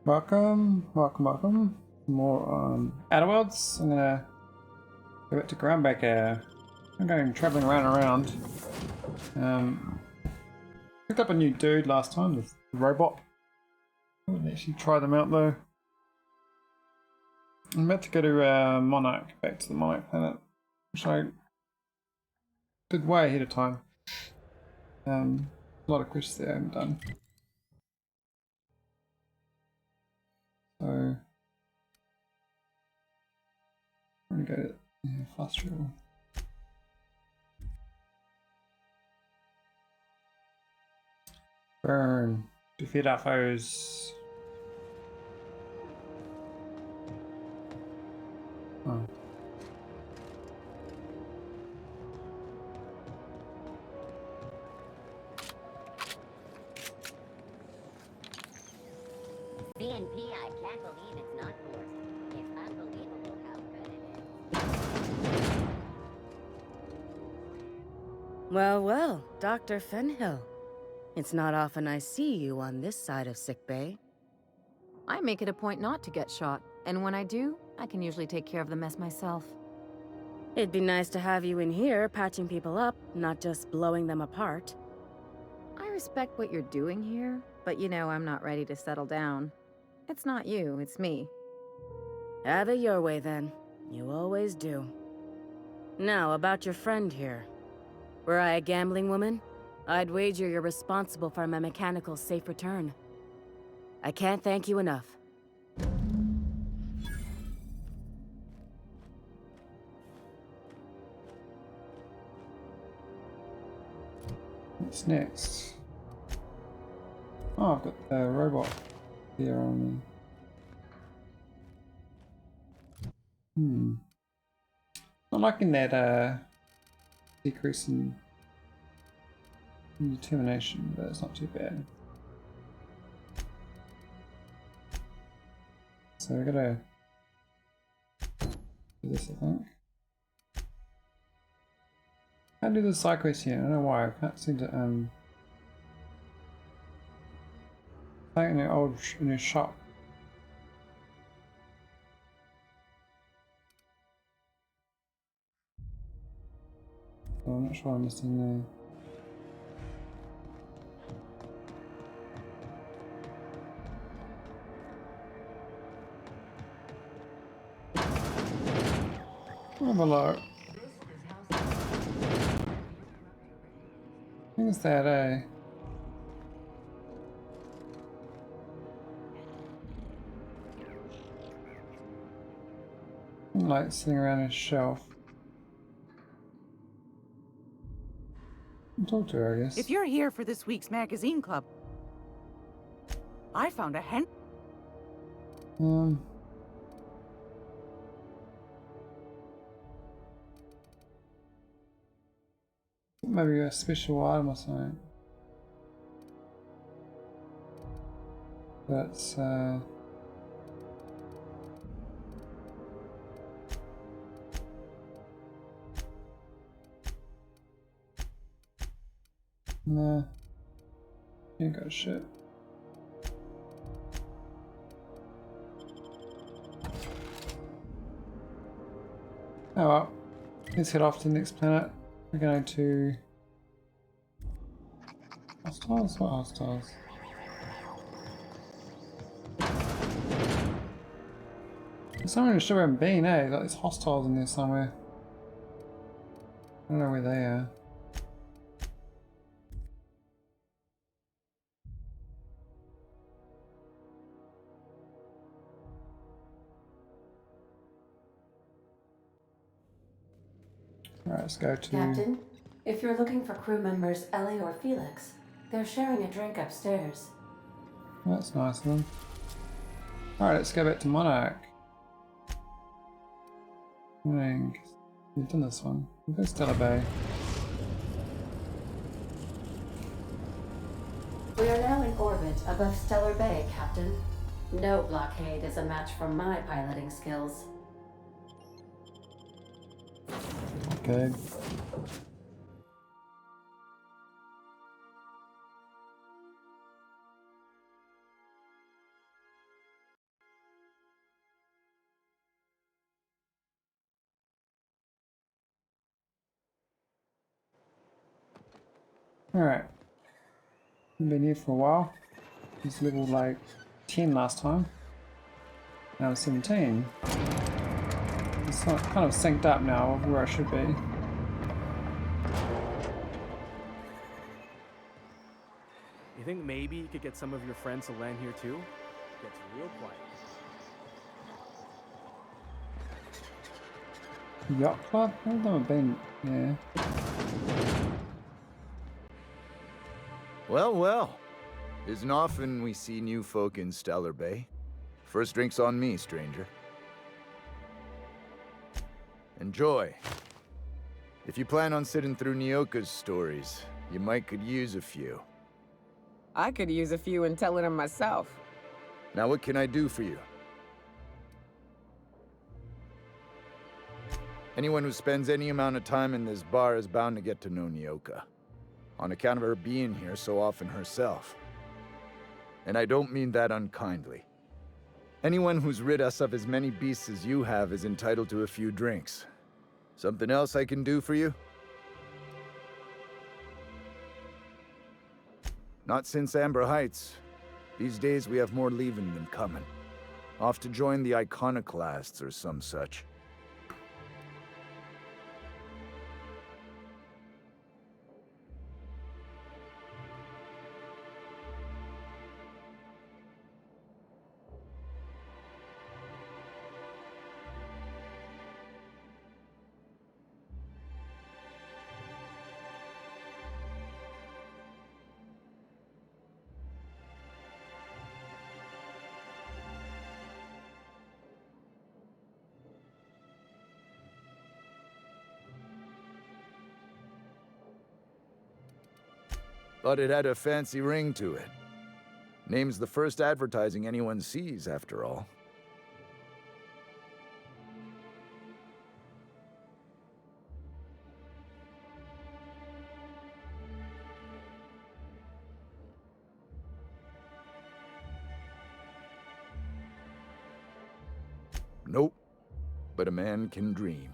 Welcome, welcome, welcome. More Outer Worlds. I'm gonna go back to Groundbreaker. I'm going traveling around. Picked up a new dude last time, the robot. I didn't actually try them out though. I'm about to go to Monarch, back to the Monarch planet, which I did way ahead of time. A lot of quests there I haven't done. So I'm gonna go to fast travel. Burn. Defeat our foes. Oh. BNP, I can't believe it's not forced. It's unbelievable how good it is. Well, well, Dr. Fenhill. It's not often I see you on this side of sickbay. I make it a point not to get shot, and when I do, I can usually take care of the mess myself. It'd be nice to have you in here patching people up, not just blowing them apart. I respect what you're doing here, but you know I'm not ready to settle down. It's not you, it's me. Have it your way then. You always do. Now, about your friend here. Were I a gambling woman, I'd wager you're responsible for my mechanical safe return. I can't thank you enough. What's next? Oh, I've got the robot here on me. Not liking that decrease in determination, but it's not too bad. So we gotta do this, I think. Can't do the side quest here. I don't know why. I can't seem to like in a shop. So I'm not sure I'm missing there. Have a look. I think it's that, like sitting around a shelf. I'll talk to her, I guess. If you're here for this week's magazine club, I found a maybe a special item or something. That's nah. You ain't got shit. Oh well. Let's head off to the next planet. We're going to hostiles? What hostiles? There's somewhere in the show we haven't been, eh? Like there's hostiles in there somewhere. I don't know where they are. Alright, let's go to... Captain, if you're looking for crew members Ellie or Felix, they're sharing a drink upstairs. That's nice of them. Alright, let's go back to Monarch. We've done this one. We'll go to Stellar Bay. We are now in orbit above Stellar Bay, Captain. No blockade is a match for my piloting skills. Okay. Alright. Been here for a while. He's level like 10 last time. Now 17. It's kind of synced up now of where I should be. You think maybe you could get some of your friends to land here too? Gets real quiet. Yacht Club? I've never been. Yeah. Well, well. Isn't often we see new folk in Stellar Bay. First drink's on me, stranger. Enjoy. If you plan on sitting through Nyoka's stories, you might could use a few. I could use a few and telling them myself. Now what can I do for you? Anyone who spends any amount of time in this bar is bound to get to know Nyoka, on account of her being here so often herself. And I don't mean that unkindly. Anyone who's rid us of as many beasts as you have is entitled to a few drinks. Something else I can do for you? Not since Amber Heights. These days we have more leaving than coming. Off to join the Iconoclasts or some such. But it had a fancy ring to it. Name's the first advertising anyone sees, after all. Nope. But a man can dream.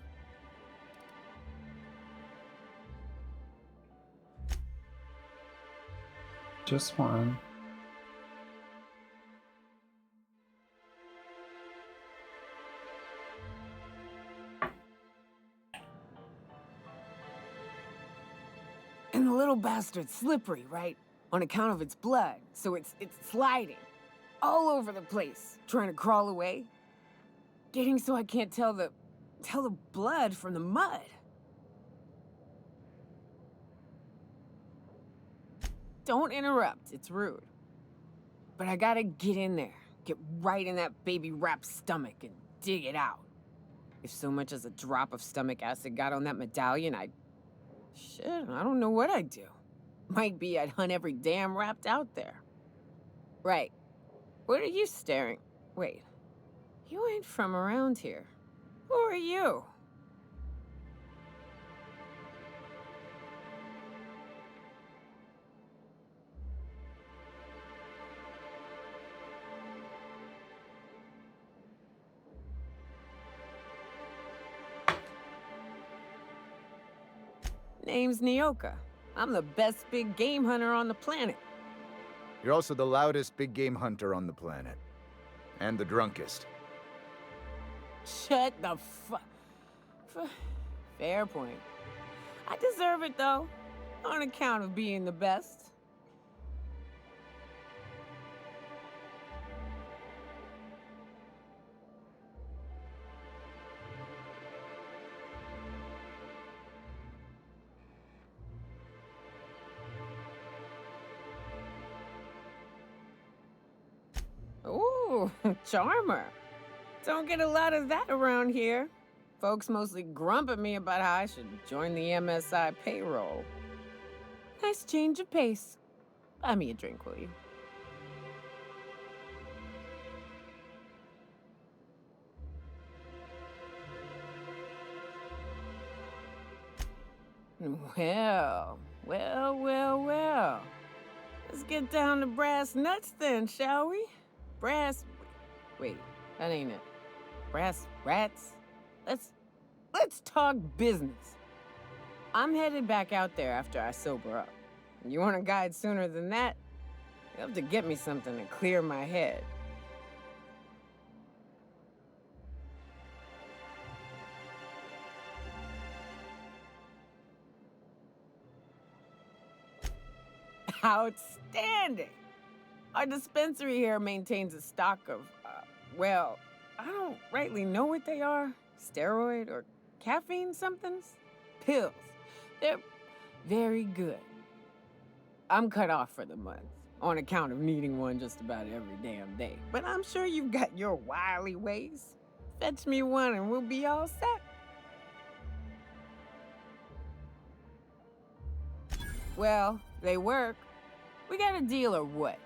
Just one. And the little bastard's slippery, right? On account of its blood, so it's sliding. All over the place, trying to crawl away. Getting so I can't tell the blood from the mud. Don't interrupt, it's rude. But I gotta get in there, get right in that baby rap's stomach and dig it out. If so much as a drop of stomach acid got on that medallion, shit, I don't know what I'd do. Might be I'd hunt every damn wrapped out there. Right. What are you staring? Wait. You ain't from around here. Who are you? Name's Nyoka. I'm the best big game hunter on the planet. You're also the loudest big game hunter on the planet. And the drunkest. Shut the Fair point. I deserve it, though. On account of being the best. Ooh, charmer. Don't get a lot of that around here. Folks mostly grump at me about how I should join the MSI payroll. Nice change of pace. Buy me a drink, will you? Well. Let's get down to brass nuts then, shall we? Wait, that ain't it. Brass rats? Let's talk business. I'm headed back out there after I sober up. You want a guide sooner than that? You'll have to get me something to clear my head. Outstanding! Our dispensary here maintains a stock of, well, I don't rightly know what they are. Steroid or caffeine somethings? Pills. They're very good. I'm cut off for the month, on account of needing one just about every damn day. But I'm sure you've got your wily ways. Fetch me one and we'll be all set. Well, they work. We got a deal or what?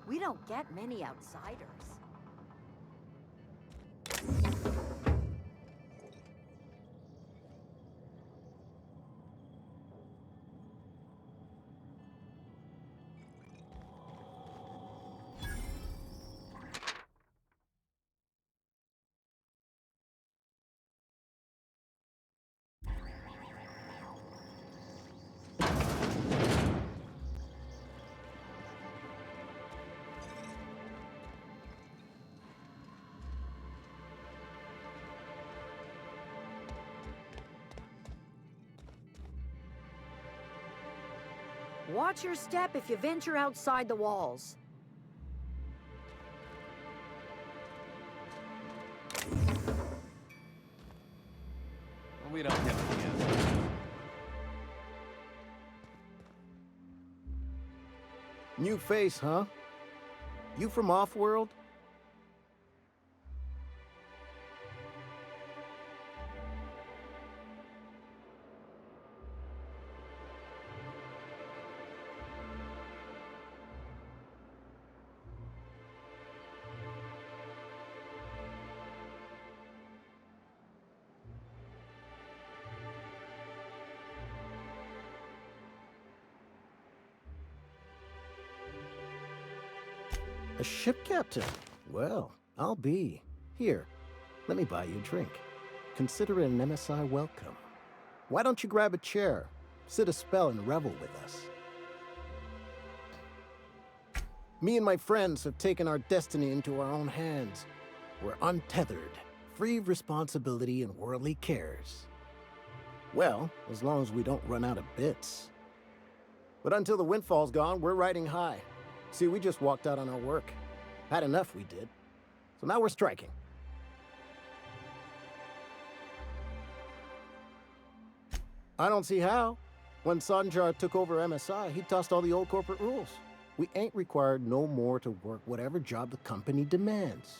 We don't get many outsiders. Watch your step if you venture outside the walls. We don't get the answer. New face, huh? You from off-world? A ship captain? Well, I'll be. Here, let me buy you a drink. Consider it an MSI welcome. Why don't you grab a chair, sit a spell, and revel with us? Me and my friends have taken our destiny into our own hands. We're untethered, free of responsibility and worldly cares. Well, as long as we don't run out of bits. But until the windfall's gone, we're riding high. See, we just walked out on our work. Had enough, we did. So now we're striking. I don't see how. When Sanjar took over MSI, he tossed all the old corporate rules. We ain't required no more to work whatever job the company demands.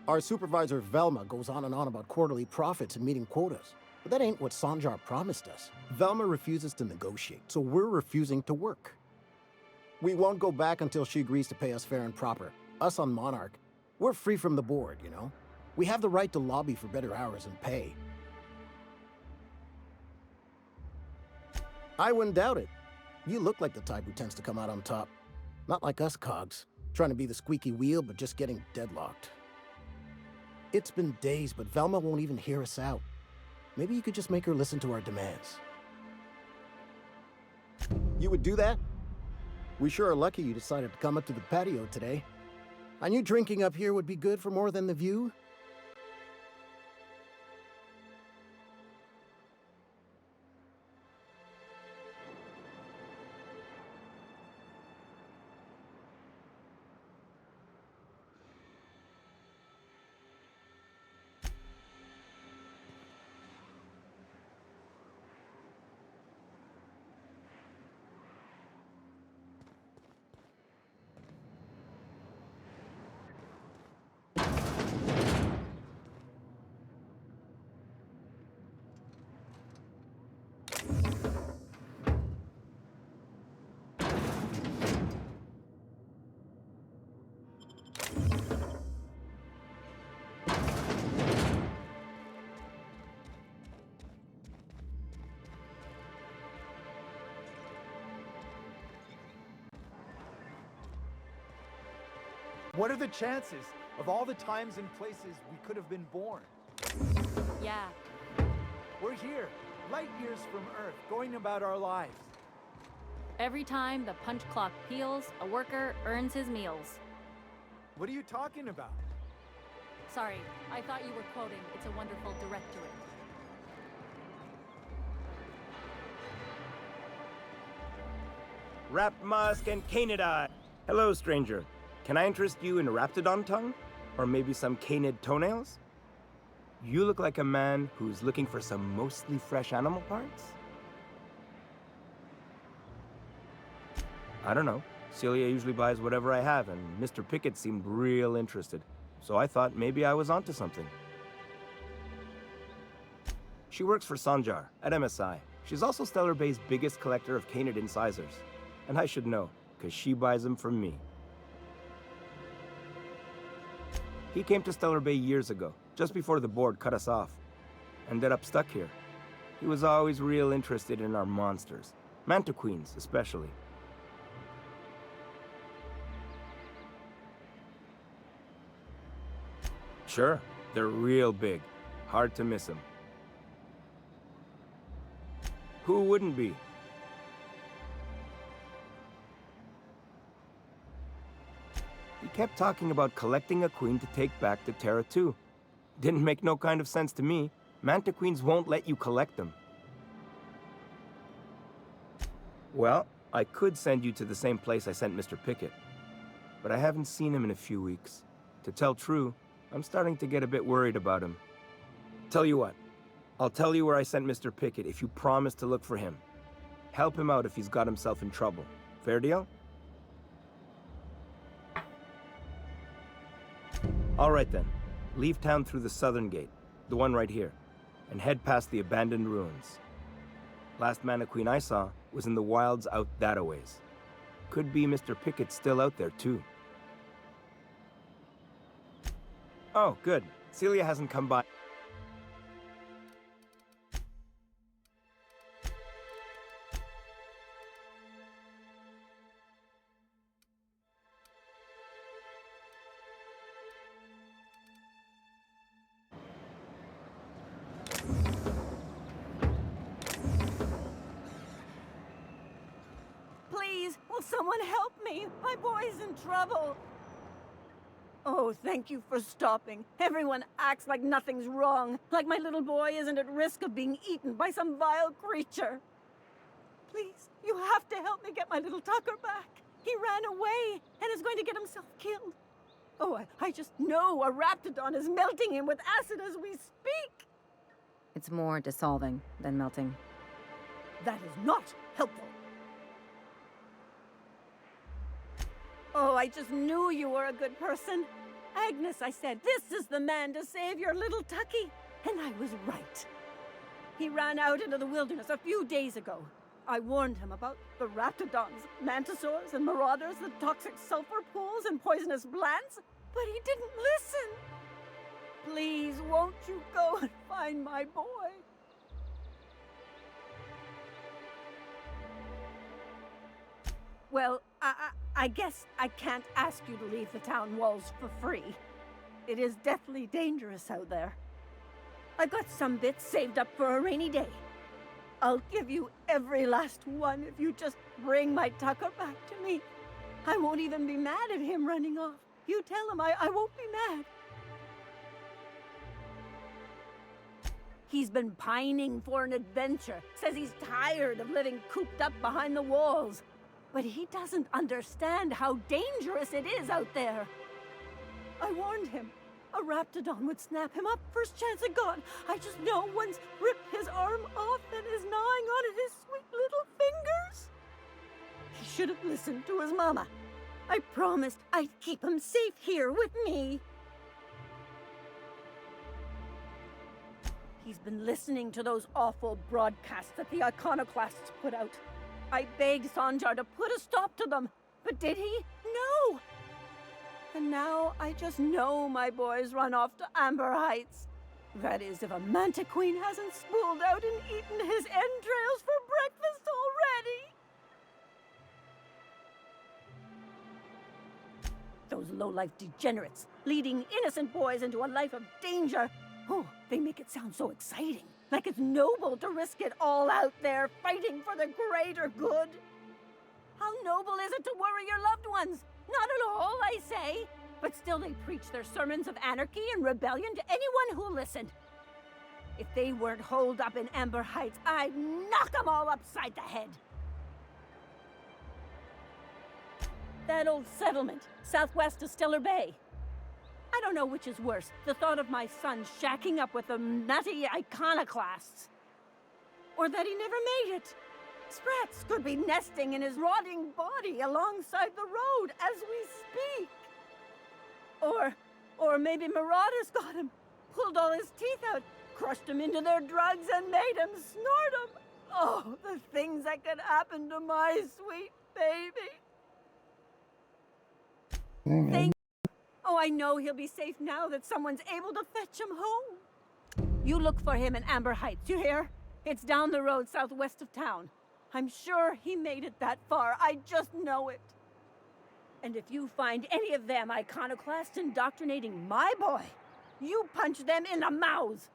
Our supervisor Velma goes on and on about quarterly profits and meeting quotas. But that ain't what Sanjar promised us. Velma refuses to negotiate, so we're refusing to work. We won't go back until she agrees to pay us fair and proper. Us on Monarch, we're free from the board, you know? We have the right to lobby for better hours and pay. I wouldn't doubt it. You look like the type who tends to come out on top. Not like us cogs, trying to be the squeaky wheel but just getting deadlocked. It's been days, but Velma won't even hear us out. Maybe you could just make her listen to our demands. You would do that? We sure are lucky you decided to come up to the patio today. I knew drinking up here would be good for more than the view. What are the chances of all the times and places we could have been born? Yeah. We're here, light years from Earth, going about our lives. Every time the punch clock peals, a worker earns his meals. What are you talking about? Sorry, I thought you were quoting It's a Wonderful Directorate. Wrapped Musk and Canid. Hello, stranger. Can I interest you in Raptidon tongue? Or maybe some canid toenails? You look like a man who's looking for some mostly fresh animal parts? I don't know. Celia usually buys whatever I have, and Mr. Pickett seemed real interested. So I thought maybe I was onto something. She works for Sanjar at MSI. She's also Stellar Bay's biggest collector of canid incisors. And I should know, because she buys them from me. He came to Stellar Bay years ago, just before the board cut us off. Ended up stuck here. He was always real interested in our monsters. Mantiqueens, especially. Sure, they're real big. Hard to miss them. Who wouldn't be? He kept talking about collecting a queen to take back to Terra 2. Didn't make no kind of sense to me. Mantiqueens won't let you collect them. Well, I could send you to the same place I sent Mr. Pickett. But I haven't seen him in a few weeks. To tell true, I'm starting to get a bit worried about him. Tell you what, I'll tell you where I sent Mr. Pickett if you promise to look for him. Help him out if he's got himself in trouble. Fair deal? All right then. Leave town through the southern gate, the one right here, and head past the abandoned ruins. Last Mantiqueen I saw was in the wilds out that-a-ways. Could be Mr. Pickett still out there too. Oh, good. Celia hasn't come by. Please, will someone help me? My boy's in trouble. Oh, thank you for stopping. Everyone acts like nothing's wrong, like my little boy isn't at risk of being eaten by some vile creature. Please, you have to help me get my little Tucker back. He ran away and is going to get himself killed. Oh, I just know a Raptidon is melting him with acid as we speak. It's more dissolving than melting. That is not helpful. Oh, I just knew you were a good person. Agnes, I said, this is the man to save your little Tucky. And I was right. He ran out into the wilderness a few days ago. I warned him about the Raptidons, Mantisaurs, and Marauders, the toxic sulfur pools and poisonous plants, but he didn't listen. Please, won't you go and find my boy? Well, I guess I can't ask you to leave the town walls for free. It is deathly dangerous out there. I got some bits saved up for a rainy day. I'll give you every last one if you just bring my Tucker back to me. I won't even be mad at him running off. You tell him I won't be mad. He's been pining for an adventure. Says he's tired of living cooped up behind the walls. But he doesn't understand how dangerous it is out there. I warned him. A Raptidon would snap him up first chance it got. I just know one's ripped his arm off and is gnawing on his sweet little fingers. He should have listened to his mama. I promised I'd keep him safe here with me. He's been listening to those awful broadcasts that the iconoclasts put out. I begged Sanjar to put a stop to them, but did he? No! And now I just know my boy's run off to Amber Heights. That is, if a Mantiqueen hasn't spooled out and eaten his entrails for breakfast already. Those low-life degenerates, leading innocent boys into a life of danger. Oh, they make it sound so exciting. Like it's noble to risk it all out there, fighting for the greater good. How noble is it to worry your loved ones? Not at all, I say. But still they preach their sermons of anarchy and rebellion to anyone who listened. If they weren't holed up in Amber Heights, I'd knock them all upside the head. That old settlement, southwest of Stellar Bay. I don't know which is worse, the thought of my son shacking up with them nutty iconoclasts, or that he never made it. Sprats could be nesting in his rotting body alongside the road as we speak. Or maybe marauders got him, pulled all his teeth out, crushed him into their drugs and made him snort them. Oh, the things that could happen to my sweet baby. Oh, I know he'll be safe now that someone's able to fetch him home. You look for him in Amber Heights, you hear? It's down the road southwest of town. I'm sure he made it that far. I just know it. And if you find any of them iconoclasts indoctrinating my boy, you punch them in the mouths.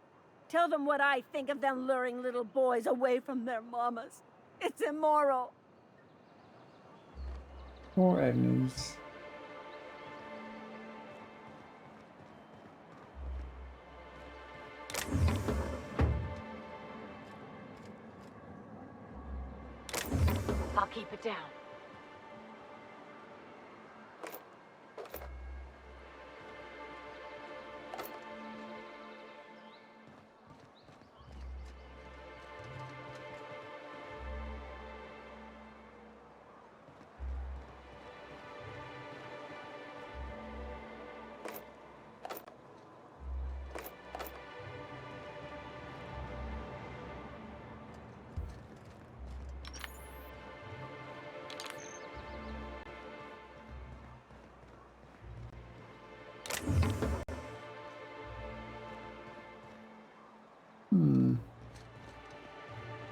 Tell them what I think of them luring little boys away from their mamas. It's immoral. Poor Agnes. I'll keep it down.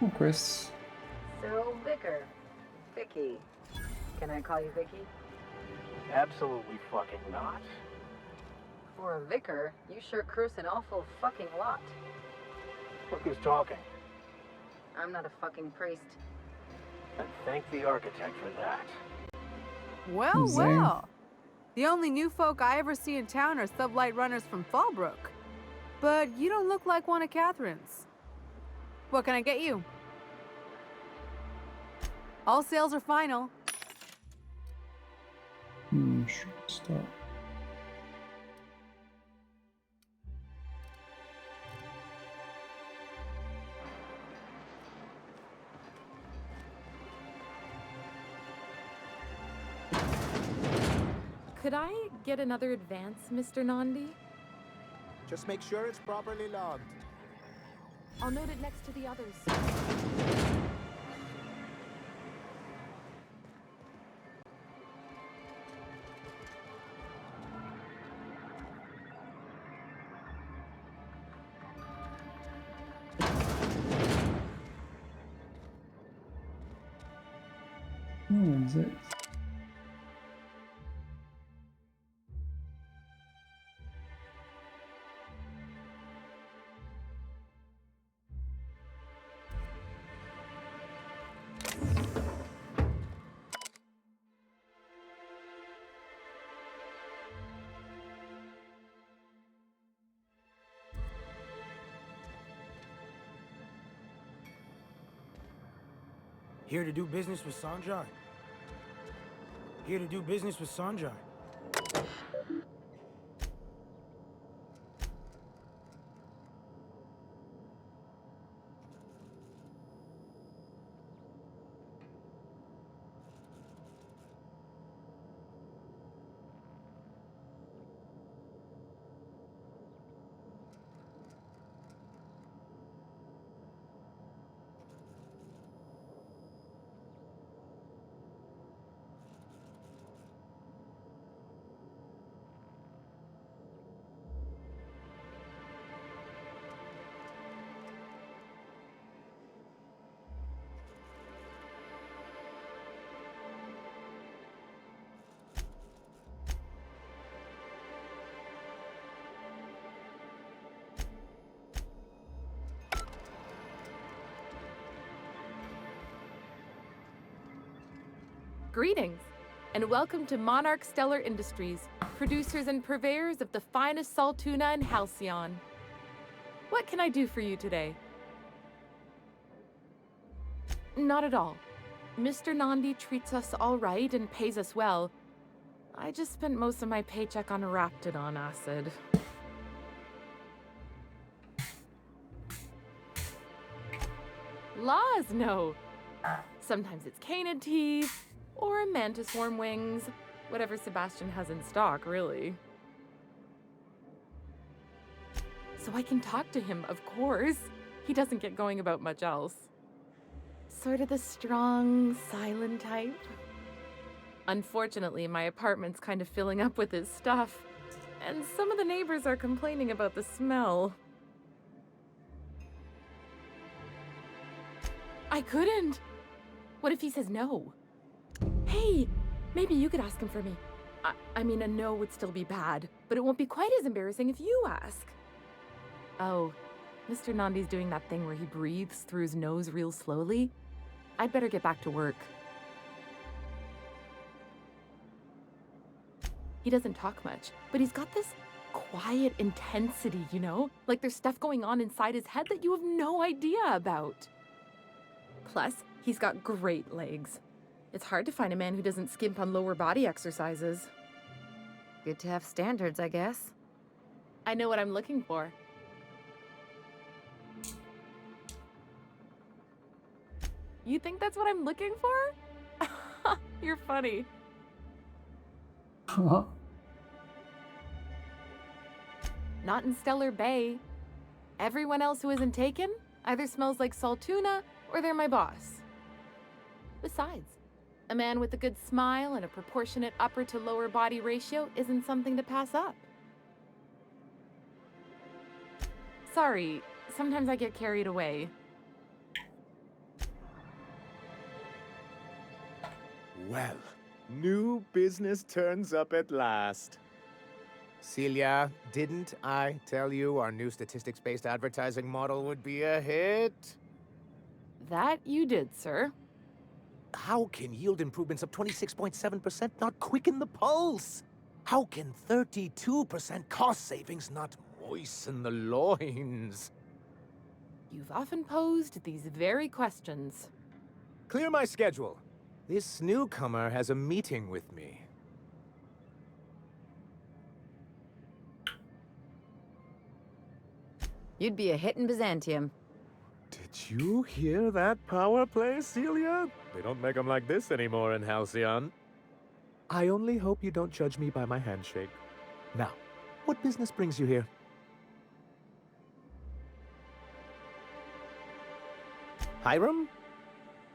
Oh, Chris. So, Vicar. Vicky. Can I call you Vicky? Absolutely fucking not. For a vicar, you sure curse an awful fucking lot. Look who's talking. I'm not a fucking priest. And thank the architect for that. Well, well. The only new folk I ever see in town are sublight runners from Fallbrook. But you don't look like one of Catherine's. What can I get you? All sales are final. Should stop. Could I get another advance, Mr. Nandi? Just make sure it's properly logged. I'll note it next to the others. Is it? Here to do business with Sanjay. Here to do business with Sanjay. Greetings, and welcome to Monarch Stellar Industries, producers and purveyors of the finest salt tuna in Halcyon. What can I do for you today? Not at all. Mr. Nandi treats us all right and pays us well. I just spent most of my paycheck on Raptidon acid. Laws, no. Sometimes it's canid teeth, or mantis worm wings. Whatever Sebastian has in stock, really. So I can talk to him, of course. He doesn't get going about much else. Sort of the strong, silent type. Unfortunately, my apartment's kind of filling up with his stuff, and some of the neighbors are complaining about the smell. I couldn't. What if he says no? Hey, maybe you could ask him for me. I mean, a no would still be bad, but it won't be quite as embarrassing if you ask. Oh, Mr. Nandi's doing that thing where he breathes through his nose real slowly. I'd better get back to work. He doesn't talk much, but he's got this quiet intensity, you know? Like there's stuff going on inside his head that you have no idea about. Plus, he's got great legs. It's hard to find a man who doesn't skimp on lower body exercises. Good to have standards, I guess. I know what I'm looking for. You think that's what I'm looking for? You're funny. Not in Stellar Bay. Everyone else who isn't taken either smells like salt tuna or they're my boss. Besides, a man with a good smile and a proportionate upper to lower body ratio isn't something to pass up. Sorry, sometimes I get carried away. Well, new business turns up at last. Celia, didn't I tell you our new statistics-based advertising model would be a hit? That you did, sir. How can yield improvements of 26.7% not quicken the pulse? How can 32% cost savings not moisten the loins? You've often posed these very questions. Clear my schedule. This newcomer has a meeting with me. You'd be a hit in Byzantium. Did you hear that power play, Celia? They don't make them like this anymore in Halcyon. I only hope you don't judge me by my handshake. Now, what business brings you here? Hiram?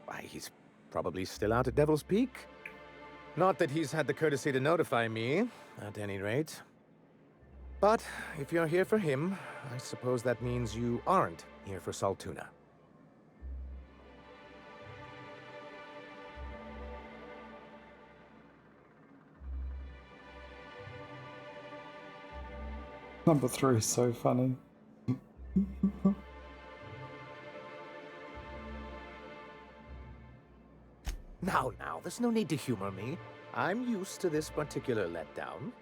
Why, he's probably still out at Devil's Peak. Not that he's had the courtesy to notify me, at any rate. But if you're here for him, I suppose that means you aren't here for salt tuna. Number 3 is so funny. Now, there's no need to humor me. I'm used to this particular letdown.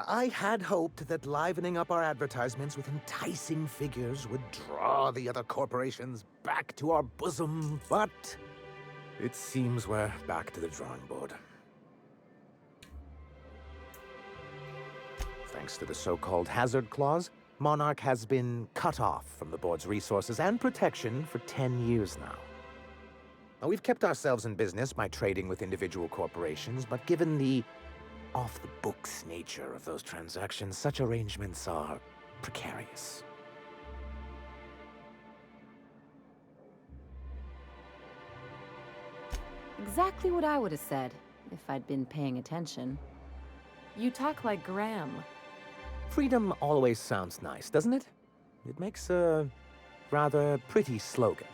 I had hoped that livening up our advertisements with enticing figures would draw the other corporations back to our bosom, but it seems we're back to the drawing board. Thanks to the so-called hazard clause, Monarch has been cut off from the board's resources and protection for 10 years now. Now, we've kept ourselves in business by trading with individual corporations, but given the off-the-books nature of those transactions, such arrangements are precarious. Exactly what I would have said, if I'd been paying attention. You talk like Graham. Freedom always sounds nice, doesn't it? It makes a rather pretty slogan.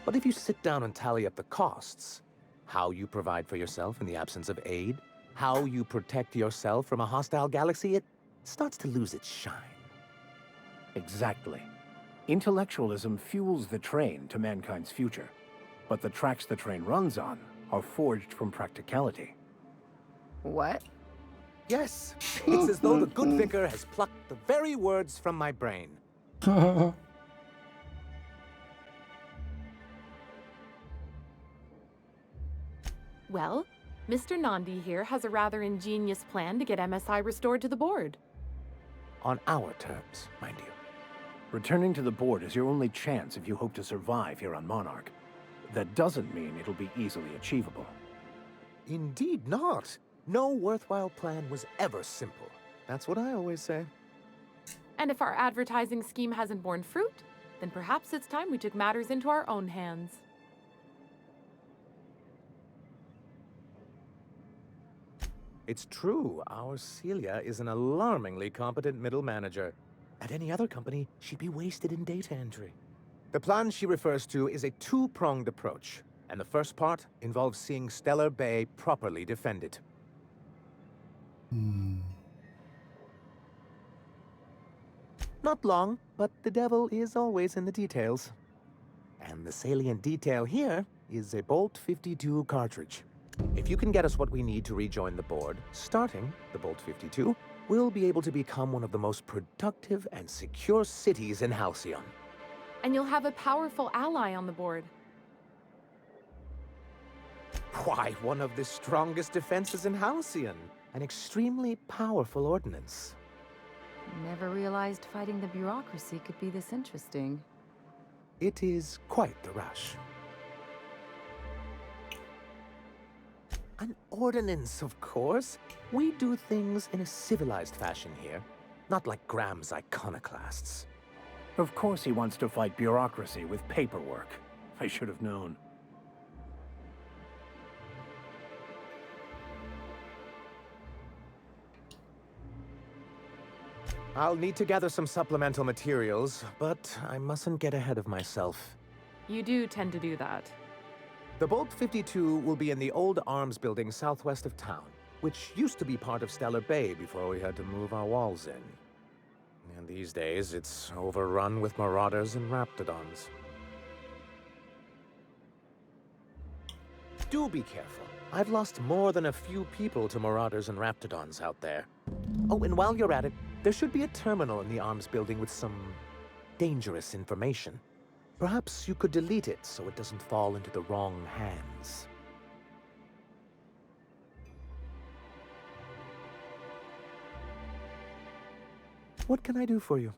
But if you sit down and tally up the costs, how you provide for yourself in the absence of aid, how you protect yourself from a hostile galaxy, it starts to lose its shine. Exactly. Intellectualism fuels the train to mankind's future, but the tracks the train runs on are forged from practicality. What? Yes, it's as though the good vicar has plucked the very words from my brain. Well, Mr. Nandi here has a rather ingenious plan to get MSI restored to the board. On our terms, mind you. Returning to the board is your only chance if you hope to survive here on Monarch. That doesn't mean it'll be easily achievable. Indeed not. No worthwhile plan was ever simple. That's what I always say. And if our advertising scheme hasn't borne fruit, then perhaps it's time we took matters into our own hands. It's true, our Celia is an alarmingly competent middle manager. At any other company, she'd be wasted in data entry. The plan she refers to is a two-pronged approach, and the first part involves seeing Stellar Bay properly defended. Not long, but the devil is always in the details. And the salient detail here is a Bolt 52 cartridge. If you can get us what we need to rejoin the board, starting the Bolt 52, we'll be able to become one of the most productive and secure cities in Halcyon. And you'll have a powerful ally on the board. Why, one of the strongest defenses in Halcyon. An extremely powerful ordnance. Never realized fighting the bureaucracy could be this interesting. It is quite the rush. An ordinance, of course. We do things in a civilized fashion here, not like Graham's iconoclasts. Of course he wants to fight bureaucracy with paperwork. I should have known. I'll need to gather some supplemental materials, but I mustn't get ahead of myself. You do tend to do that. The Bolt 52 will be in the old arms building southwest of town, which used to be part of Stellar Bay before we had to move our walls in. And these days, it's overrun with marauders and raptidons. Do be careful. I've lost more than a few people to marauders and raptidons out there. Oh, and while you're at it, there should be a terminal in the arms building with some dangerous information. Perhaps you could delete it so it doesn't fall into the wrong hands. What can I do for you?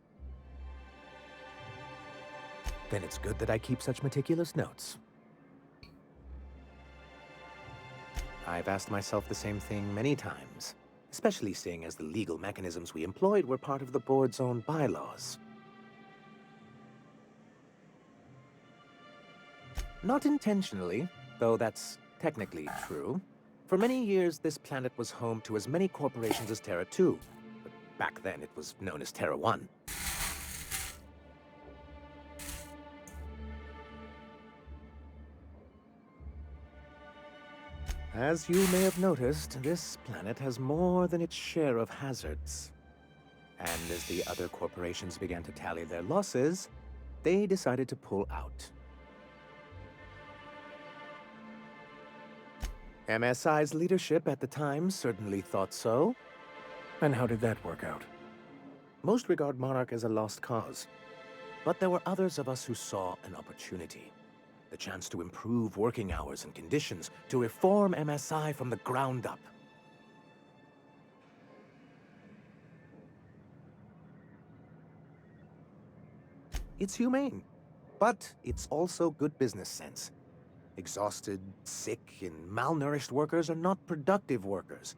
Then it's good that I keep such meticulous notes. I've asked myself the same thing many times, especially seeing as the legal mechanisms we employed were part of the board's own bylaws. Not intentionally, though that's technically true. For many years, this planet was home to as many corporations as Terra 2. But back then, it was known as Terra 1. As you may have noticed, this planet has more than its share of hazards. And as the other corporations began to tally their losses, they decided to pull out. MSI's leadership at the time certainly thought so. And how did that work out? Most regard Monarch as a lost cause. But there were others of us who saw an opportunity. The chance to improve working hours and conditions, to reform MSI from the ground up. It's humane, but it's also good business sense. Exhausted, sick, and malnourished workers are not productive workers.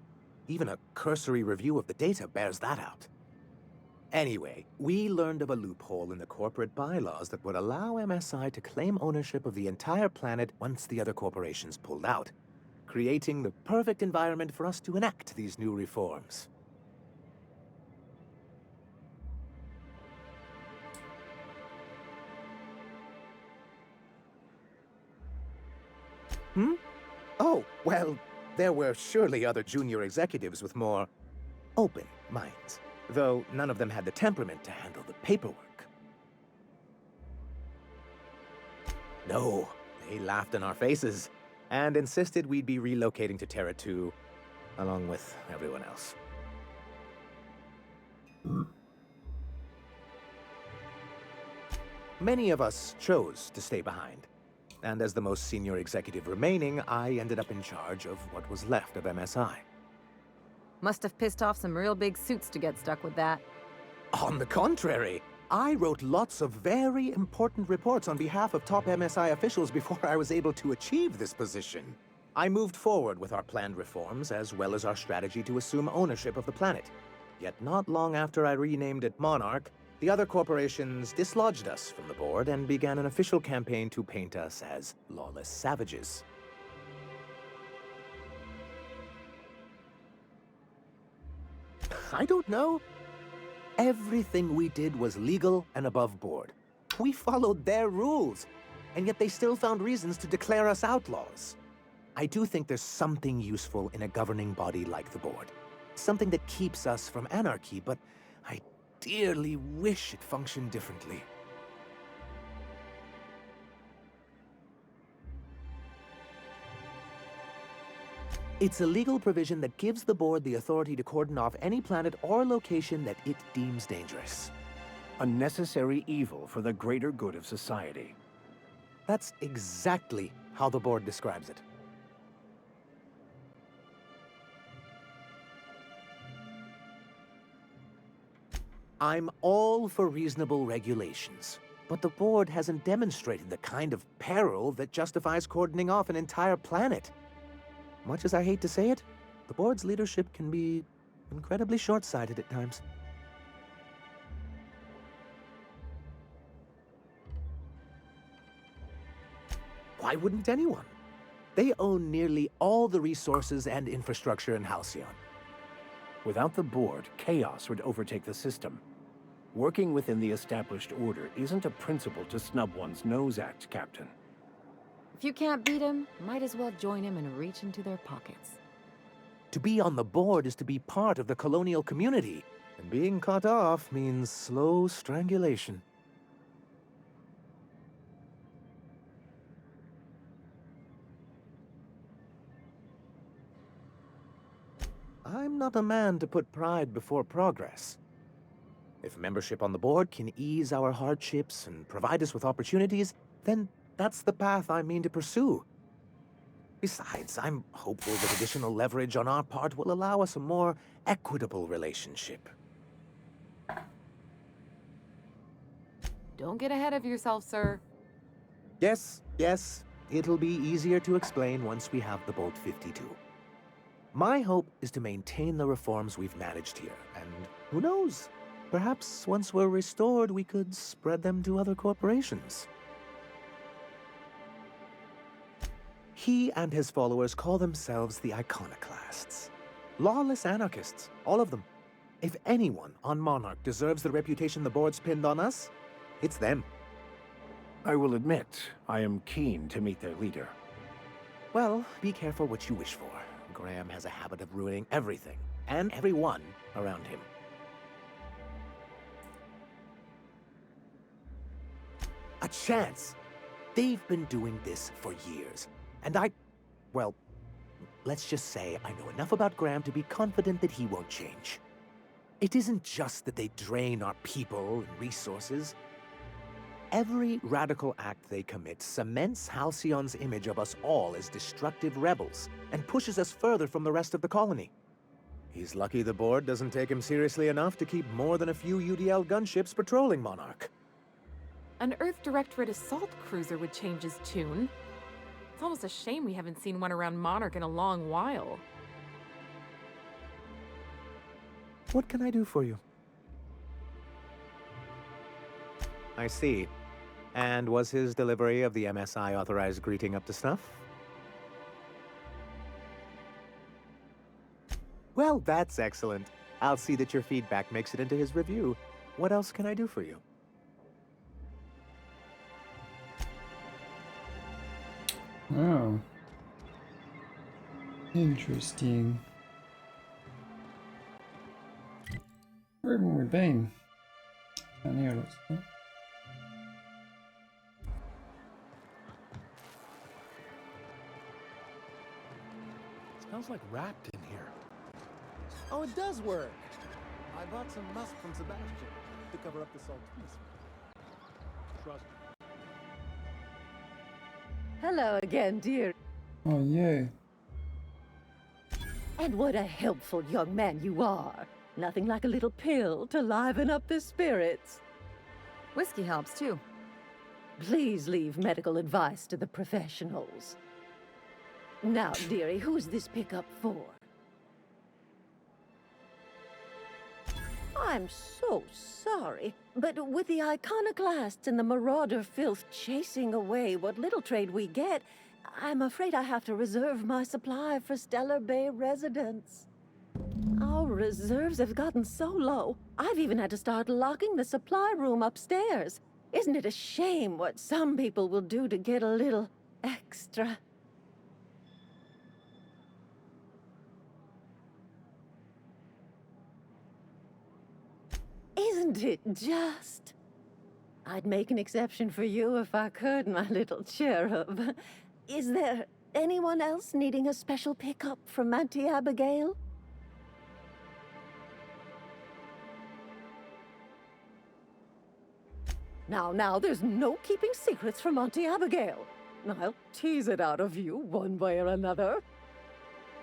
Even a cursory review of the data bears that out. Anyway, we learned of a loophole in the corporate bylaws that would allow MSI to claim ownership of the entire planet once the other corporations pulled out, creating the perfect environment for us to enact these new reforms. Oh, well, there were surely other junior executives with more open minds, though none of them had the temperament to handle the paperwork. No, they laughed in our faces. and insisted we'd be relocating to Terra 2 along with everyone else. Many of us chose to stay behind, and as the most senior executive remaining, I ended up in charge of what was left of MSI. Must have pissed off some real big suits to get stuck with that. On the contrary, I wrote lots of very important reports on behalf of top MSI officials before I was able to achieve this position. I moved forward with our planned reforms, as well as our strategy to assume ownership of the planet. Yet not long after I renamed it Monarch, the other corporations dislodged us from the board and began an official campaign to paint us as lawless savages. I don't know. Everything we did was legal and above board. We followed their rules, and yet they still found reasons to declare us outlaws. I do think there's something useful in a governing body like the board. Something that keeps us from anarchy, but I dearly wish it functioned differently. It's a legal provision that gives the board the authority to cordon off any planet or location that it deems dangerous. A necessary evil for the greater good of society. That's exactly how the board describes it. I'm all for reasonable regulations, but the board hasn't demonstrated the kind of peril that justifies cordoning off an entire planet. Much as I hate to say it, the board's leadership can be incredibly short-sighted at times. Why wouldn't anyone? They own nearly all the resources and infrastructure in Halcyon. Without the board, chaos would overtake the system. Working within the established order isn't a principle to snub one's nose at, Captain. If you can't beat him, might as well join him and reach into their pockets. To be on the board is to be part of the colonial community, and being cut off means slow strangulation. I'm not a man to put pride before progress. If membership on the board can ease our hardships and provide us with opportunities, then that's the path I mean to pursue. Besides, I'm hopeful that additional leverage on our part will allow us a more equitable relationship. Don't get ahead of yourself, sir. Yes, it'll be easier to explain once we have the Bolt 52. My hope is to maintain the reforms we've managed here, and who knows? Perhaps once we're restored, we could spread them to other corporations. He and his followers call themselves the Iconoclasts. Lawless anarchists, all of them. If anyone on Monarch deserves the reputation the board's pinned on us, it's them. I will admit, I am keen to meet their leader. Well, be careful what you wish for. Graham has a habit of ruining everything, and everyone around him. A chance! They've been doing this for years. And well, let's just say I know enough about Graham to be confident that he won't change. It isn't just that they drain our people and resources. Every radical act they commit cements Halcyon's image of us all as destructive rebels and pushes us further from the rest of the colony. He's lucky the board doesn't take him seriously enough to keep more than a few UDL gunships patrolling Monarch. An Earth Directorate assault cruiser would change his tune. It's almost a shame we haven't seen one around Monarch in a long while. What can I do for you? I see. And was his delivery of the MSI authorized greeting up to snuff? Well, that's excellent. I'll see that your feedback makes it into his review. What else can I do for you? Oh. Interesting. Where haven't we been? Down here looks cool. smells like wrapped in here. Oh, it does work. I bought some musk from Sebastian to cover up the saltiness. Trust me. Hello again, dear. Oh, yeah. And what a helpful young man you are. Nothing like a little pill to liven up the spirits. Whiskey helps, too. Please leave medical advice to the professionals. Now, dearie, who's this pickup for? I'm so sorry, but with the iconoclasts and the marauder filth chasing away what little trade we get, I'm afraid I have to reserve my supply for Stellar Bay residents. Our reserves have gotten so low, I've even had to start locking the supply room upstairs. Isn't it a shame what some people will do to get a little extra? Isn't it just? I'd make an exception for you if I could, my little cherub. Is there anyone else needing a special pickup from Auntie Abigail? Now, there's no keeping secrets from Auntie Abigail. I'll tease it out of you one way or another.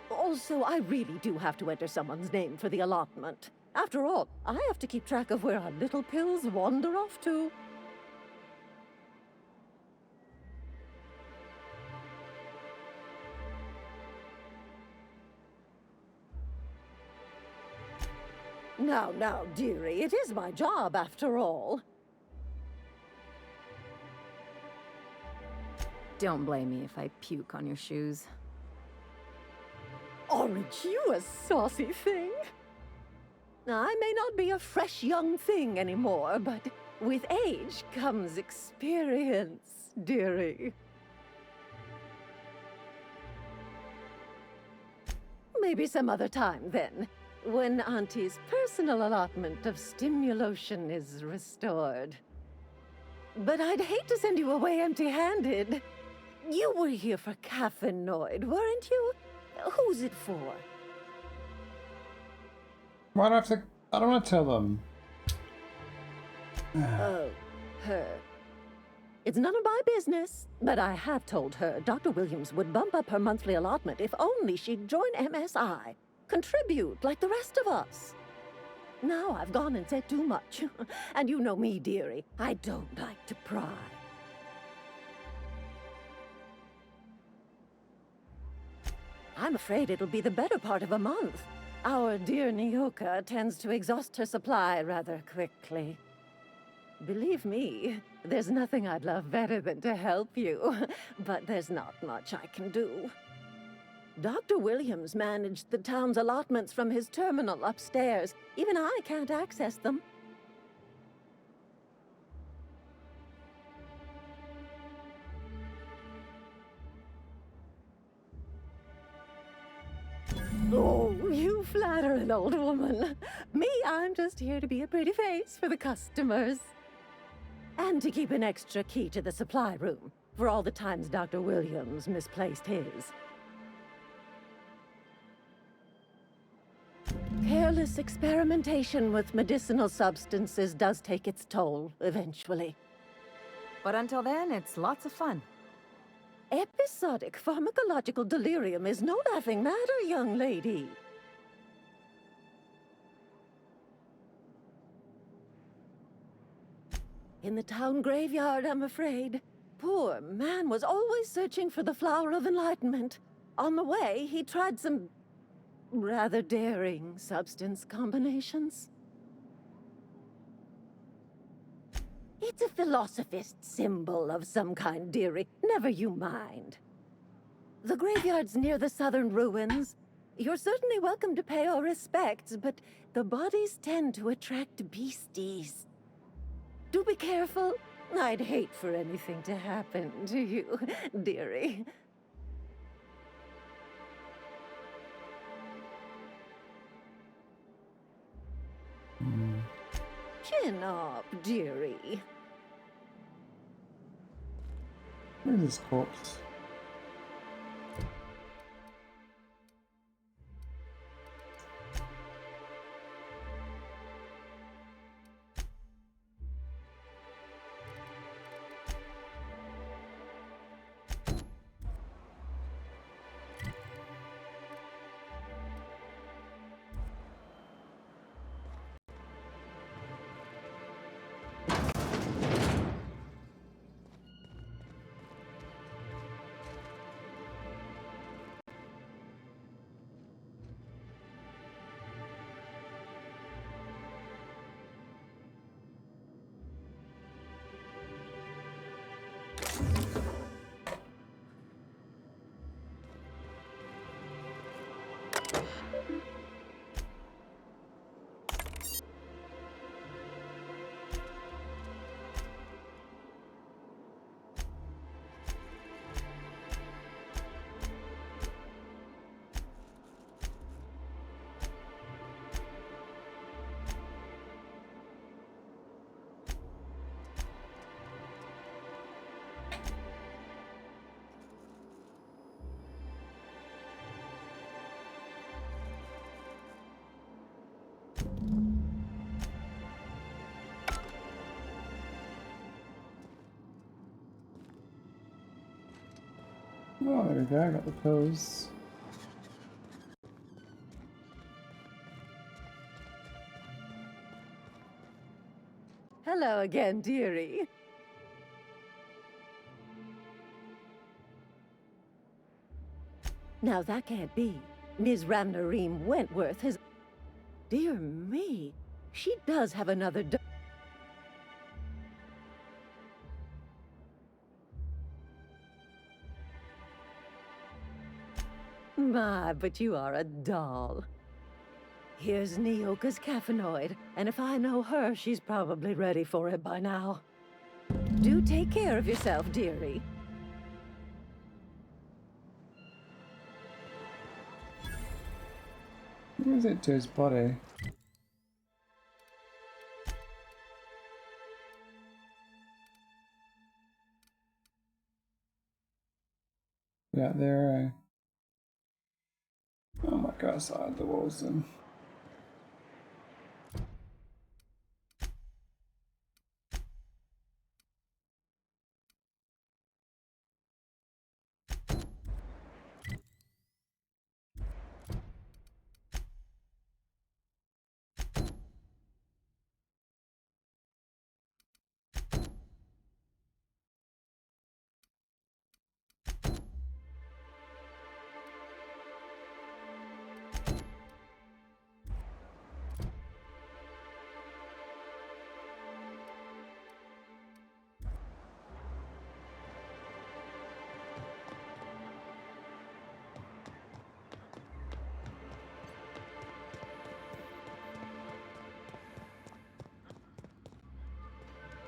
Also, I really do have to enter someone's name for the allotment. After all, I have to keep track of where our little pills wander off to. Now, dearie, it is my job after all. Don't blame me if I puke on your shoes. Aren't you a saucy thing? I may not be a fresh young thing anymore, but with age comes experience, dearie. Maybe some other time, then, when Auntie's personal allotment of stimulation is restored. But I'd hate to send you away empty-handed. You were here for Caffeinoid, weren't you? Who's it for? Why do I have to... I don't want to tell them. Oh, her. It's none of my business, but I have told her Dr. Williams would bump up her monthly allotment if only she'd join MSI. Contribute like the rest of us. Now I've gone and said too much. And you know me, dearie. I don't like to pry. I'm afraid it'll be the better part of a month. Our dear Nyoka tends to exhaust her supply rather quickly. Believe me, there's nothing I'd love better than to help you, but there's not much I can do. Dr. Williams managed the town's allotments from his terminal upstairs. Even I can't access them. Oh, you flatter an old woman. Me, I'm just here to be a pretty face for the customers. And to keep an extra key to the supply room, for all the times Dr. Williams misplaced his. Careless experimentation with medicinal substances does take its toll, eventually. But until then, it's lots of fun. Episodic pharmacological delirium is no laughing matter, young lady. In the town graveyard, I'm afraid. Poor man was always searching for the flower of enlightenment. On the way, he tried some rather daring substance combinations. It's a philosophist's symbol of some kind, dearie. Never you mind. The graveyard's near the southern ruins. You're certainly welcome to pay our respects, but the bodies tend to attract beasties. Do be careful. I'd hate for anything to happen to you, dearie. Chin up, dearie. Where's this corpse? Oh, there we go, I got the pills. Hello again, dearie. Now that can't be. Ms. Ramnareem Wentworth has... Dear me, she does have another My, but you are a doll. Here's Neoka's caffeinoid, and if I know her, she's probably ready for it by now. Do take care of yourself, dearie. What is it to his body? Yeah, there. Oh my gosh, I had the walls then.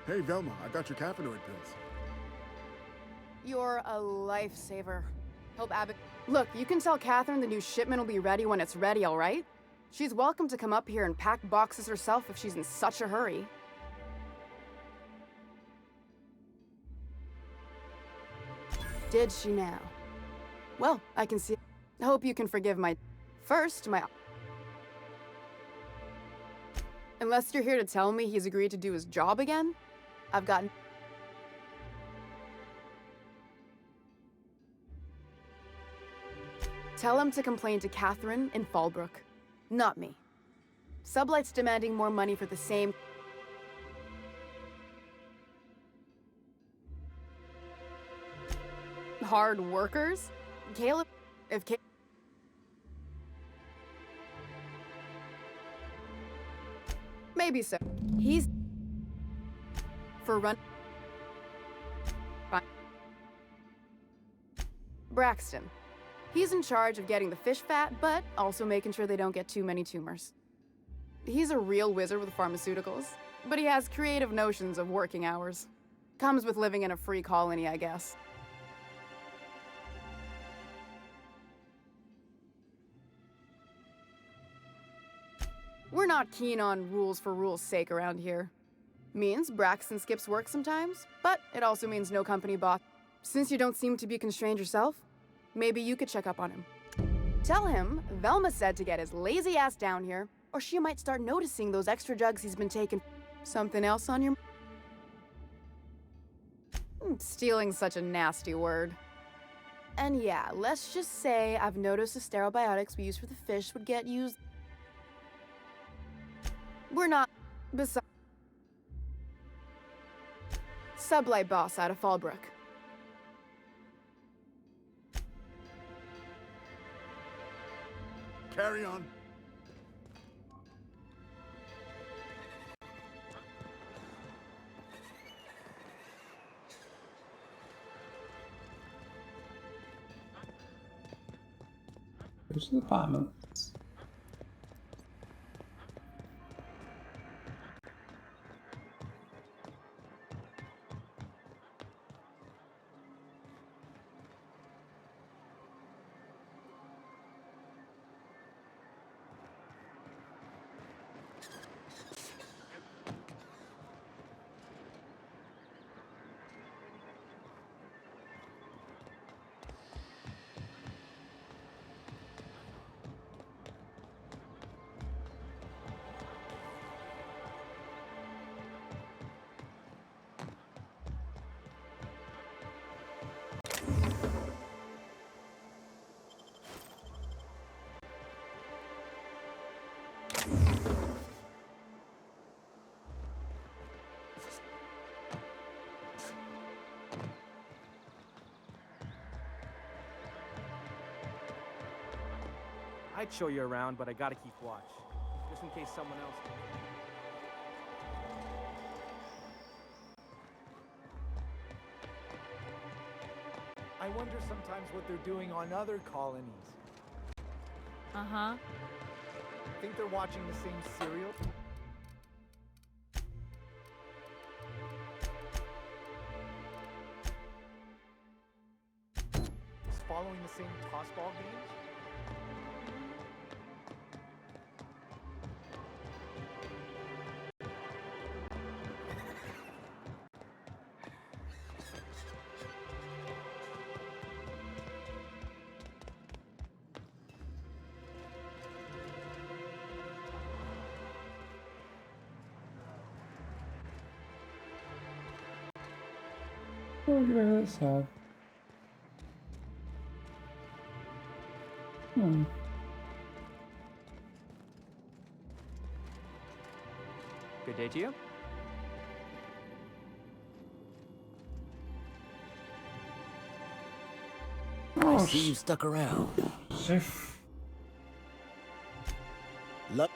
Hey, Velma, I got your caffeinoid pills. You're a lifesaver. Hope Abbott... Look, you can tell Catherine the new shipment will be ready when it's ready, all right? She's welcome to come up here and pack boxes herself if she's in such a hurry. Did she now? Well, I can see... Hope you can forgive my... First, my... Unless you're here to tell me he's agreed to do his job again, I've got... Tell him to complain to Catherine in Fallbrook, not me. Sublight's demanding more money for the same... hard workers? Caleb... If Caleb... Maybe so. He's... For run... Fine. Braxton. He's in charge of getting the fish fat, but also making sure they don't get too many tumors. He's a real wizard with pharmaceuticals, but he has creative notions of working hours. Comes with living in a free colony, I guess. We're not keen on rules for rules' sake around here. Means Braxton skips work sometimes, but it also means no company boss. Since you don't seem to be constrained yourself, maybe you could check up on him. Tell him Velma said to get his lazy ass down here, or she might start noticing those extra drugs he's been taking. Something else on your... Stealing's such a nasty word. And yeah, let's just say I've noticed the sterile biotics we use for the fish would get used... We're not... Besides... Sublight boss out of Fallbrook. Carry on. Go to the apartments. I'd show you around, but I gotta keep watch. Just in case someone else... I wonder sometimes what they're doing on other colonies. Uh-huh. Think they're watching the same serial? Just following the same tossball games? Oh, look at this side. Good day to you. I see you stuck around. Safe. Luck.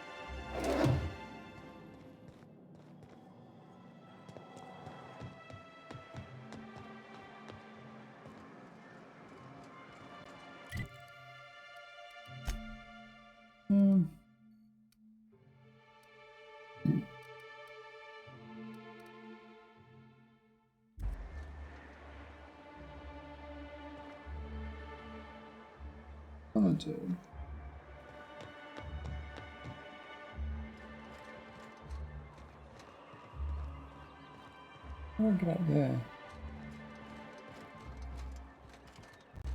Dude. How do I get up there?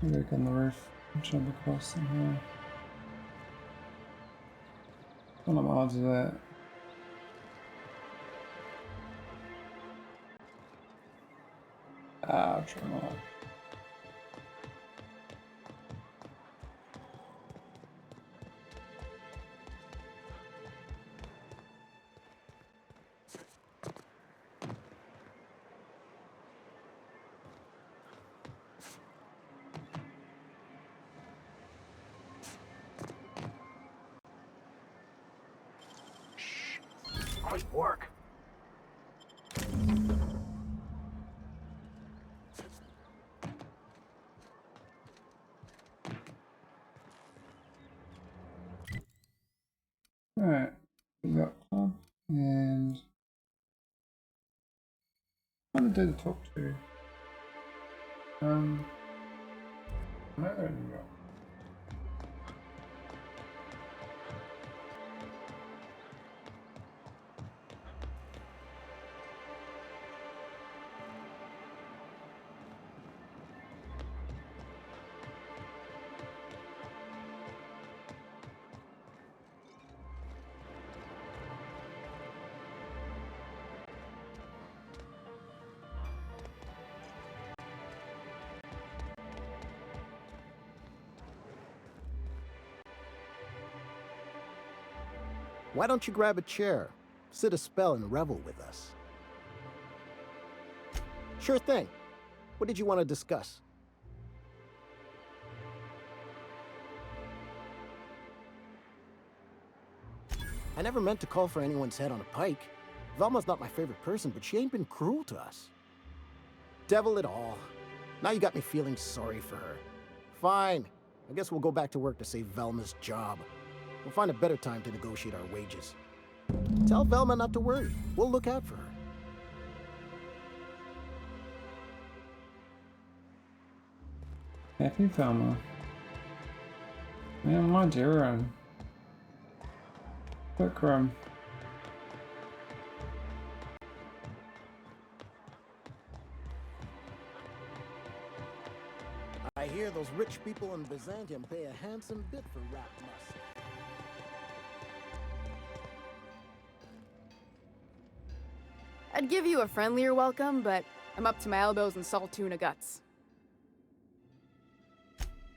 Maybe on the roof and jump across somehow. I don't know how to do that. Ah, try not. Great work. Alright, we got club and I'm gonna do the top two. No, there we go. Why don't you grab a chair, sit a spell, and revel with us? Sure thing. What did you want to discuss? I never meant to call for anyone's head on a pike. Velma's not my favorite person, but she ain't been cruel to us. Devil it all. Now you got me feeling sorry for her. Fine. I guess we'll go back to work to save Velma's job. We'll find a better time to negotiate our wages. Tell Velma not to worry. We'll look out for her. Happy Velma. Man, my dear. Crumb. I hear those rich people in Byzantium pay a handsome bit for rat musk. I'd give you a friendlier welcome, but I'm up to my elbows in salt tuna guts.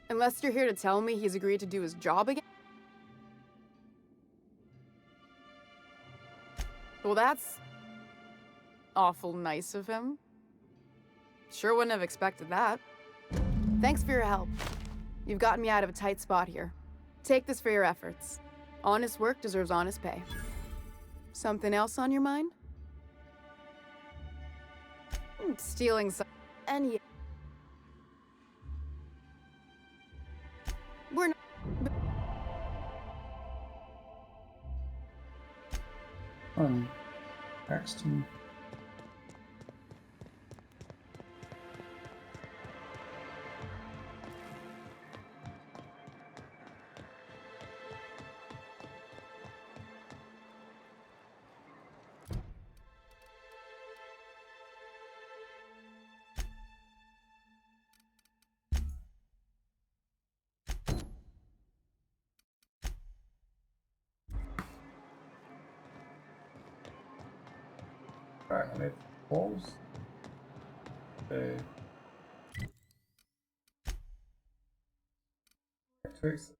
Unless you're here to tell me he's agreed to do his job again? Well, that's awful nice of him. Sure wouldn't have expected that. Thanks for your help. You've gotten me out of a tight spot here. Take this for your efforts. Honest work deserves honest pay. Something else on your mind? Stealing some... And yeah. We're not... Paxton. Right, I need balls. Okay. Tweaks.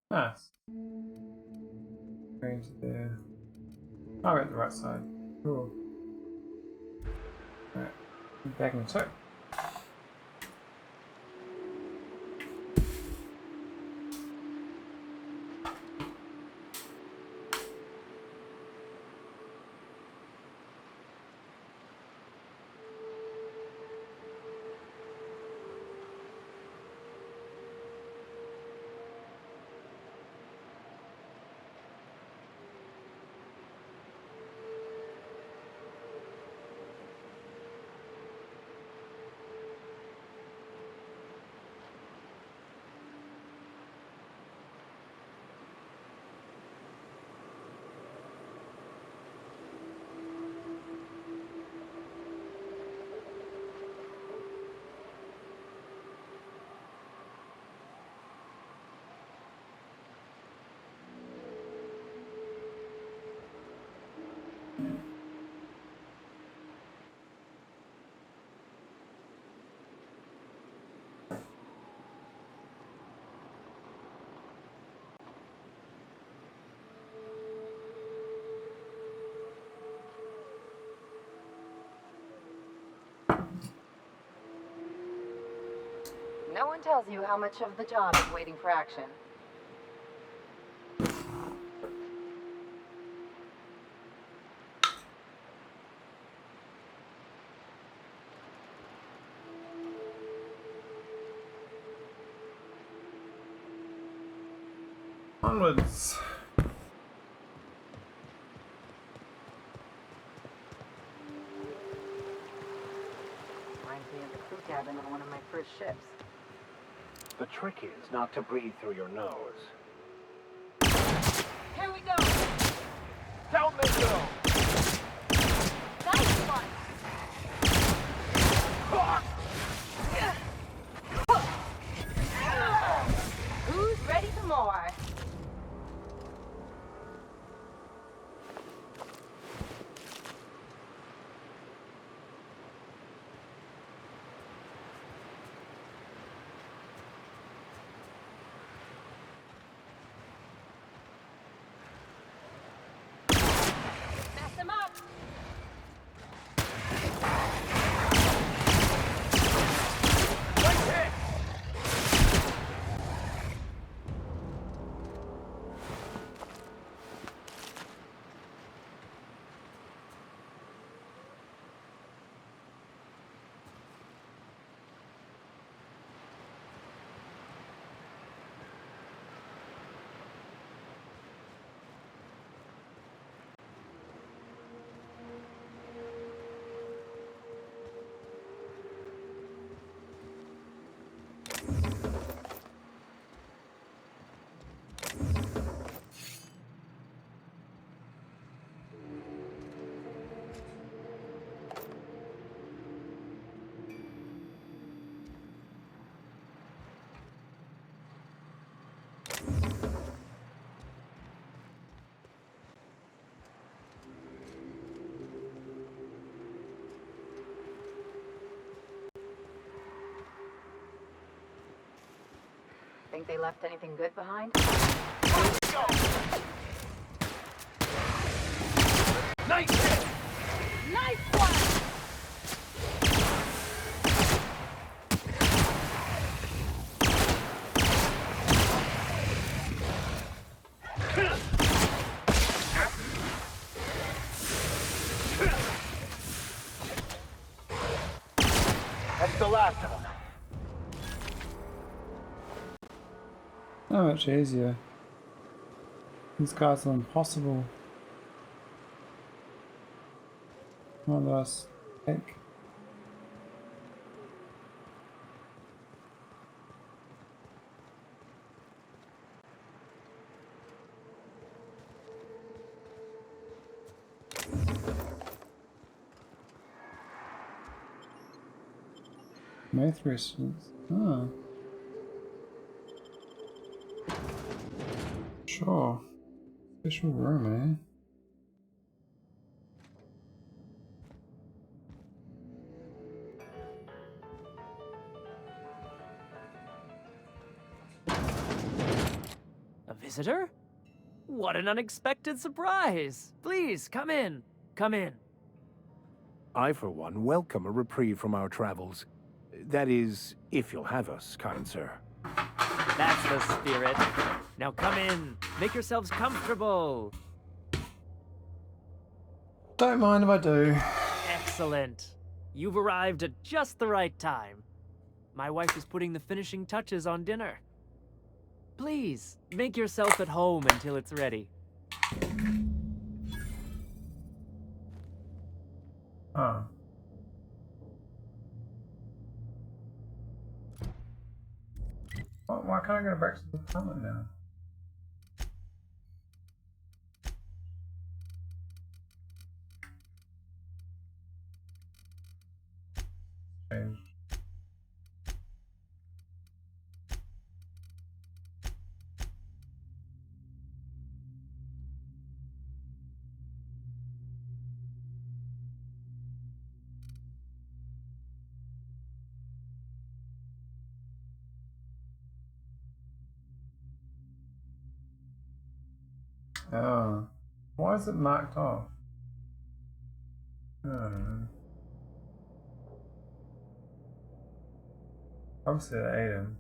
Nice. Going to the... Oh, we're at the right side. Cool. Alright. Back in the tow. No one tells you how much of the job is waiting for action. Onwards. Reminds me of the crew cabin on one of my first ships. The trick is not to breathe through your nose. Here we go! Down they go! Nice one! Who's ready for more? Think they left anything good behind? Nice hit! Nice one! That's the last of them. So much easier. These guys are impossible. What do I think? Math resistance. Ah. Sure. Special room, eh? A visitor? What an unexpected surprise! Please, come in. Come in. I, for one, welcome a reprieve from our travels. That is, if you'll have us, kind sir. That's the spirit. Now come in. Make yourselves comfortable. Don't mind if I do. Excellent. You've arrived at just the right time. My wife is putting the finishing touches on dinner. Please, make yourself at home until it's ready. Oh. Why can't I go back to the apartment now? Change. Oh. Why is it marked off? I don't know. Obviously I ate him.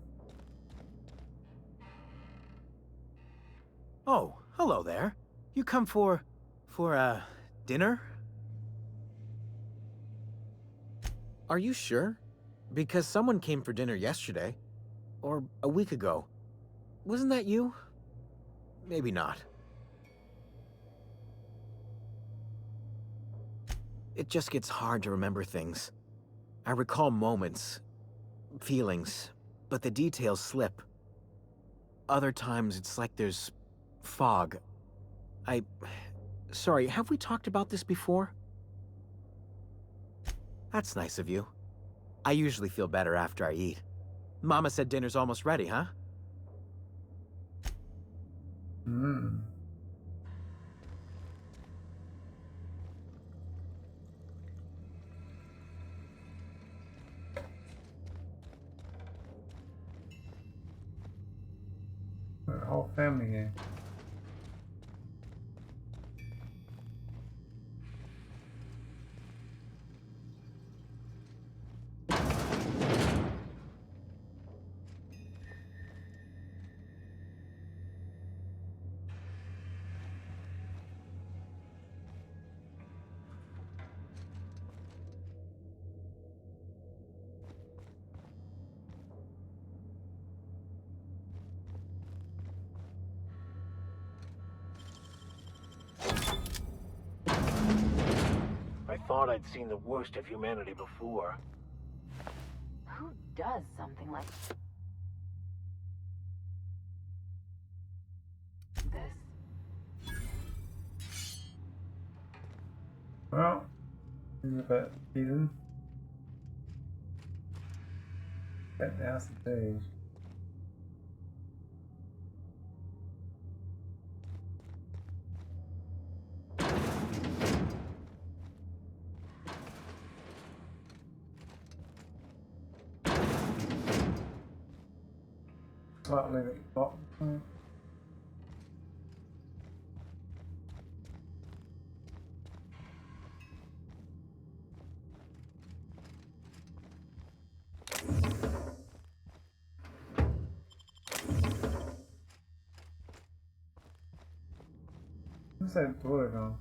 Oh, hello there. You come for dinner? Are you sure? Because someone came for dinner yesterday. Or a week ago. Wasn't that you? Maybe not. It just gets hard to remember things. I recall moments, feelings, but the details slip. Other times it's like there's fog. Sorry, have we talked about this before? That's nice of you. I usually feel better after I eat. Mama said dinner's almost ready, huh? Hmm. The whole family here. I thought I'd seen the worst of humanity before. Who does something like this? Well, he's a bit heathen. Get the house of days. Might leave it bottom. Where's that door gone?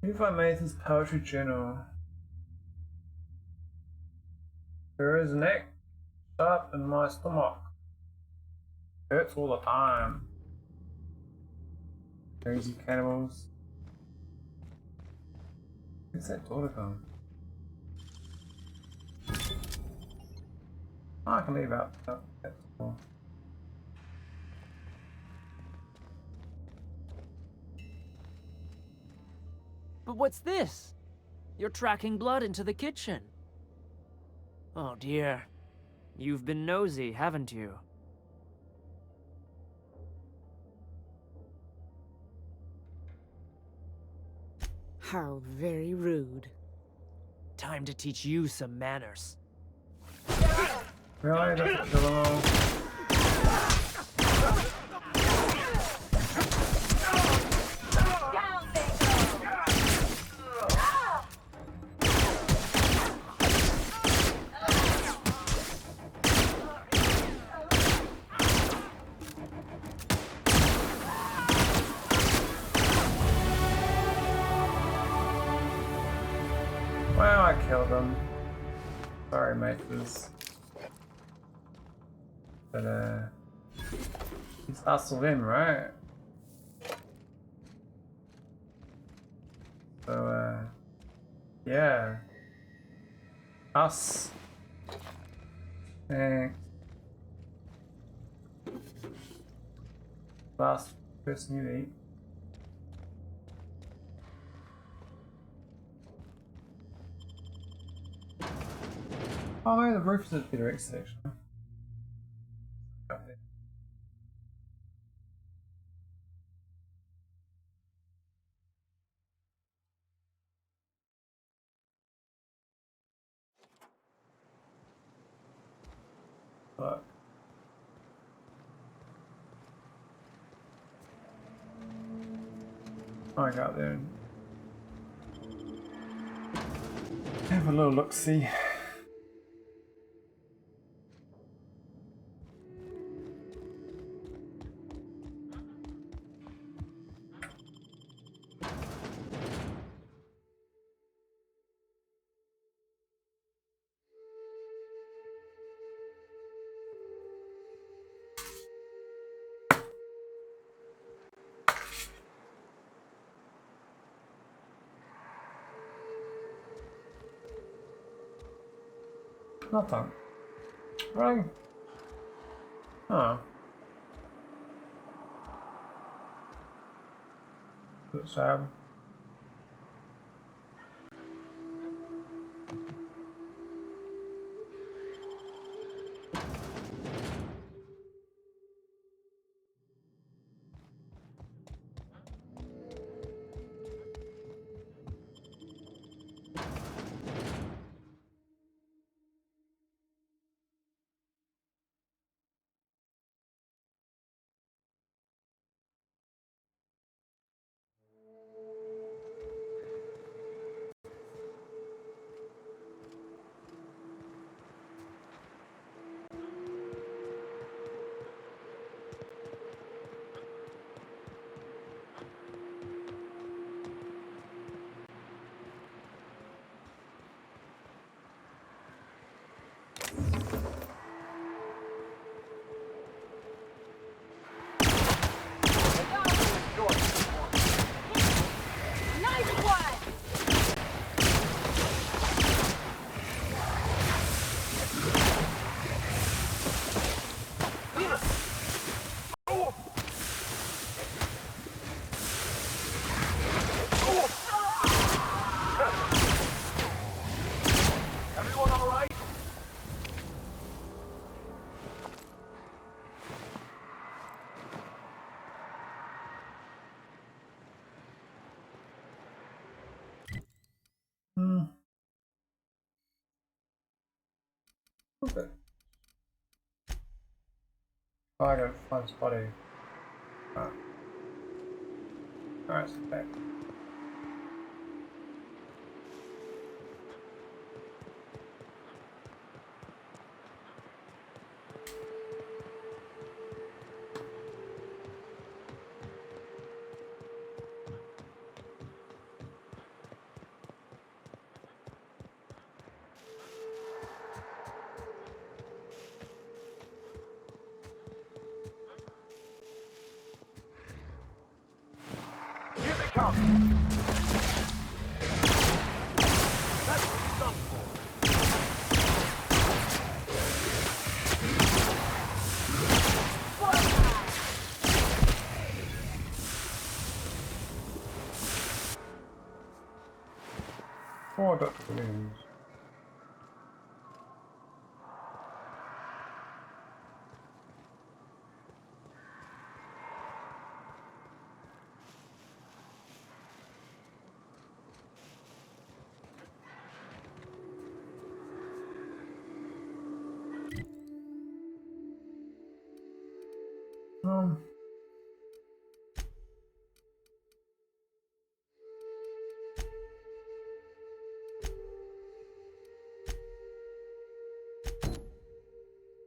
If I made this poetry journal, there is an neck sharp in my stomach. Hurts all the time. Crazy cannibals. Where's that daughter gone? Oh, I can leave out that door. But what's this? You're tracking blood into the kitchen. Oh dear. You've been nosy, haven't you? How very rude. Time to teach you some manners. Really? That's a little... Well, I killed him. Sorry, maters. But, he's hustled in, right? So, yeah. Us. Thanks. Last person you eat. Oh, maybe the roof is a better exit, actually. Fuck. I got there. Have a little look-see. Nothing. Right. Oh. Bit sad. Okay. Oh, I gotta find his body. Oh. Alright, so back. Here they come! That's what he's done for. Oh, Dr. Williams.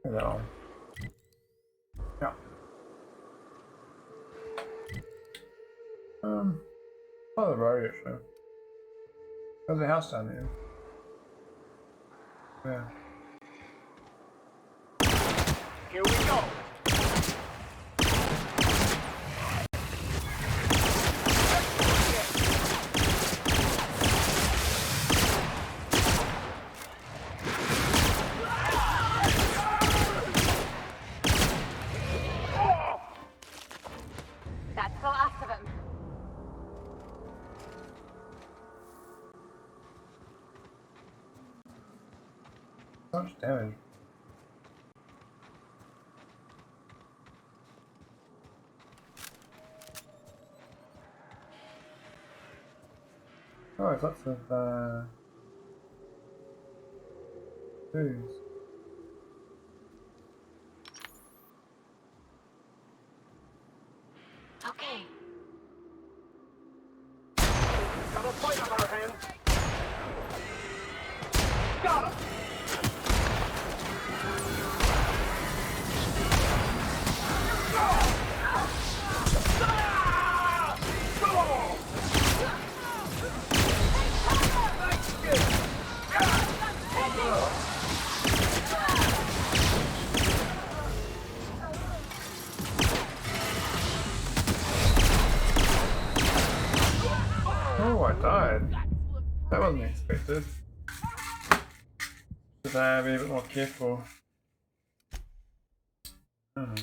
No. Yeah. Oh, the road actually. There's a house down there. Yeah. Here we go! That's the last of him. So much damage. Oh, there's lots of booze. Okay. Got a fight on our hands! Got him! Oh, I died. That wasn't expected. Should I be a bit more careful? Oh.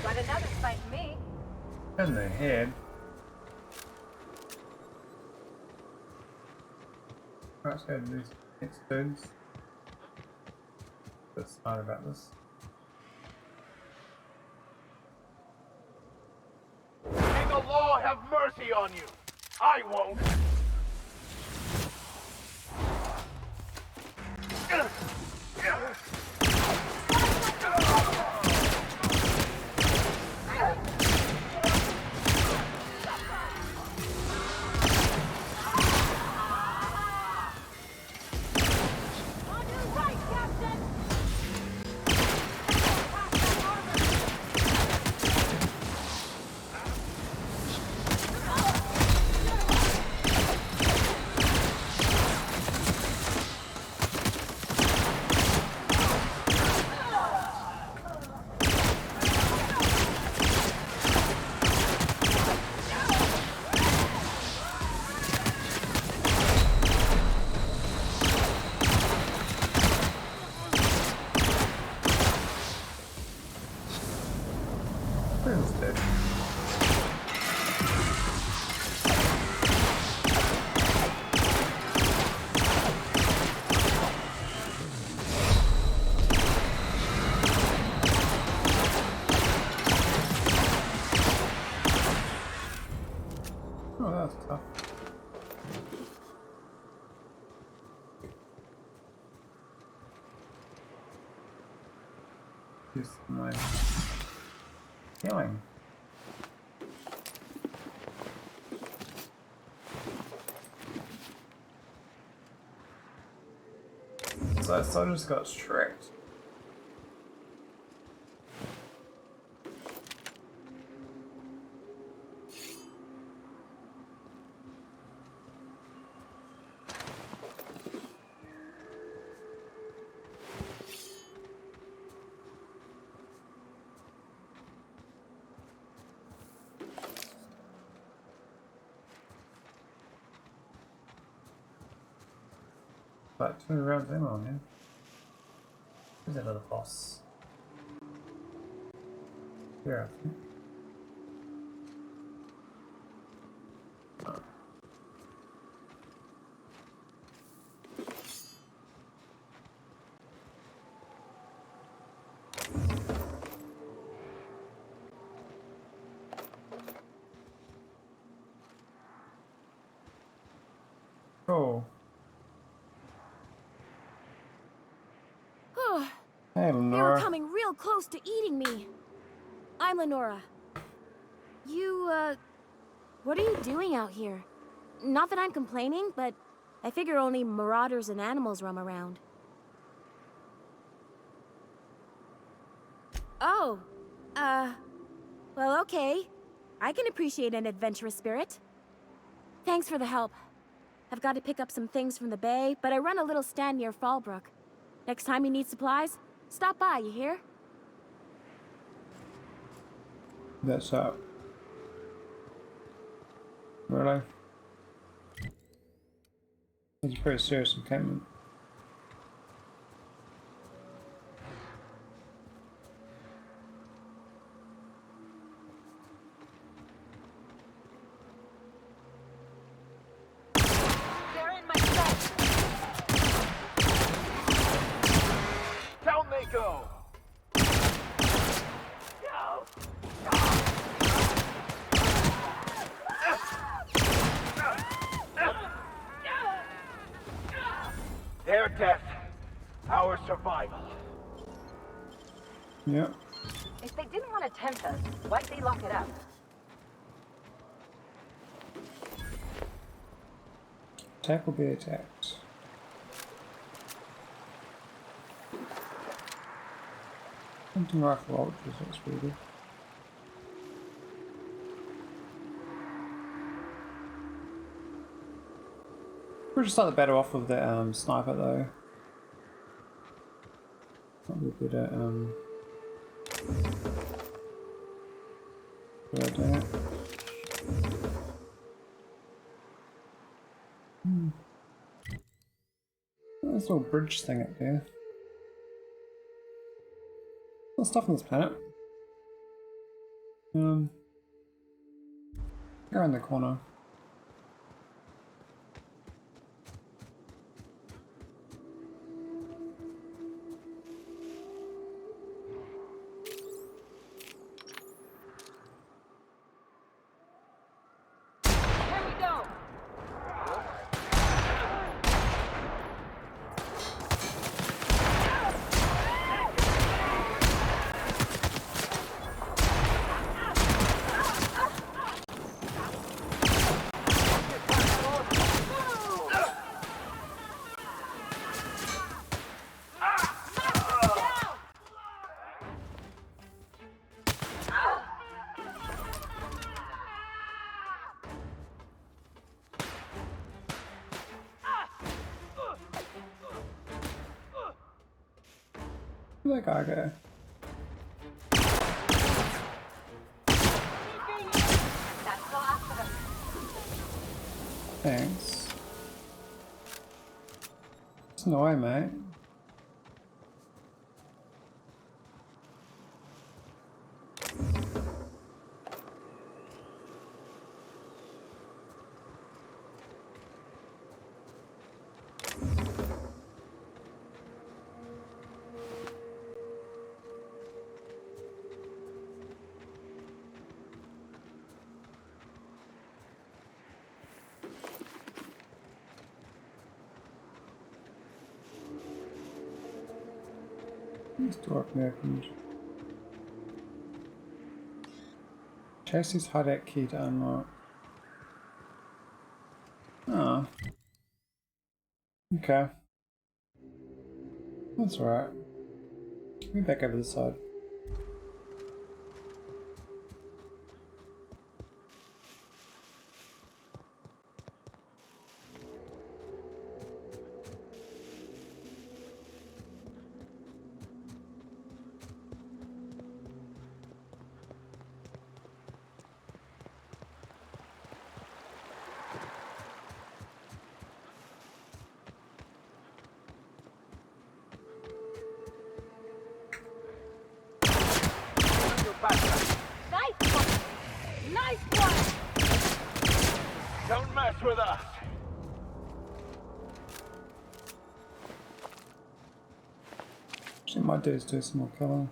Got another fighting me. In the head. Let's go to these next dudes. A bit smart about this. May the law have mercy on you! I won't! Who's dead? Oh, that's tough. Use my healing. So I just got tricked. But 2 rounds ammo on him. Who's that other boss? Here, I think. Oh. Hey, They were Lenora. coming real close to eating me. I'm Lenora. You, what are you doing out here? Not that I'm complaining, but I figure only marauders and animals roam around. Oh, well, okay. I can appreciate an adventurous spirit. Thanks for the help. I've got to pick up some things from the bay, but I run a little stand near Fallbrook. Next time you need supplies, stop by, you hear? That's up. Really? It's a pretty serious encampment. They're in my sight. Down they go. Their death, our survival. Yep. If they didn't want to tempt us, why'd they lock it up? Attack will be attacked. Hunting rifle ultras, that's pretty good. We'll just start the battle off with the sniper though. Might be a bit good idea. There's a little bridge thing up there. There's stuff on this planet. Go around the corner. Here we go! Where'd that guy go? Thanks. It's no way, mate. This door opened. Chassis hideout key to unlock. Oh. Okay. That's alright. Let me back over this side. Nice one! Nice one! Don't mess with us! Actually, might do is do some more killing.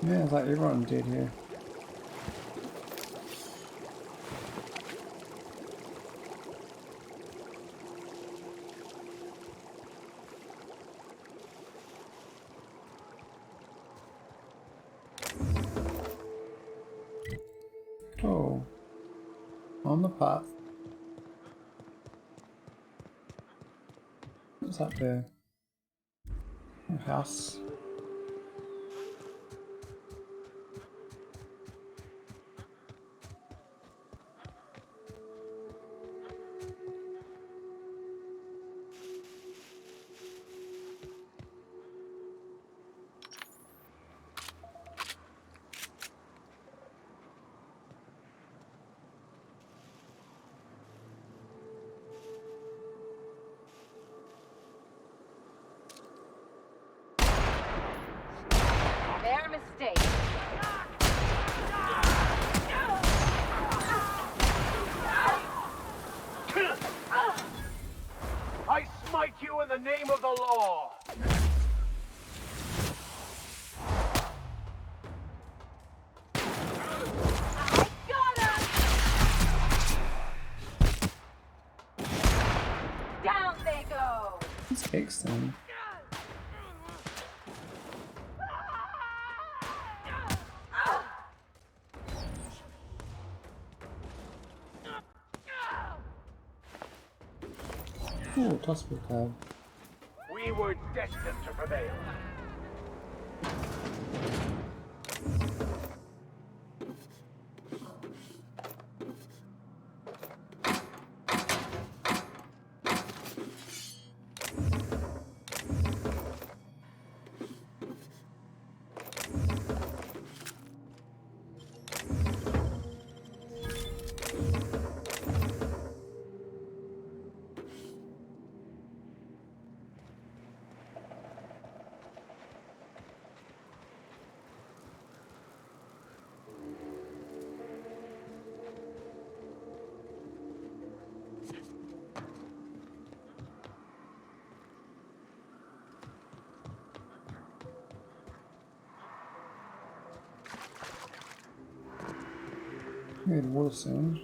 Yeah, it's like everyone did here. Oh, on the path. What's up there? A house. Their mistake. I smite you in the name of the law! Down they go! It's excellent. Ooh, possible cloud. We were destined to prevail. Made water sound.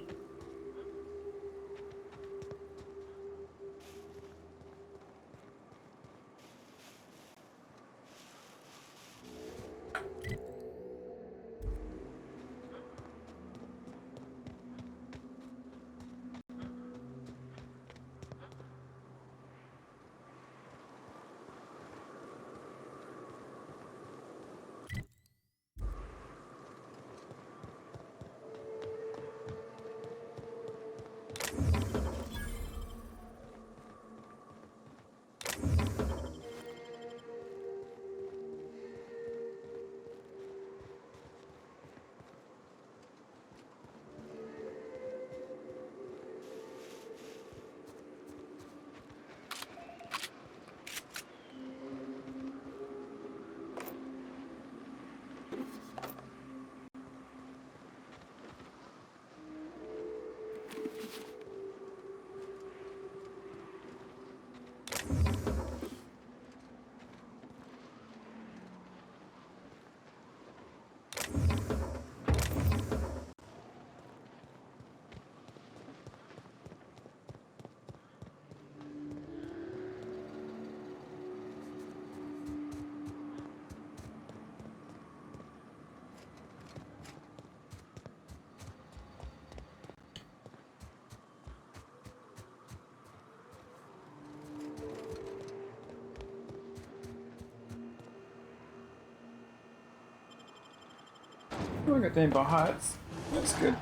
Oh, I got Rainbow Heights. That's good.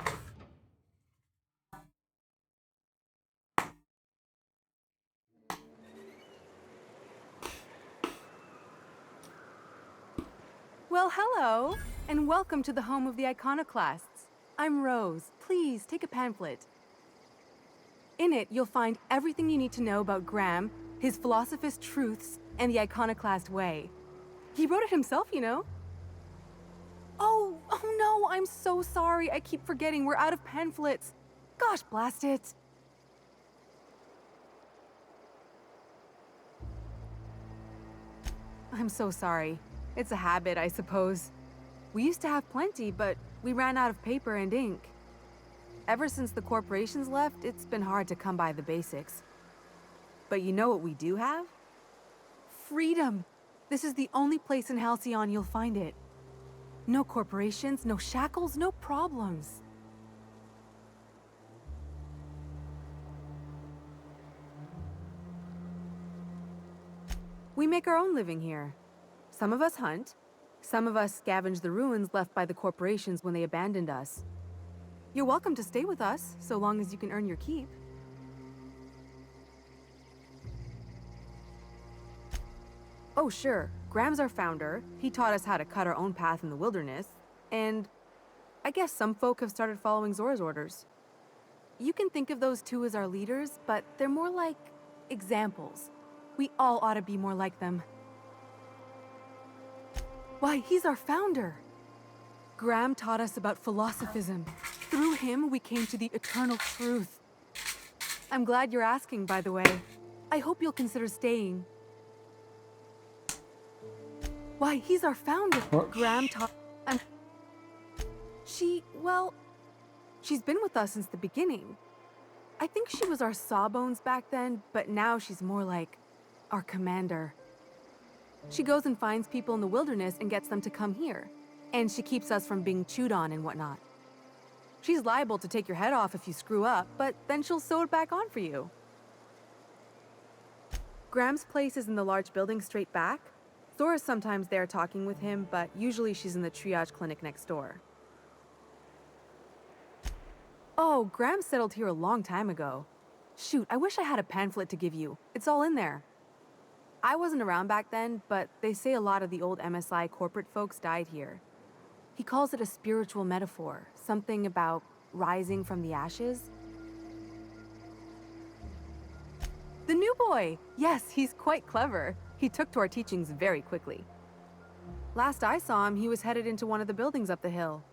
Well, hello, and welcome to the home of the iconoclasts. I'm Rose. Please take a pamphlet. In it, you'll find everything you need to know about Graham, his philosophist truths, and the iconoclast way. He wrote it himself, you know. Oh no, I'm so sorry. I keep forgetting we're out of pamphlets. Gosh, blast it. I'm so sorry. It's a habit, I suppose. We used to have plenty, but we ran out of paper and ink. Ever since the corporations left, it's been hard to come by the basics. But you know what we do have? Freedom! This is the only place in Halcyon you'll find it. No corporations, no shackles, no problems. We make our own living here. Some of us hunt, some of us scavenge the ruins left by the corporations when they abandoned us. You're welcome to stay with us, so long as you can earn your keep. Oh, sure. Graham's our founder. He taught us how to cut our own path in the wilderness. And I guess some folk have started following Zora's orders. You can think of those two as our leaders, but they're more like examples. We all ought to be more like them. Why, he's our founder. Graham taught us about philosophism. Through him, we came to the eternal truth. I'm glad you're asking, by the way. I hope you'll consider staying. Why, he's our founder. What? Graham taught... well, she's been with us since the beginning. I think she was our sawbones back then, but now she's more like our commander. She goes and finds people in the wilderness and gets them to come here. And she keeps us from being chewed on and whatnot. She's liable to take your head off if you screw up, but then she'll sew it back on for you. Graham's place is in the large building straight back. Zora's sometimes there talking with him, but usually she's in the triage clinic next door. Oh, Graham settled here a long time ago. Shoot, I wish I had a pamphlet to give you. It's all in there. I wasn't around back then, but they say a lot of the old MSI corporate folks died here. He calls it a spiritual metaphor, something about rising from the ashes. The new boy! Yes, he's quite clever. He took to our teachings very quickly. Last I saw him, he was headed into one of the buildings up the hill.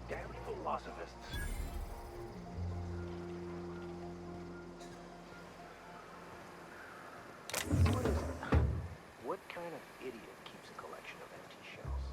Damn philosophists. What kind of idiot keeps a collection of empty shells?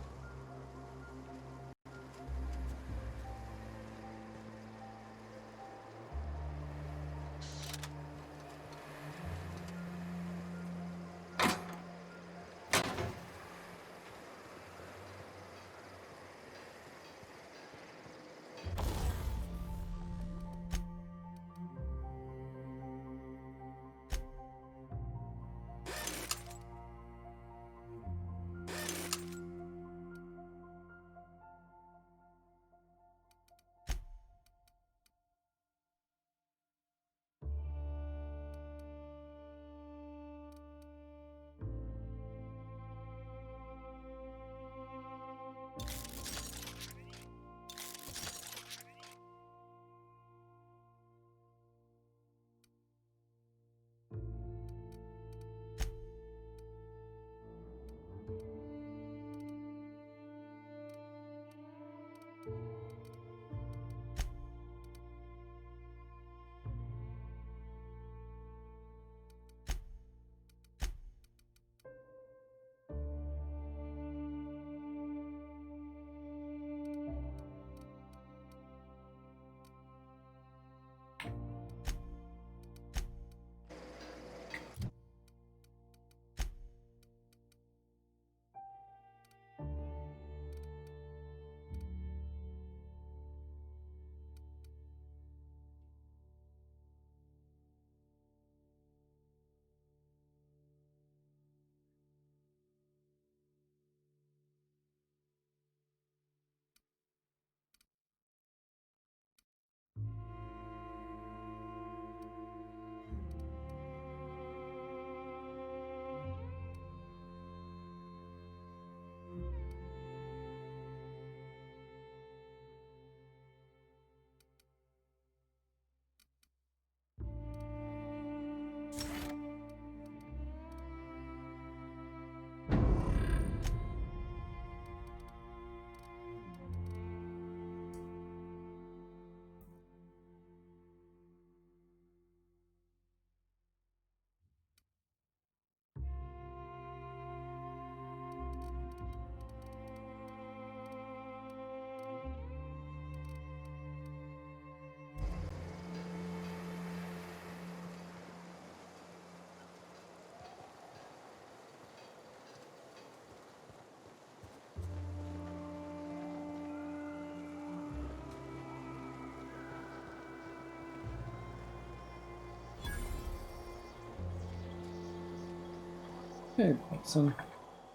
Okay, Watson.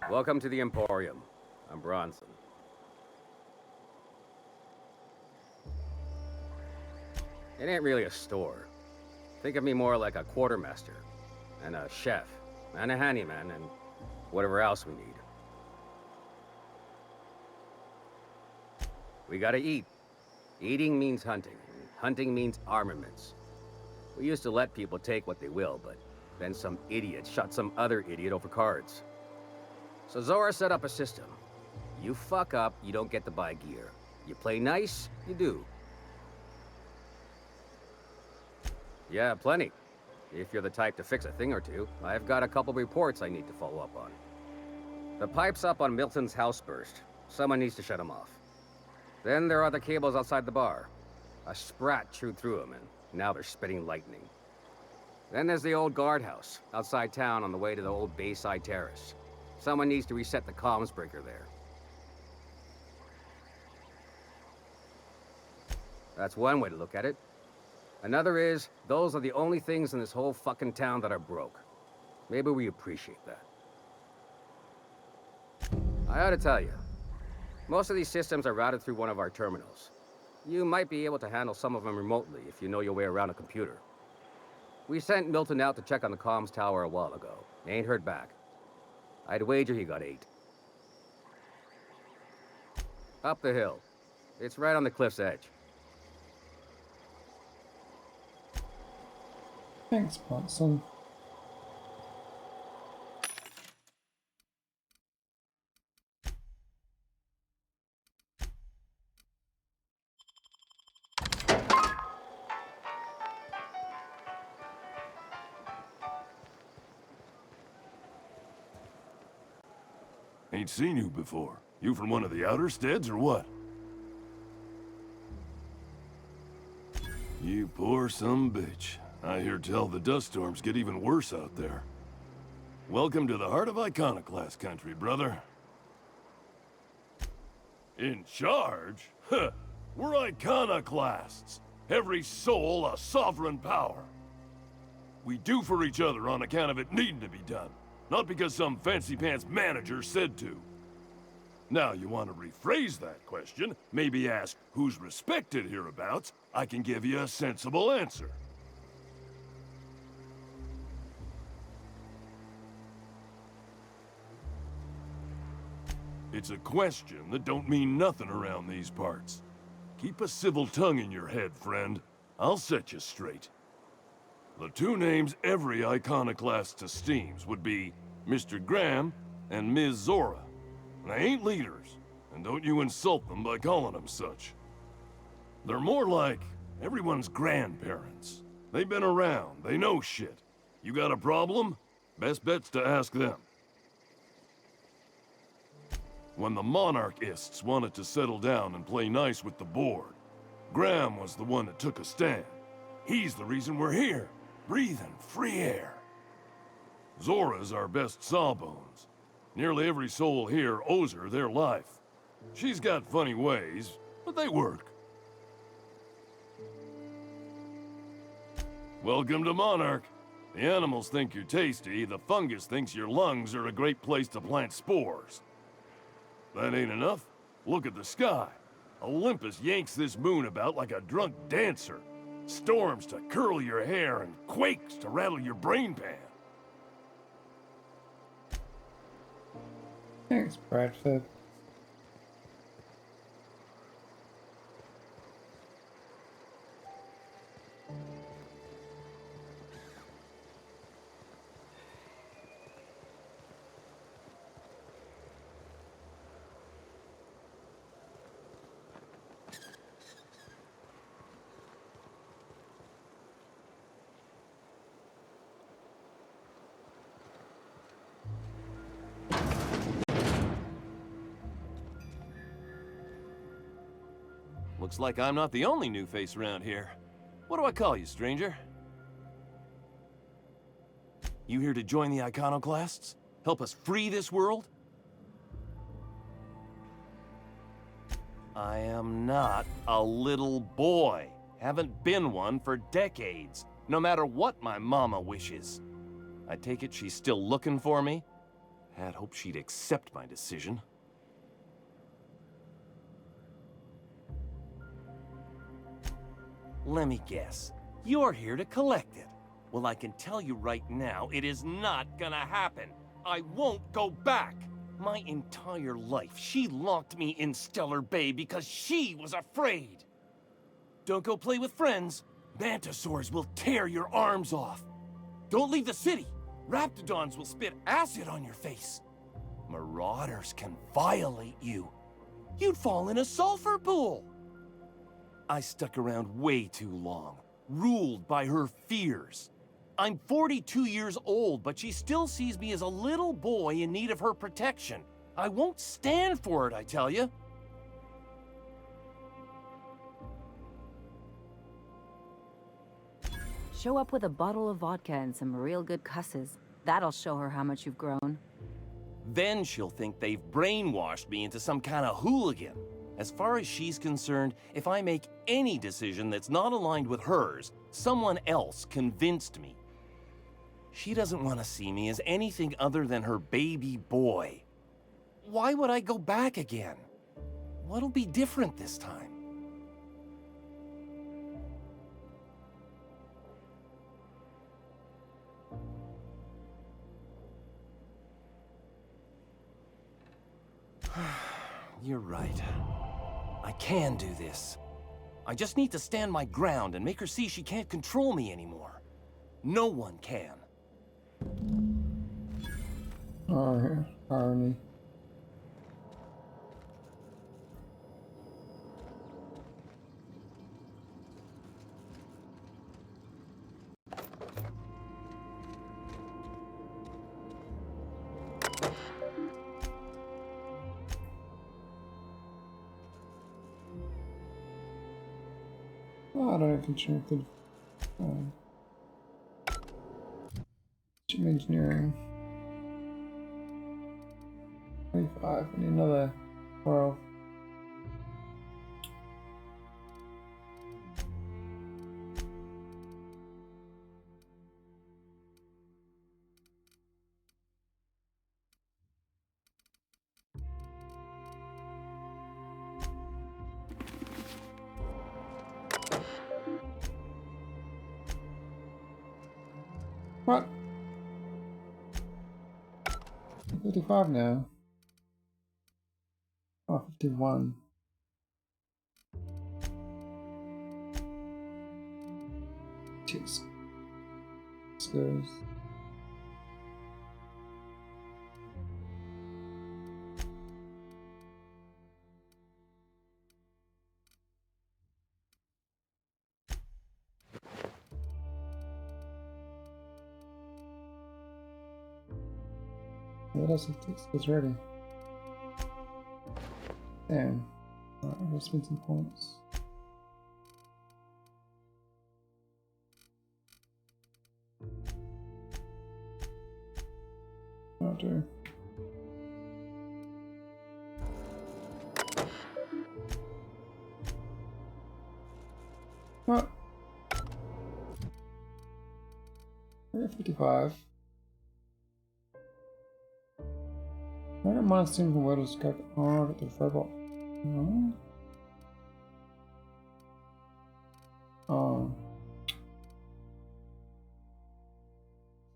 Welcome to the Emporium. I'm Bronson. It ain't really a store. Think of me more like a quartermaster, and a chef, and a handyman, and whatever else we need. We gotta eat. Eating means hunting, and hunting means armaments. We used to let people take what they will, but then some idiot shot some other idiot over cards. So Zora set up a system. You fuck up, you don't get to buy gear. You play nice, you do. Yeah, plenty. If you're the type to fix a thing or two, I've got a couple reports I need to follow up on. The pipes up on Milton's house burst. Someone needs to shut them off. Then there are the cables outside the bar. A sprat chewed through them, and now they're spitting lightning. Then there's the old guardhouse, outside town on the way to the old Bayside Terrace. Someone needs to reset the comms breaker there. That's one way to look at it. Another is, those are the only things in this whole fucking town that are broke. Maybe we appreciate that. I ought to tell you, most of these systems are routed through one of our terminals. You might be able to handle some of them remotely if you know your way around a computer. We sent Milton out to check on the comms tower a while ago. Ain't heard back. I'd wager he got 8. Up the hill. It's right on the cliff's edge. Thanks, Watson. Ain't seen you before. You from one of the outer steads or what? You poor sumbitch. I hear tell the dust storms get even worse out there. Welcome to the heart of Iconoclast country, brother. In charge? Huh. We're Iconoclasts. Every soul a sovereign power. We do for each other on account of it needing to be done. Not because some fancy-pants manager said to. Now, you want to rephrase that question, maybe ask who's respected hereabouts, I can give you a sensible answer. It's a question that don't mean nothing around these parts. Keep a civil tongue in your head, friend. I'll set you straight. The 2 names every iconoclast esteems would be Mr. Graham and Ms. Zora. They ain't leaders, and don't you insult them by calling them such. They're more like everyone's grandparents. They've been around, they know shit. You got a problem? Best bet's to ask them. When the monarchists wanted to settle down and play nice with the board, Graham was the one that took a stand. He's the reason we're here, breathing free air. Zora's our best sawbones. Nearly every soul here owes her their life. She's got funny ways, but they work. Welcome to Monarch. The animals think you're tasty, the fungus thinks your lungs are a great place to plant spores. That ain't enough. Look at the sky. Olympus yanks this moon about like a drunk dancer. Storms to curl your hair and quakes to rattle your brain pan. Thanks, Bradford. Looks like I'm not the only new face around here. What do I call you, stranger? You here to join the Iconoclasts? Help us free this world? I am not a little boy. Haven't been one for decades, no matter what my mama wishes. I take it she's still looking for me? Had hoped she'd accept my decision. Let me guess. You're here to collect it. Well, I can tell you right now, it is not gonna happen. I won't go back. My entire life, she locked me in Stellar Bay because she was afraid. Don't go play with friends. Mantisaurs will tear your arms off. Don't leave the city. Raptidons will spit acid on your face. Marauders can violate you. You'd fall in a sulfur pool. I stuck around way too long, ruled by her fears. I'm 42 years old, but she still sees me as a little boy in need of her protection. I won't stand for it, I tell you. Show up with a bottle of vodka and some real good cusses. That'll show her how much you've grown. Then she'll think they've brainwashed me into some kind of hooligan. As far as she's concerned, if I make any decision that's not aligned with hers, someone else convinced me. She doesn't want to see me as anything other than her baby boy. Why would I go back again? What'll be different this time? You're right. I can do this. I just need to stand my ground and make her see she can't control me anymore. No one can. Oh, irony. Oh, I don't know if it's connected. Engineering. 25. I need another 12. What? 55 now. Oh, 51. Cheers. Skills. What else is ready? Damn. Alright, I'm gonna spend some points. I'll do. What? 55. I got minus 10 from Weddle's got. Oh, I got the robot. No. Oh.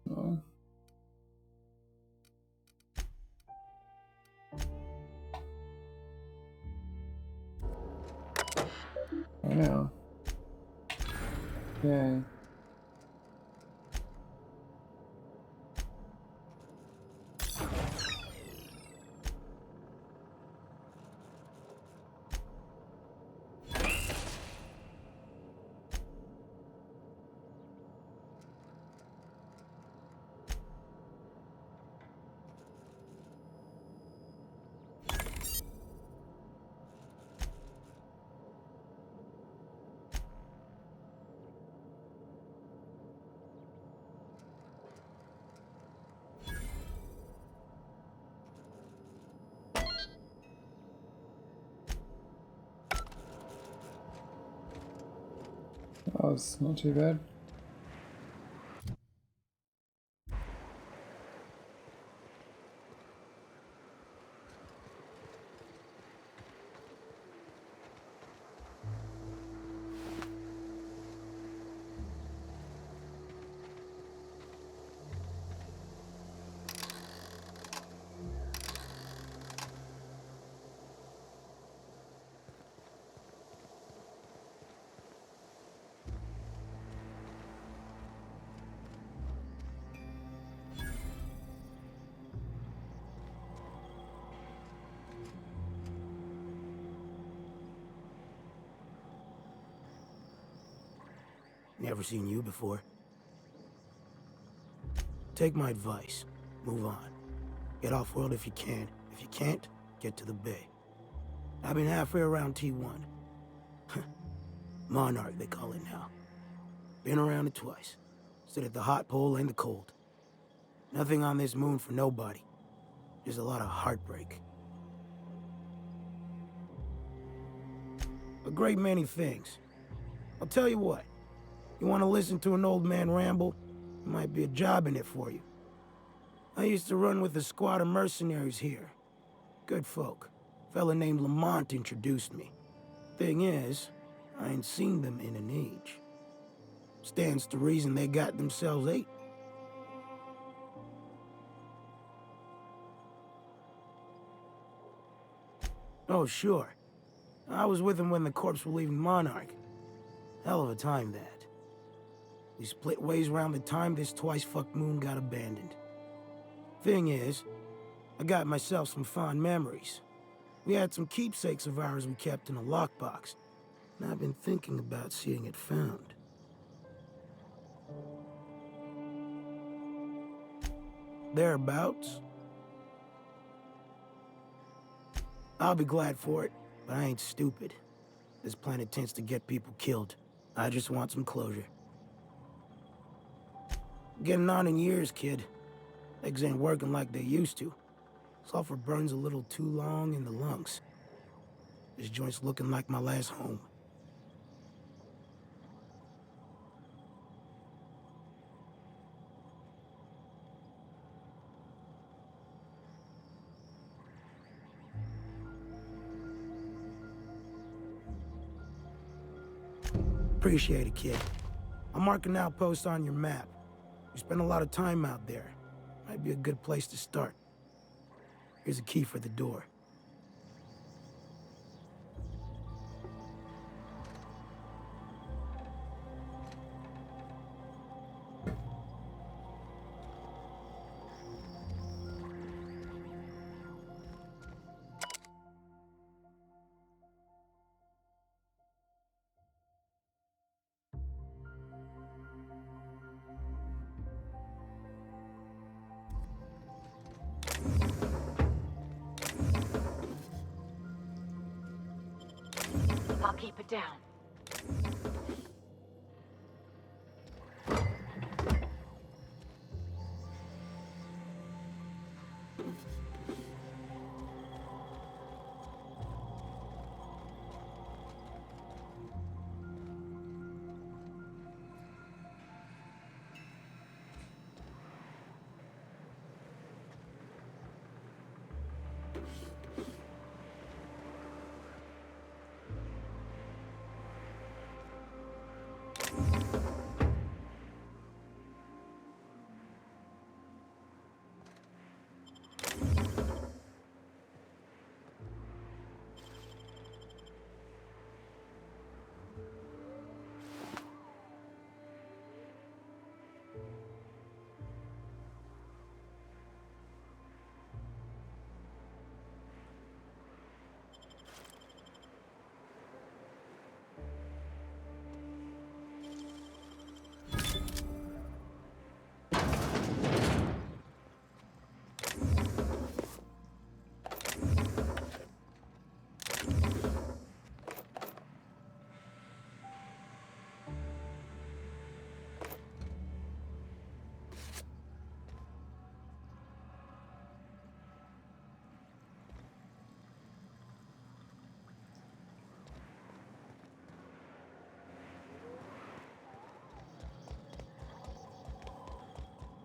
No. I know. Yeah. Oh, it's not too bad. Never seen you before. Take my advice. Move on. Get off-world if you can. If you can't, get to the bay. I've been halfway around T1. Monarch, they call it now. Been around it twice. Stood at the hot pole and the cold. Nothing on this moon for nobody. Just a lot of heartbreak. A great many things. I'll tell you what. You want to listen to an old man ramble? There might be a job in it for you. I used to run with a squad of mercenaries here. Good folk. A fella named Lamont introduced me. Thing is, I ain't seen them in an age. Stands to reason they got themselves ate. Oh, sure. I was with them when the corps were leaving Monarch. Hell of a time, that. We split ways around the time this twice-fucked moon got abandoned. Thing is, I got myself some fond memories. We had some keepsakes of ours we kept in a lockbox, and I've been thinking about seeing it found. Thereabouts. I'll be glad for it, but I ain't stupid. This planet tends to get people killed. I just want some closure. Getting on in years, kid. Legs ain't working like they used to. Sulfur burns a little too long in the lungs. This joint's looking like my last home. Appreciate it, kid. I'll mark an outpost on your map. You spend a lot of time out there. Might be a good place to start. Here's a key for the door. I'll keep it down.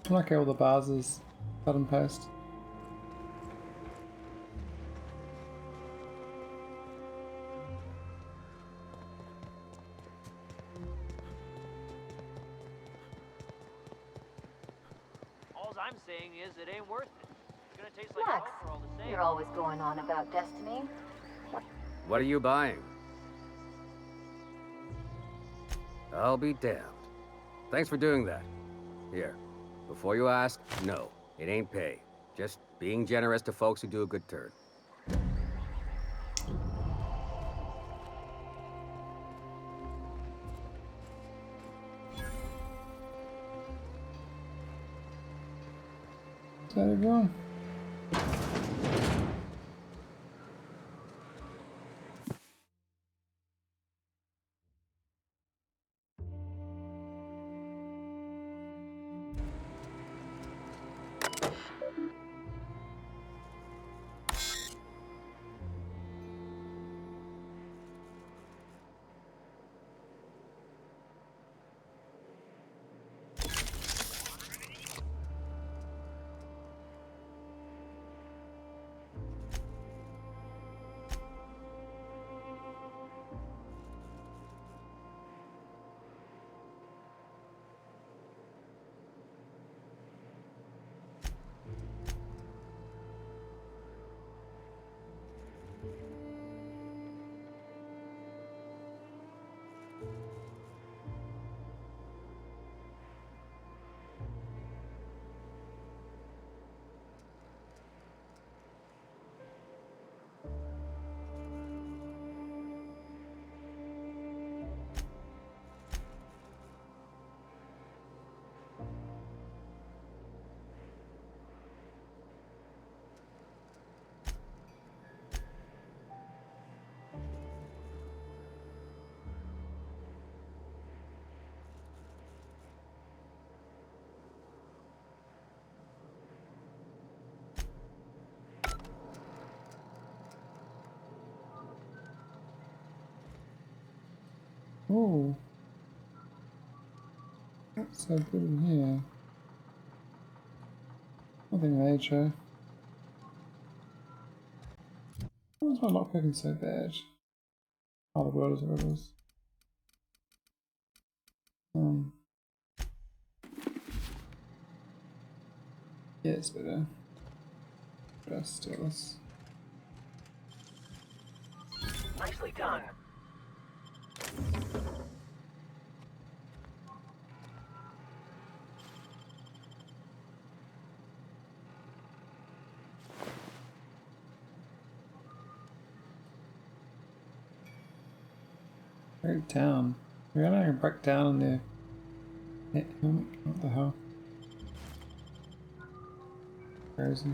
I like how all the bars is cut and paste. All I'm saying is it ain't worth it. It's gonna taste like Max, sulfur all the same. you're always going on about destiny. What are you buying? I'll be damned. Thanks for doing that. Here, before you ask, no, it ain't pay. Just being generous to folks who do a good turn. Is that everyone? Oh, what's so good in here? Nothing major. Why is my lockpicking so bad? Oh, the world is what it is. Yeah, it's better. Just do this. Nicely done. Break down. We're gonna break down in there. Yeah, what the hell? Crazy.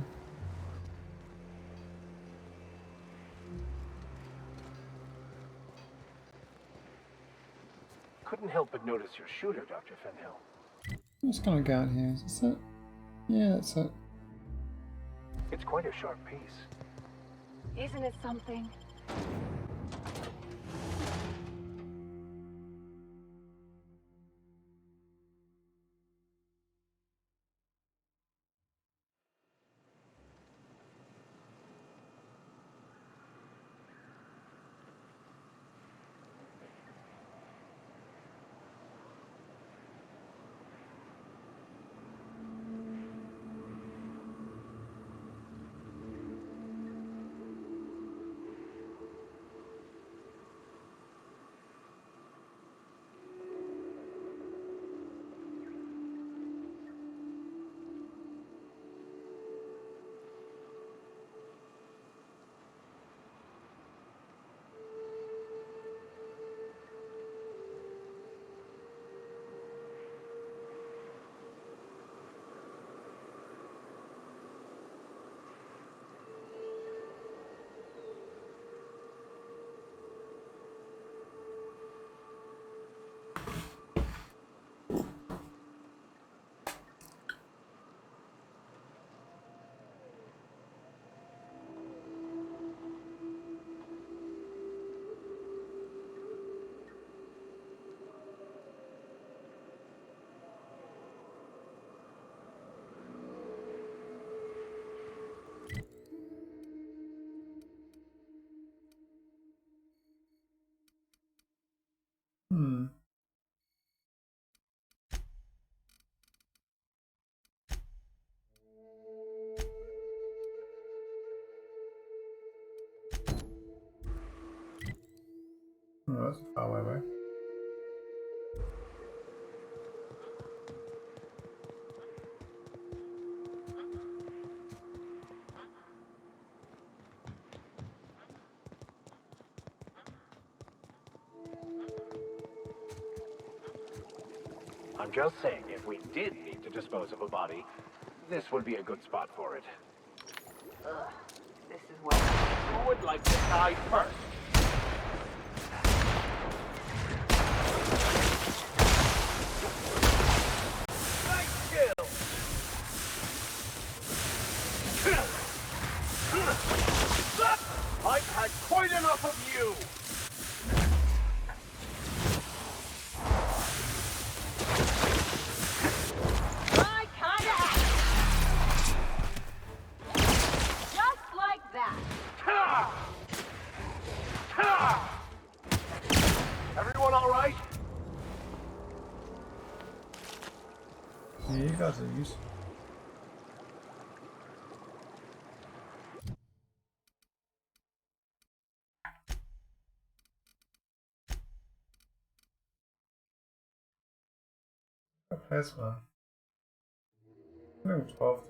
Couldn't help but notice your shooter, Dr. Fenhill. I'm just gonna go out here. Is this it? Yeah, that's it. It's quite a sharp piece. Isn't it something? Oh, that's a far way away. I'm just saying, if we did need to dispose of a body, This would be a good spot for it. This is where... Who would like to die first? Nice kill! I've had quite enough of you! My kind of just like that. Everyone all right? Yeah, you guys are useful. Plasma. Level 12.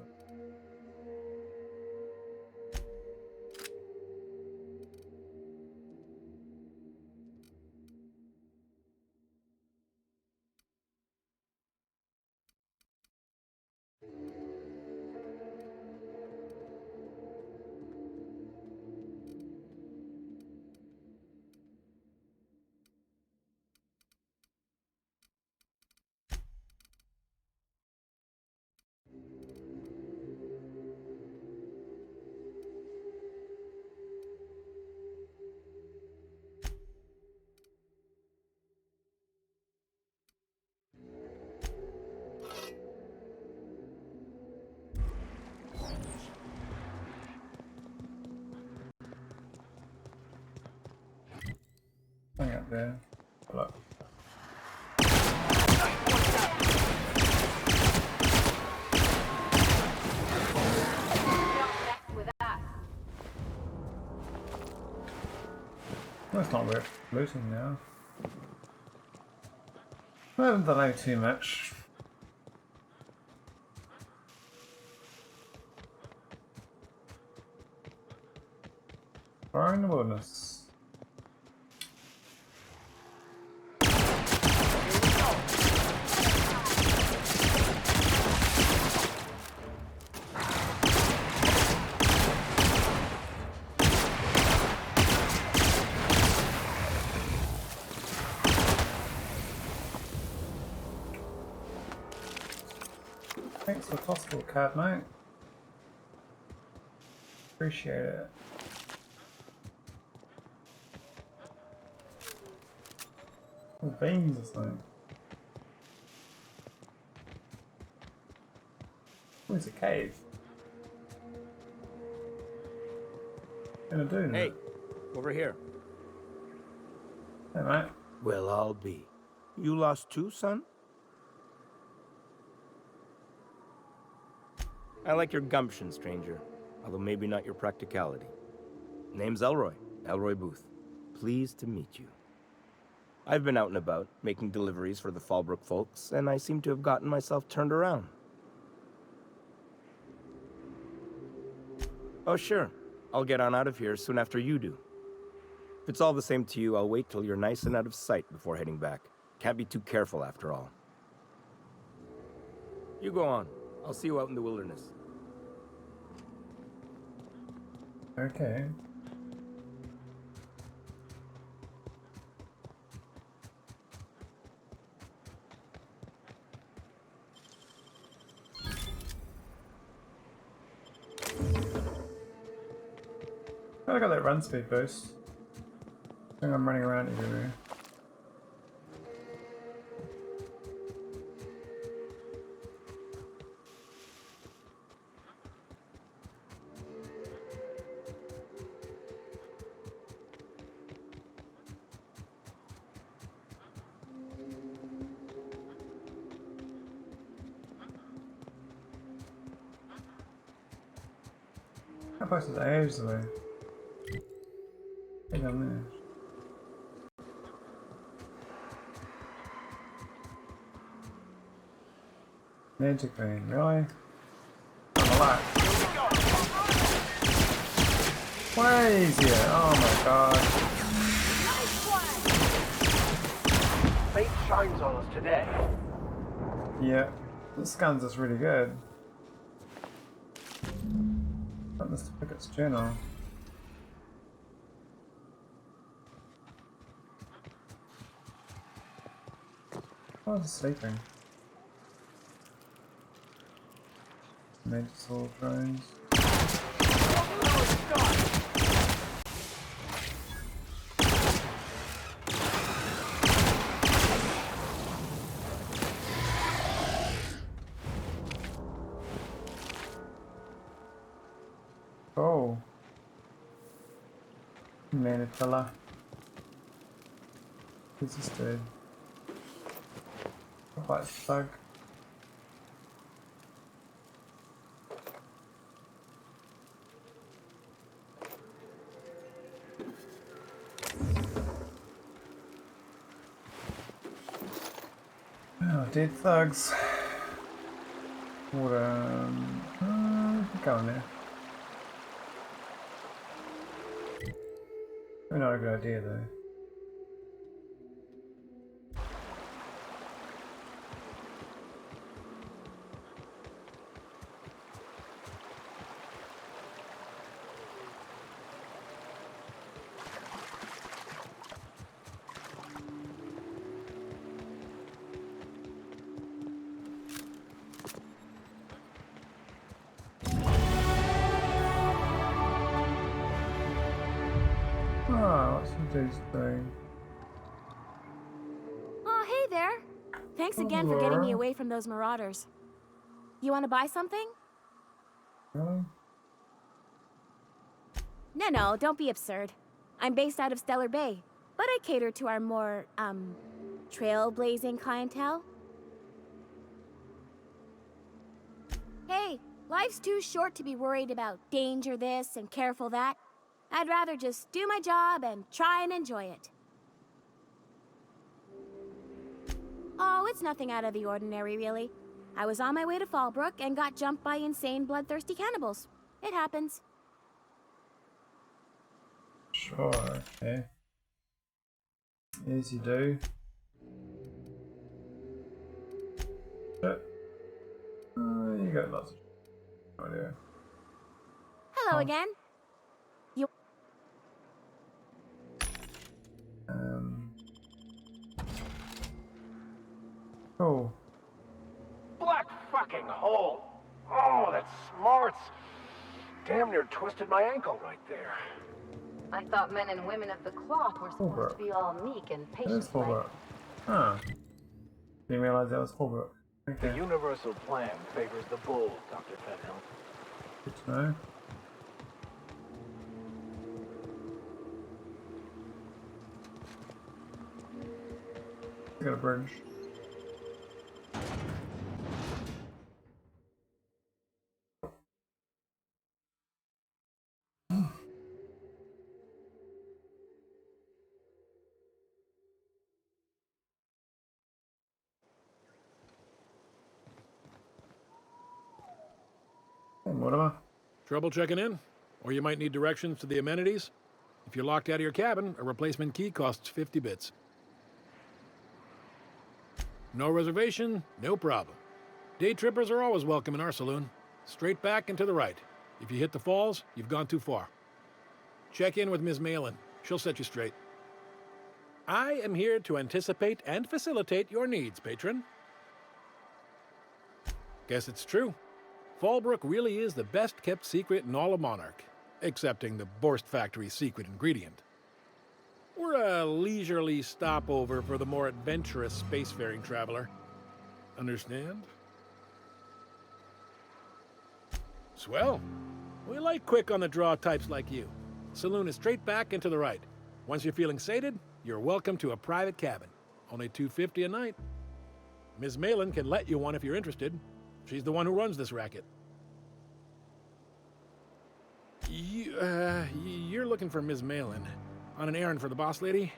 Hang up there. Look. That's not worth looting now. I haven't done out too much. Fire in the wilderness. Thanks for the possible card, mate. Appreciate it. Oh, beans or something. Oh, it's a cave. Gonna do Hey, over here. Hey, mate. Well, I'll be. You lost too, son? I like your gumption, stranger. Although maybe not your practicality. Name's Elroy. Elroy Booth. Pleased to meet you. I've been out and about, making deliveries for the Fallbrook folks, and I seem to have gotten myself turned around. Oh, sure. I'll get on out of here soon after you do. If it's all the same to you, I'll wait till you're nice and out of sight before heading back. Can't be too careful after all. You go on. I'll see you out in the wilderness. Okay. I got that run speed boost. I think I'm running around everywhere. That place is ages away. Get down there. Magic Vein, really? I'm alive. Way easier, oh my god. Fate shines on us today. Yeah, this gun's just really good. Let's look at its journal. Oh, it's sleeping. Mental drones. Oh. Manipula. Who's this dude? White thug. Oh, dead thugs. Water. Go in there. Probably not a good idea though. Oh, what's the dude's doing? Oh, hey there. Thanks again for getting me away from those marauders. You want to buy something? Really? No, don't be absurd. I'm based out of Stellar Bay, but I cater to our more, trailblazing clientele. Hey, life's too short to be worried about danger this and careful that. I'd rather just do my job and try and enjoy it. Oh, it's nothing out of the ordinary, really. I was on my way to Fallbrook and got jumped by insane, bloodthirsty cannibals. It happens. Sure, okay. As you do. Yep. You got lots of idea. Hello again. You. Oh. Black fucking hole. Oh, that smarts. Damn near twisted my ankle right there. I thought men and women of the cloth were supposed to be all meek and That is patient. Fulbrook. Huh. Didn't realize that was Fulbrook. Okay. The universal plan favors the bold, Dr. Fenhill. Good to know. I got a bridge. Whatever. Trouble checking in? Or you might need directions to the amenities? If you're locked out of your cabin, a replacement key costs 50 bits. No reservation? No problem. Day trippers are always welcome in our saloon. Straight back and to the right. If you hit the falls, you've gone too far. Check in with Ms. Malin. She'll set you straight. I am here to anticipate and facilitate your needs, patron. Guess it's true. Fallbrook really is the best-kept secret in all of Monarch, excepting the Borst Factory's secret ingredient. We're a leisurely stopover for the more adventurous spacefaring traveler. Understand? Swell. We like quick-on-the-draw types like you. Saloon is straight back and to the right. Once you're feeling sated, you're welcome to a private cabin. Only $250 a night. Ms. Malin can let you one if you're interested. She's the one who runs this racket. You're looking for Ms. Malin. On an errand for the boss lady?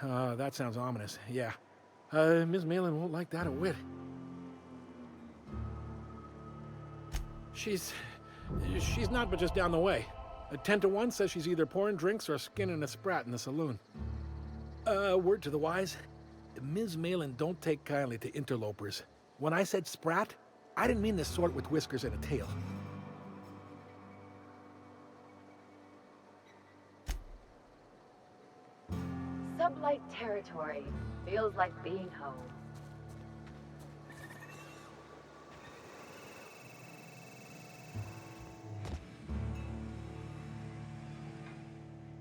That sounds ominous. Yeah. Ms. Malin won't like that a whit. She's not but just down the way. A 10 to 1 says she's either pouring drinks or skinning a sprat in the saloon. Word to the wise, Ms. Malin don't take kindly to interlopers. When I said sprat, I didn't mean the sort with whiskers and a tail. territory. Feels like being home.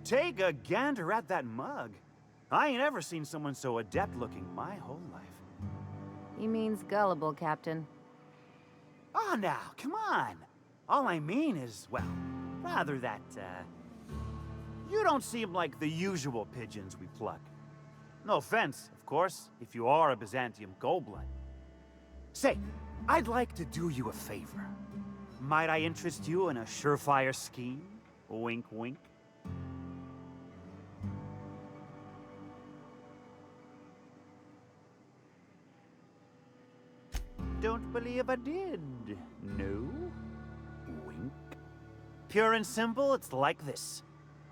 Take a gander at that mug. I ain't ever seen someone so adept-looking my whole life. He means gullible, Captain. Oh, now, come on. All I mean is, well, rather that, you don't seem like the usual pigeons we pluck. No offense, of course, if you are a Byzantium goldblood. Say, I'd like to do you a favor. Might I interest you in a surefire scheme? Wink, wink. Don't believe I did. No? Wink. Pure and simple, it's like this.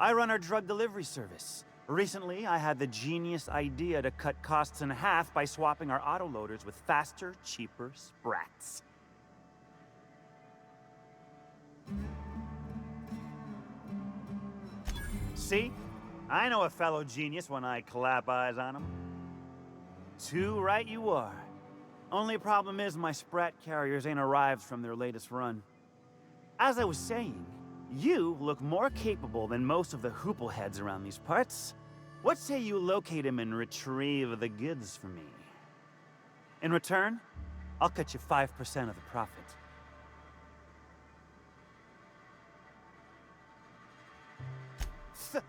I run our drug delivery service. Recently, I had the genius idea to cut costs in half by swapping our autoloaders with faster, cheaper sprats. See? I know a fellow genius when I clap eyes on him. Too right you are. Only problem is my sprat carriers ain't arrived from their latest run. As I was saying, you look more capable than most of the hoople heads around these parts. What say you locate him and retrieve the goods for me? In return, I'll cut you 5% of the profit. Th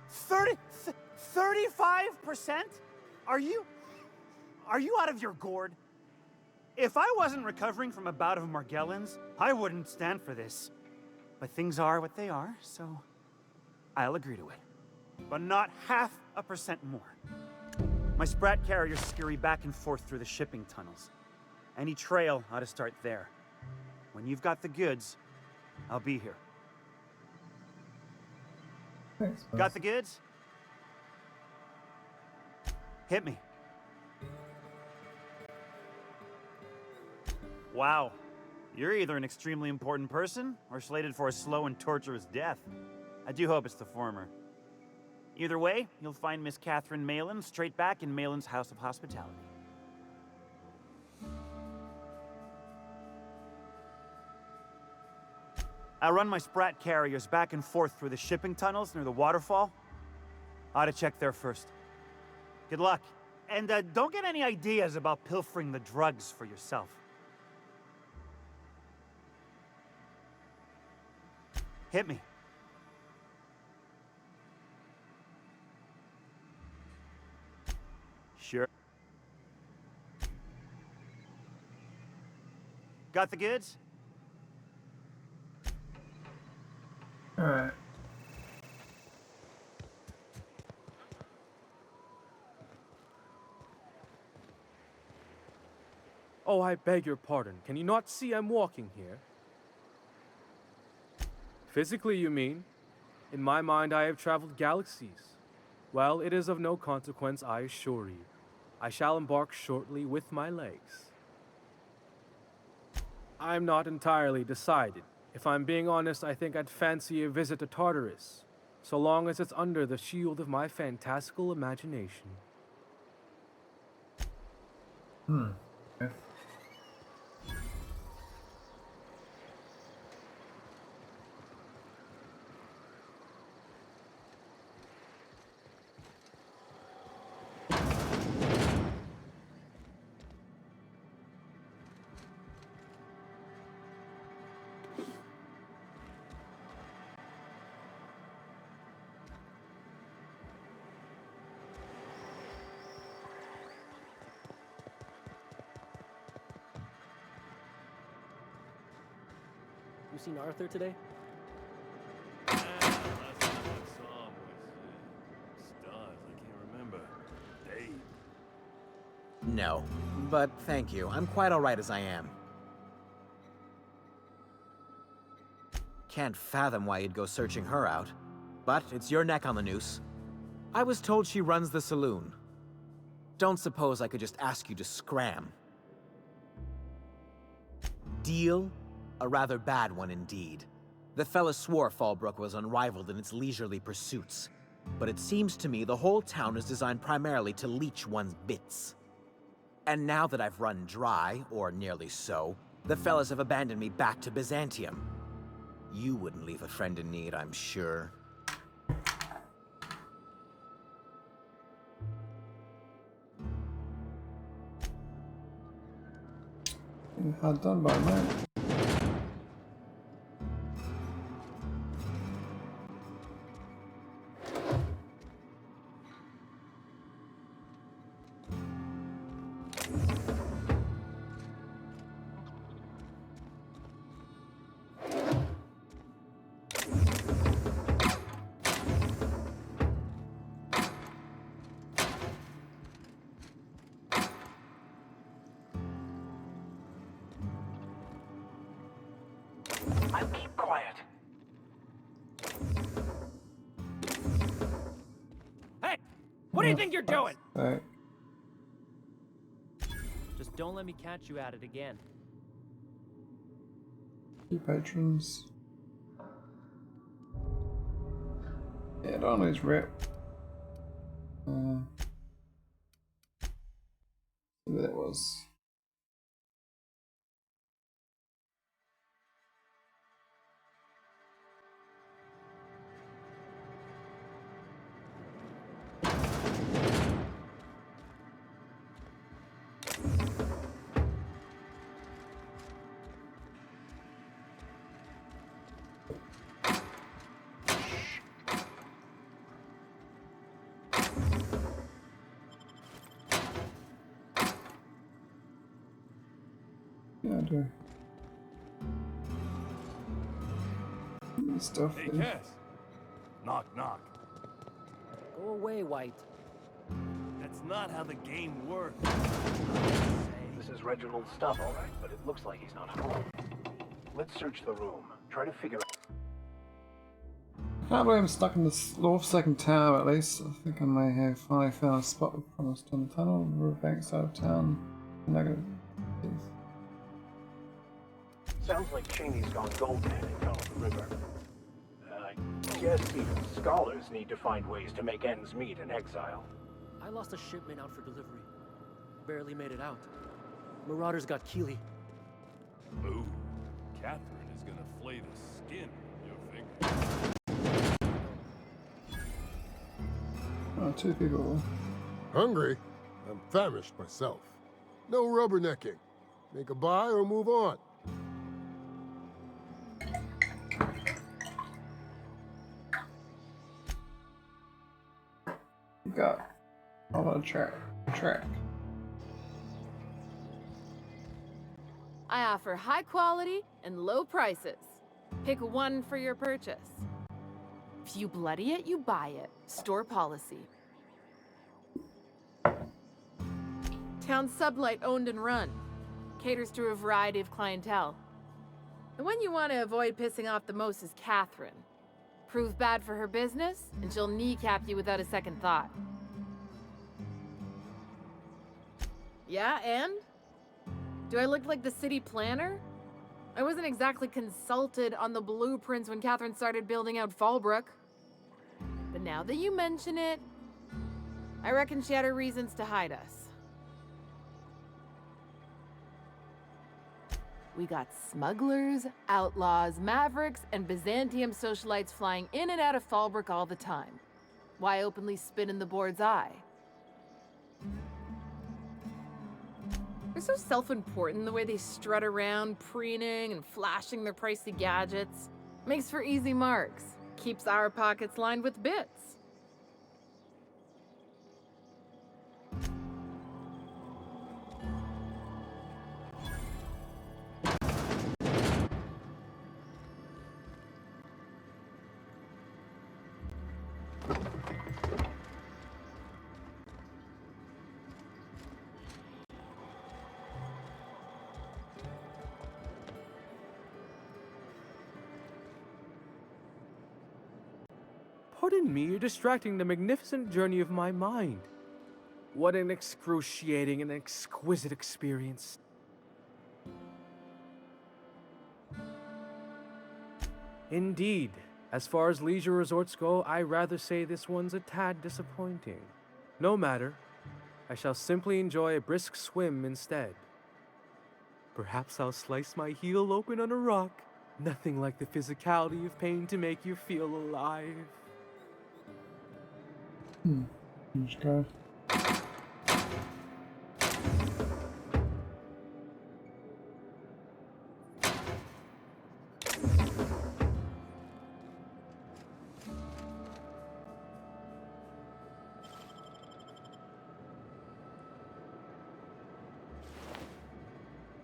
35%? Are you out of your gourd? If I wasn't recovering from a bout of Margellans, I wouldn't stand for this. But things are what they are, so I'll agree to it. But not 0.5% more. My sprat carriers scurry back and forth through the shipping tunnels. Any trail ought to start there. When you've got the goods, I'll be here. Thanks, boss. Got the goods? Hit me. Wow. You're either an extremely important person or slated for a slow and torturous death. I do hope it's the former. Either way, you'll find Miss Catherine Malin straight back in Malin's House of Hospitality. I run my sprat carriers back and forth through the shipping tunnels near the waterfall. Ought to check there first. Good luck. And don't get any ideas about pilfering the drugs for yourself. Hit me. Sure. Got the goods? All right. Oh, I beg your pardon. Can you not see I'm walking here? Physically, you mean? In my mind, I have traveled galaxies. Well, it is of no consequence, I assure you. I shall embark shortly with my legs. I'm not entirely decided. If I'm being honest, I think I'd fancy a visit to Tartarus, so long as it's under the shield of my fantastical imagination. Okay. You seen Arthur today? No, but thank you. I'm quite all right as I am. Can't fathom why you'd go searching her out. But it's your neck on the noose. I was told she runs the saloon. Don't suppose I could just ask you to scram. Deal? A rather bad one indeed. The fella swore Fallbrook was unrivaled in its leisurely pursuits. but it seems to me the whole town is designed primarily to leech one's bits. And now that I've run dry, or nearly so, the fellas have abandoned me back to Byzantium. You wouldn't leave a friend in need, I'm sure. Hard done by, mate. I'll keep quiet. Hey! What do you think you're doing? Right. Just don't let me catch you at it again. 2 patrons. Yeah, don't lose rep. So that was. Yeah, I do. Stuff. Hey, Cass. Knock, knock. Go away, White. That's not how the game works. This is Reginald's stuff, all right, but it looks like he's not home. Let's search the room. Try to figure out. Can't believe I'm stuck in this forsaken tower, at least. I think I may have finally found a spot we promised on the tunnel, riverbank side of town. Negative. Sounds like Cheney's gone gold panning down the river. I guess even scholars need to find ways to make ends meet in exile. I lost a shipment out for delivery. Barely made it out. Marauders got Keeley. Ooh, Catherine is gonna flay the skin from your finger. Oh, 2 people. Hungry? I'm famished myself. No rubbernecking. Make a buy or move on. Got all on track. I offer high quality and low prices. Pick one for your purchase. If you bloody it, you buy it. Store policy. Town Sublight owned and run. Caters to a variety of clientele. The one you want to avoid pissing off the most is Catherine. Prove bad for her business, and she'll kneecap you without a second thought. Yeah, and? Do I look like the city planner? I wasn't exactly consulted on the blueprints when Catherine started building out Fallbrook. But now that you mention it, I reckon she had her reasons to hide us. We got smugglers, outlaws, mavericks, and Byzantium socialites flying in and out of Fallbrook all the time. Why openly spit in the board's eye? They're so self-important the way they strut around, preening and flashing their pricey gadgets. Makes for easy marks. Keeps our pockets lined with bits. Pardon me, you're distracting the magnificent journey of my mind. What an excruciating and exquisite experience. Indeed, As far as leisure resorts go, I rather say this one's a tad disappointing. No matter. I shall simply enjoy a brisk swim instead. Perhaps I'll slice my heel open on a rock. Nothing like the physicality of pain to make you feel alive. Let's go.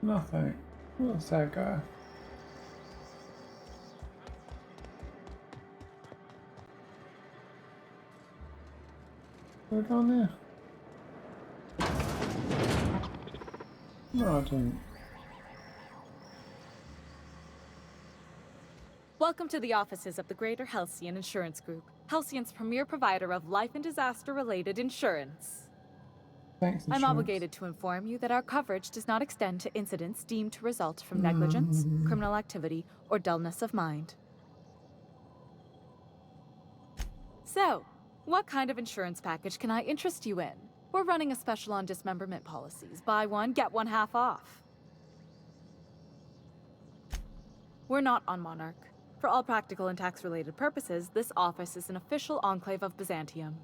Nothing. What's that guy? Put it on there. No, I didn't. Welcome to the offices of the Greater Halcyon Insurance Group, Halcyon's premier provider of life and disaster-related insurance. Thanks, I'm obligated to inform you that our coverage does not extend to incidents deemed to result from negligence, criminal activity, or dullness of mind. So, what kind of insurance package can I interest you in? We're running a special on dismemberment policies. Buy one, get one half off. We're not on Monarch. For all practical and tax-related purposes, this office is an official enclave of Byzantium.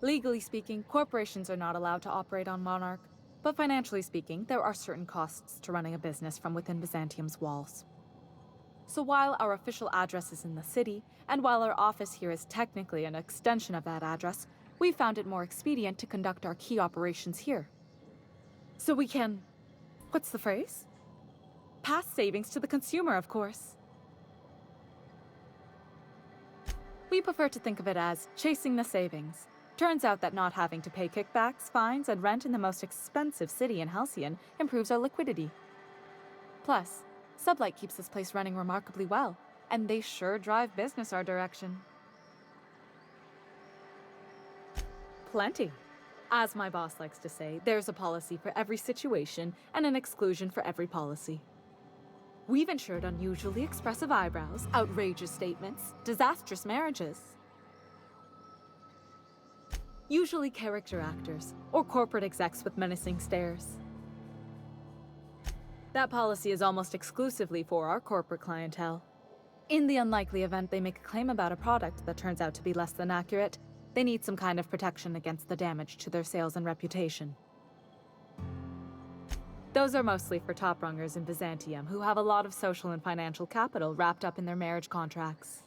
Legally speaking, corporations are not allowed to operate on Monarch, but financially speaking, there are certain costs to running a business from within Byzantium's walls. So while our official address is in the city, and while our office here is technically an extension of that address, we found it more expedient to conduct our key operations here. So we can... what's the phrase? Pass savings to the consumer, of course. We prefer to think of it as chasing the savings. Turns out that not having to pay kickbacks, fines, and rent in the most expensive city in Halcyon improves our liquidity. Plus, Sublight keeps this place running remarkably well, and they sure drive business our direction. Plenty. As my boss likes to say, there's a policy for every situation and an exclusion for every policy. We've insured unusually expressive eyebrows, outrageous statements, disastrous marriages. Usually character actors, or corporate execs with menacing stares. That policy is almost exclusively for our corporate clientele. In the unlikely event they make a claim about a product that turns out to be less than accurate, they need some kind of protection against the damage to their sales and reputation. Those are mostly for top-rungers in Byzantium who have a lot of social and financial capital wrapped up in their marriage contracts.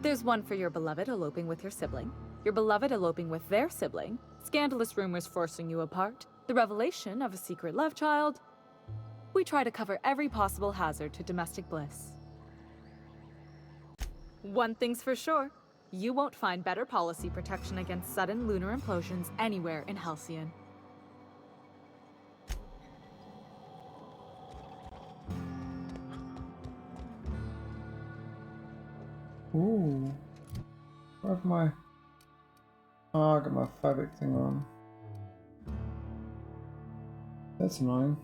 There's one for your beloved eloping with your sibling, your beloved eloping with their sibling, scandalous rumors forcing you apart, the revelation of a secret love child. We try to cover every possible hazard to domestic bliss. One thing's for sure, you won't find better policy protection against sudden lunar implosions anywhere in Halcyon. Ooh. Where have my... Oh, I got my fabric thing on. That's annoying.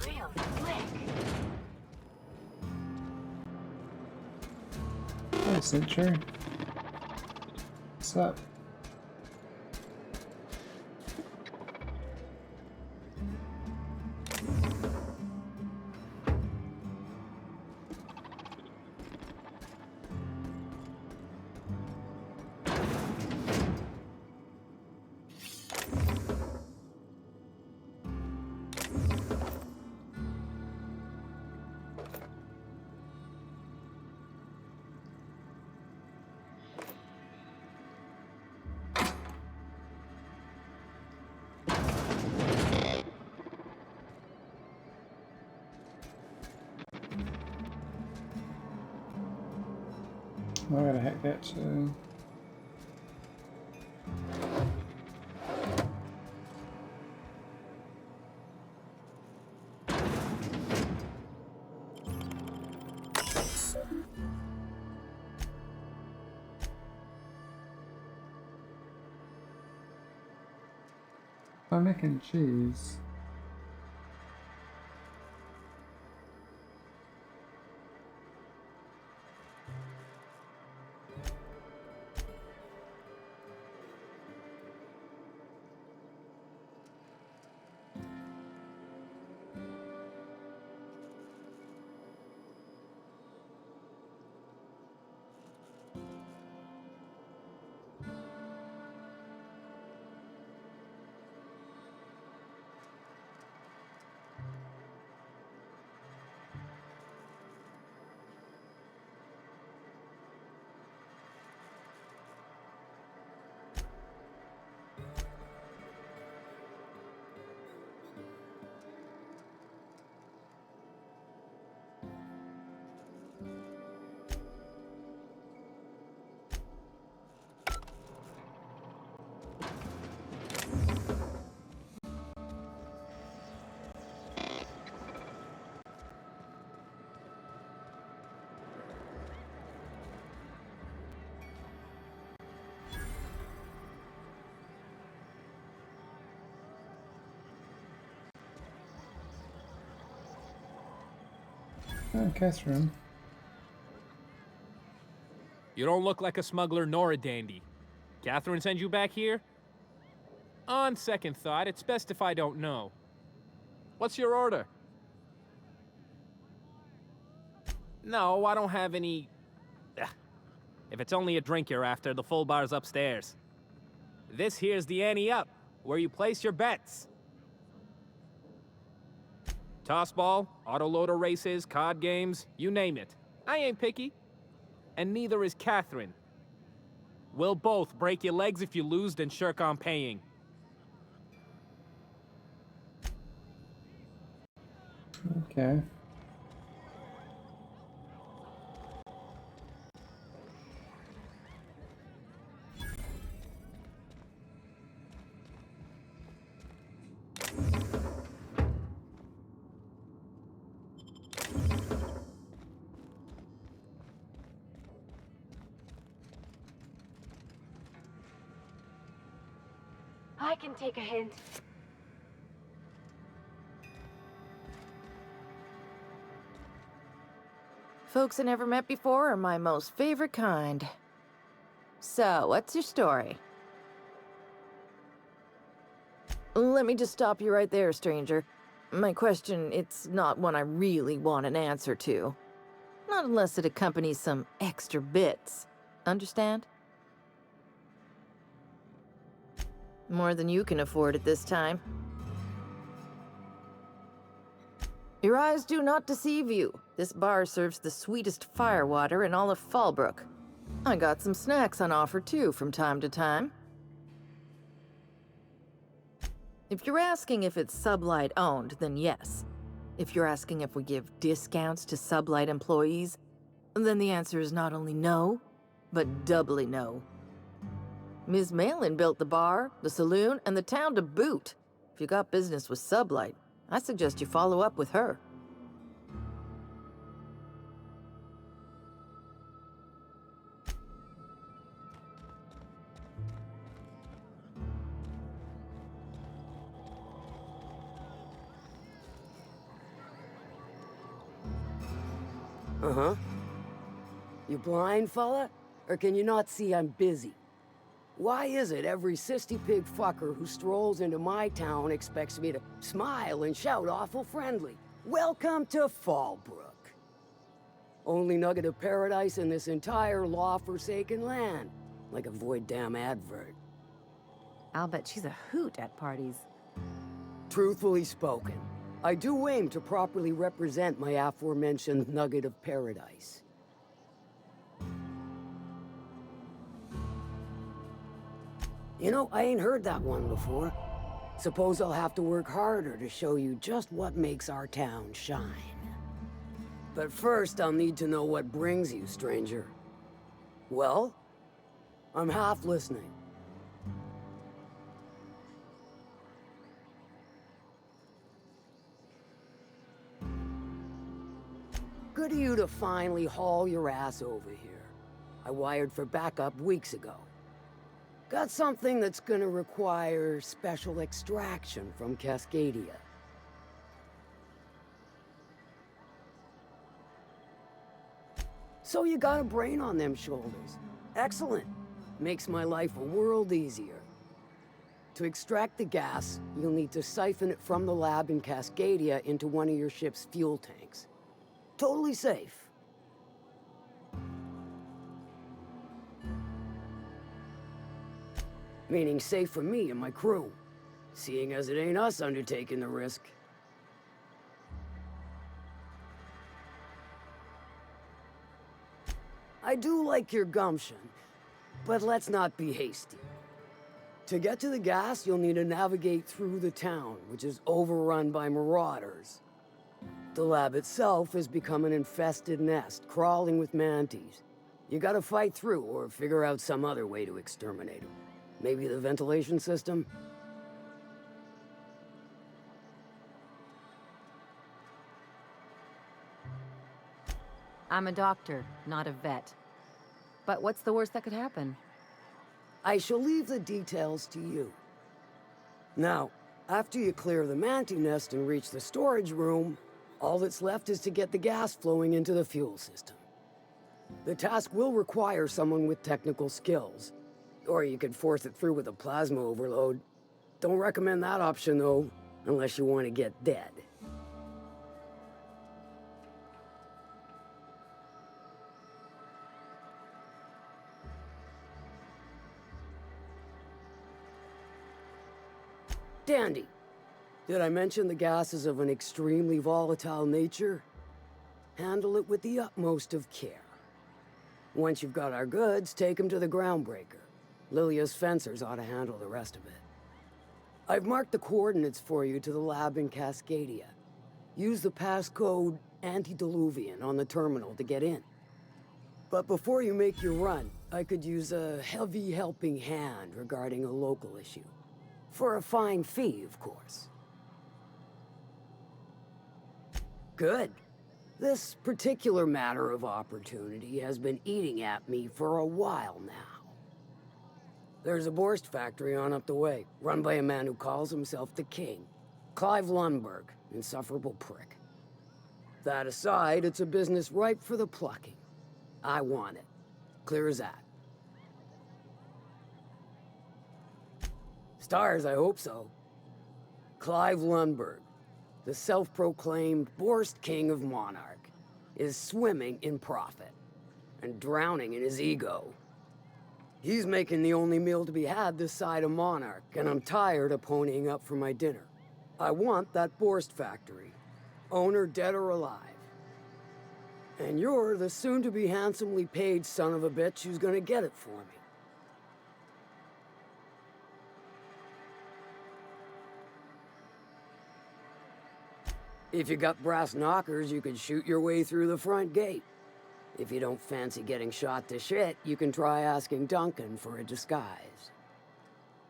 Real slick. Hey, Century. What's up? I gotta hack that too. by mac and cheese. Oh, Catherine. You don't look like a smuggler nor a dandy. Catherine sends you back here? On second thought, it's best if I don't know. What's your order? No, I don't have any... Ugh. If it's only a drink you're after, the full bar's upstairs. This here's the ante up, where you place your bets. Tossball, autoloader races, card games, you name it. I ain't picky. And neither is Catherine. We'll both break your legs if you lose, then shirk on paying. Okay. I can take a hint. Folks I never met before are my most favorite kind. So, what's your story? Let me just stop you right there, stranger. My question, it's not one I really want an answer to. Not unless it accompanies some extra bits. Understand? More than you can afford at this time. Your eyes do not deceive you. This bar serves the sweetest firewater in all of Fallbrook. I got some snacks on offer too from time to time. If you're asking if it's Sublight owned, then yes. If you're asking if we give discounts to Sublight employees, then the answer is not only no, but doubly no. Ms. Malin built the bar, the saloon, and the town to boot. If you got business with Sublight, I suggest you follow up with her. Uh-huh. You blind, fella? Or can you not see I'm busy? Why is it every sissy pig fucker who strolls into my town expects me to smile and shout awful friendly? Welcome to Fallbrook. Only nugget of paradise in this entire law-forsaken land. Like a void damn advert. I'll bet she's a hoot at parties. Truthfully spoken, I do aim to properly represent my aforementioned nugget of paradise. You know, I ain't heard that one before. Suppose I'll have to work harder to show you just what makes our town shine. But first, I'll need to know what brings you, stranger. Well, I'm half listening. Good of you to finally haul your ass over here. I wired for backup weeks ago. Got something that's gonna require special extraction from Cascadia. So you got a brain on them shoulders. Excellent. Makes my life a world easier. To extract the gas, you'll need to siphon it from the lab in Cascadia into one of your ship's fuel tanks. Totally safe. Meaning safe for me and my crew, seeing as it ain't us undertaking the risk. I do like your gumption, but let's not be hasty. To get to the gas, you'll need to navigate through the town, which is overrun by marauders. The lab itself has become an infested nest, crawling with mantis. You gotta fight through or figure out some other way to exterminate them. Maybe the ventilation system? I'm a doctor, not a vet. But what's the worst that could happen? I shall leave the details to you. Now, after you clear the mantis nest and reach the storage room, all that's left is to get the gas flowing into the fuel system. The task will require someone with technical skills, or you could force it through with a plasma overload. Don't recommend that option, though, unless you want to get dead. Dandy. Did I mention the gas is of an extremely volatile nature? Handle it with the utmost of care. Once you've got our goods, take them to the groundbreaker. Lilia's fencers ought to handle the rest of it. I've marked the coordinates for you to the lab in Cascadia. Use the passcode Antediluvian on the terminal to get in. But before you make your run, I could use a heavy helping hand regarding a local issue. For a fine fee, of course. Good. This particular matter of opportunity has been eating at me for a while now. There's a Borst factory on up the way, run by a man who calls himself the King. Clive Lundberg, insufferable prick. That aside, it's a business ripe for the plucking. I want it. Clear as that. Stars, I hope so. Clive Lundberg, the self-proclaimed Borst King of Monarch, is swimming in profit and drowning in his ego. He's making the only meal to be had this side of Monarch, and I'm tired of ponying up for my dinner. I want that Borst factory, owner dead or alive. And you're the soon-to-be handsomely paid son of a bitch who's gonna get it for me. If you got brass knockers, you could shoot your way through the front gate. If you don't fancy getting shot to shit, you can try asking Duncan for a disguise.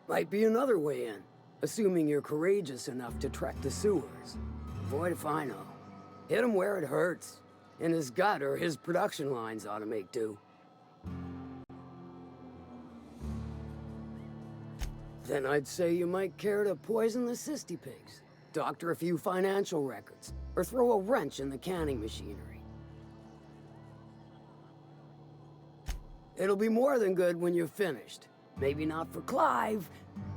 Might be another way in, assuming you're courageous enough to trek the sewers. Boy, if I know. Hit him where it hurts. In his gut, or his production lines ought to make do. Then I'd say you might care to poison the cysty pigs. Doctor a few financial records, or throw a wrench in the canning machinery. It'll be more than good when you're finished. Maybe not for Clive,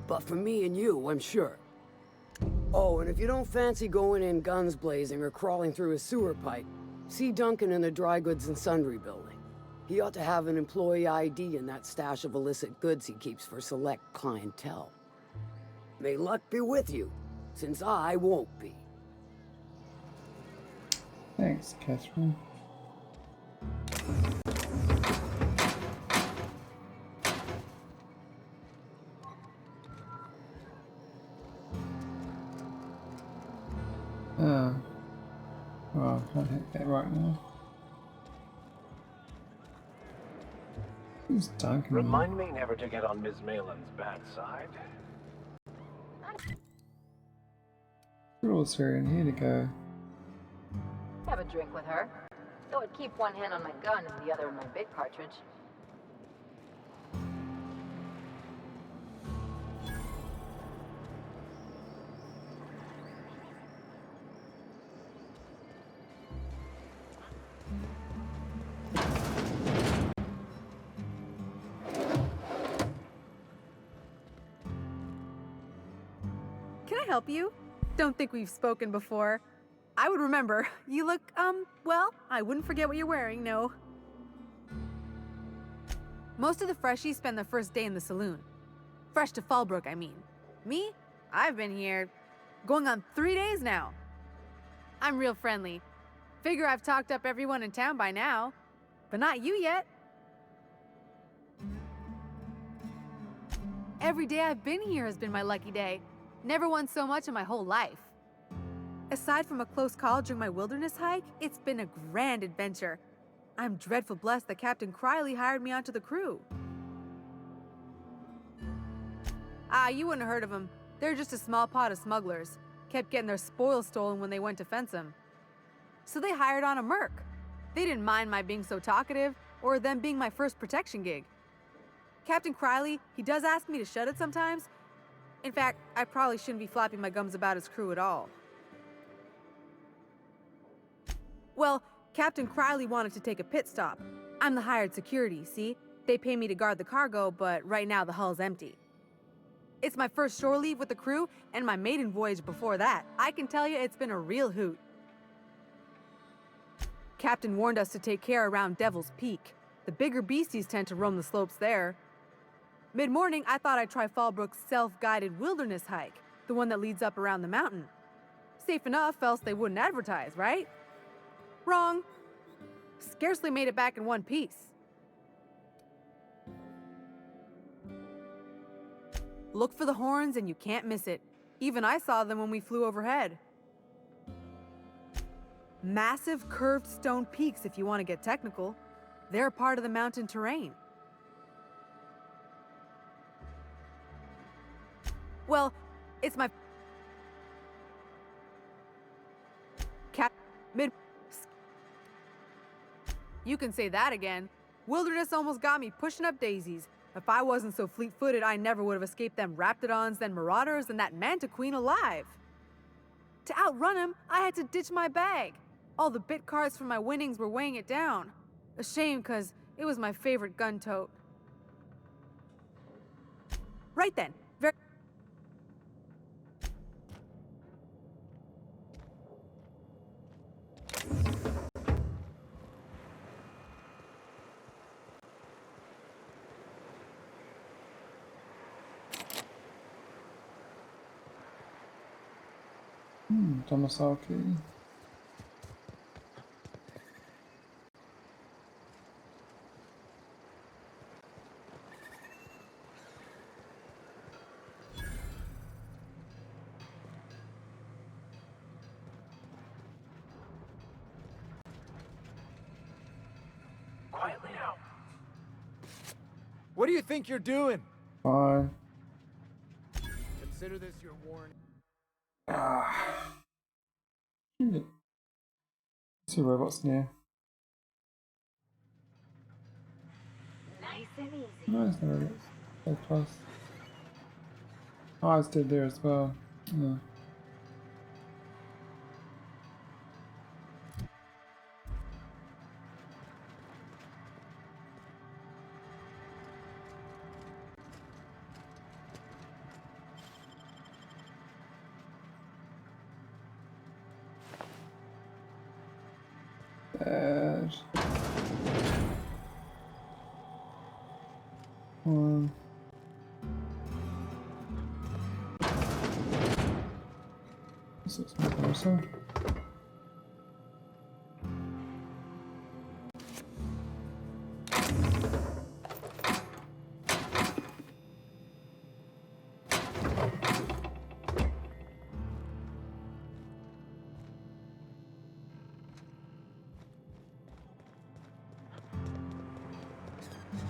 but for me and you, I'm sure. Oh, and if you don't fancy going in guns blazing or crawling through a sewer pipe, see Duncan in the dry goods and sundry building. He ought to have an employee ID in that stash of illicit goods he keeps for select clientele. May luck be with you, since I won't be. Thanks, Catherine. Well, I can't hit that right now. Who's Duncan? Remind me never to get on Ms. Malin's bad side. Rules here, and here to go. Have a drink with her. Though I'd keep one hand on my gun and the other on my bait cartridge. help you? Don't think we've spoken before. I would remember. You look, well, I wouldn't forget what you're wearing, no. Most of the freshies spend their first day in the saloon. Fresh to Fallbrook, I mean. Me? I've been here going on 3 days now. I'm real friendly. Figure I've talked up everyone in town by now. But not you yet. Every day I've been here has been my lucky day. Never won so much in my whole life. Aside from a close call during my wilderness hike, it's been a grand adventure. I'm dreadful blessed that Captain Criley hired me onto the crew. You wouldn't have heard of them. They're just a small pot of smugglers. Kept getting their spoils stolen when they went to fence them. So they hired on a merc. They didn't mind my being so talkative, or them being my first protection gig. Captain Criley, he does ask me to shut it sometimes. In fact, I probably shouldn't be flapping my gums about his crew at all. Well, Captain Criley wanted to take a pit stop. I'm the hired security, see? They pay me to guard the cargo, but right now the hull's empty. It's my first shore leave with the crew, and my maiden voyage before that. I can tell you it's been a real hoot. Captain warned us to take care around Devil's Peak. The bigger beasties tend to roam the slopes there. Mid-morning, I thought I'd try Fallbrook's self-guided wilderness hike, the one that leads up around the mountain. Safe enough, else they wouldn't advertise, right? Wrong. Scarcely made it back in one piece. Look for the horns and you can't miss it. Even I saw them when we flew overhead. Massive curved stone peaks, if you want to get technical. They're a part of the mountain terrain. Well, it's my You can say that again. Wilderness almost got me pushing up daisies. If I wasn't so fleet-footed, I never would have escaped them raptidons, then marauders, and that manta queen alive. To outrun him, I had to ditch my bag. All the bit cards from my winnings were weighing it down. A shame, cause it was my favorite gun tote. Right then. Domicile key. Quietly now. What do you think you're doing? Fine. Consider this your warning. Let's see robots near. Nice and easy. Nice, no robots. So close. Oh, I was dead there as well. Yeah. Bad. This looks more closer.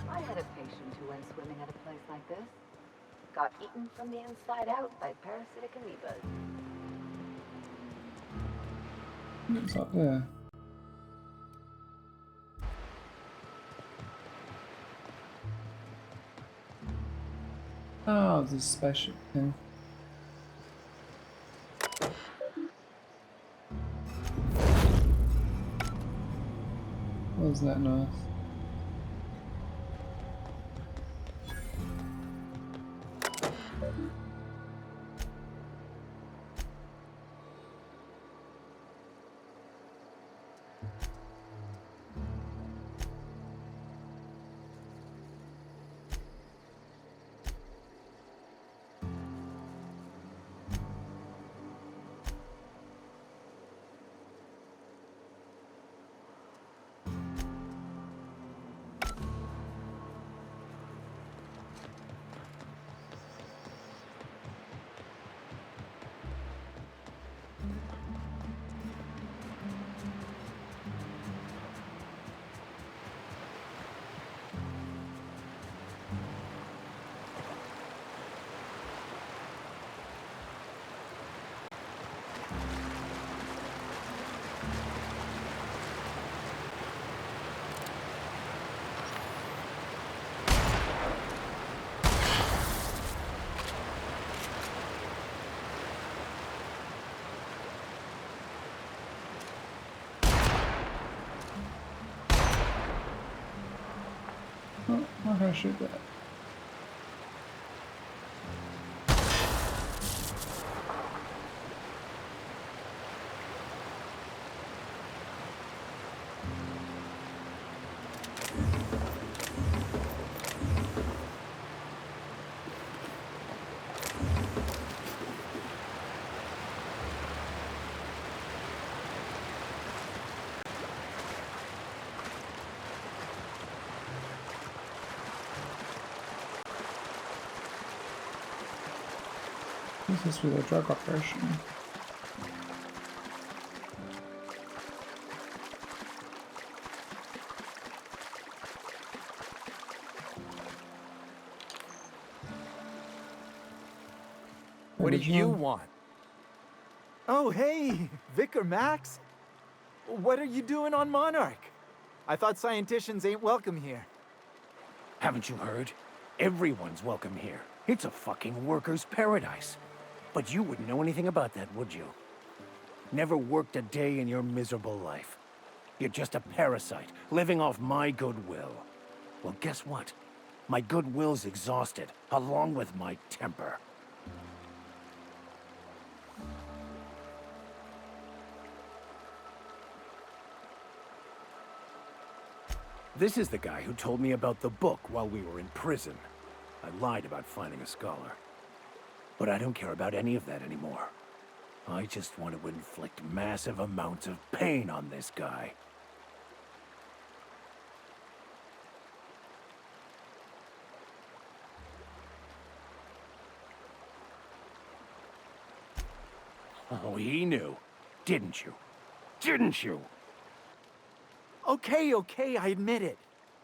I had a patient who went swimming at a place like this. Got eaten from the inside out by parasitic amoebas. What's up there? Oh, this spaceship thing. Wasn't that nice? Oh, how can I shoot that? This is with a drug operation. What do you want? Oh, hey, Vicar Max. What are you doing on Monarch? I thought scienticians ain't welcome here. Haven't you heard? Everyone's welcome here. It's a fucking worker's paradise. But you wouldn't know anything about that, would you? Never worked a day in your miserable life. You're just a parasite, living off my goodwill. Well, guess what? My goodwill's exhausted, along with my temper. This is the guy who told me about the book while we were in prison. I lied about finding a scholar. But I don't care about any of that anymore. I just want to inflict massive amounts of pain on this guy. Oh, he knew. Didn't you? Didn't you? Okay, I admit it.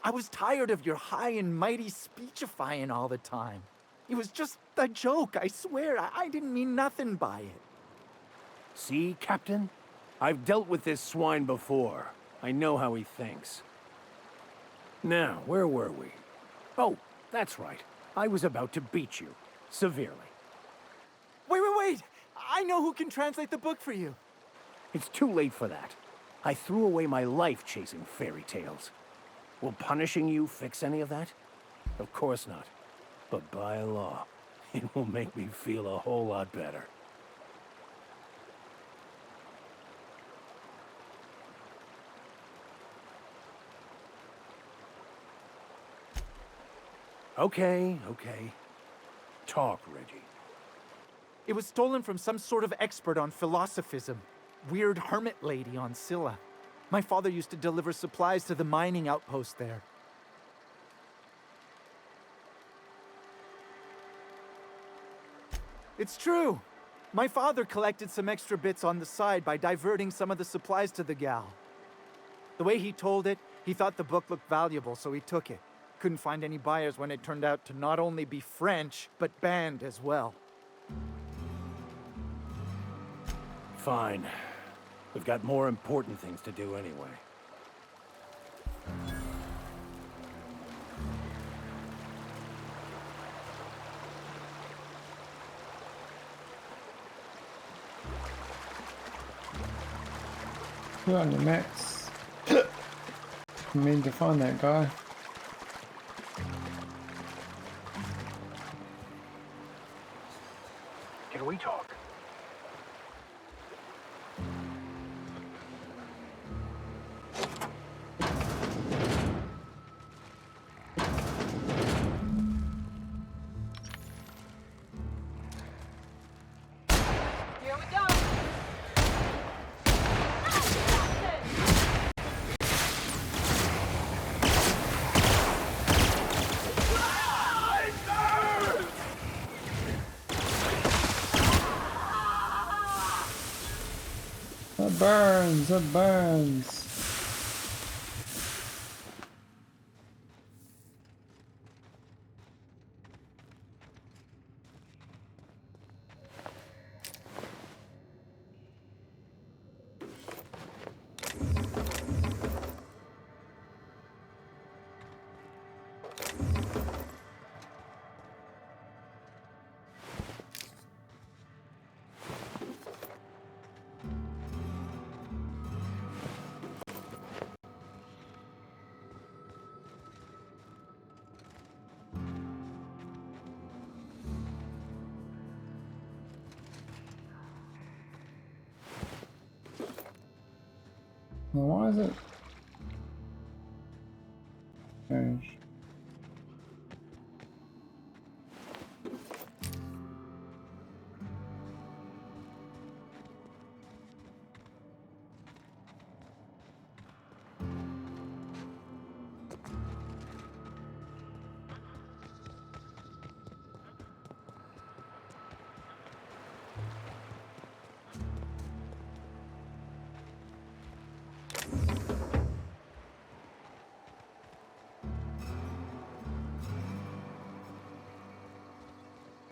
I was tired of your high and mighty speechifying all the time. It was just a joke, I swear. I didn't mean nothing by it. See, Captain? I've dealt with this swine before. I know how he thinks. Now, where were we? Oh, that's right. I was about to beat you. Severely. Wait! I know who can translate the book for you. It's too late for that. I threw away my life chasing fairy tales. Will punishing you fix any of that? Of course not. But by law, it will make me feel a whole lot better. Okay. Talk, Reggie. It was stolen from some sort of expert on philosophism. Weird hermit lady on Scylla. My father used to deliver supplies to the mining outpost there. It's true. My father collected some extra bits on the side by diverting some of the supplies to the gal. The way he told it, he thought the book looked valuable, so he took it. Couldn't find any buyers when it turned out to not only be French, but banned as well. Fine. We've got more important things to do anyway. You're on your max. I mean to find that guy. Can we talk? It burns. Now, why is it change?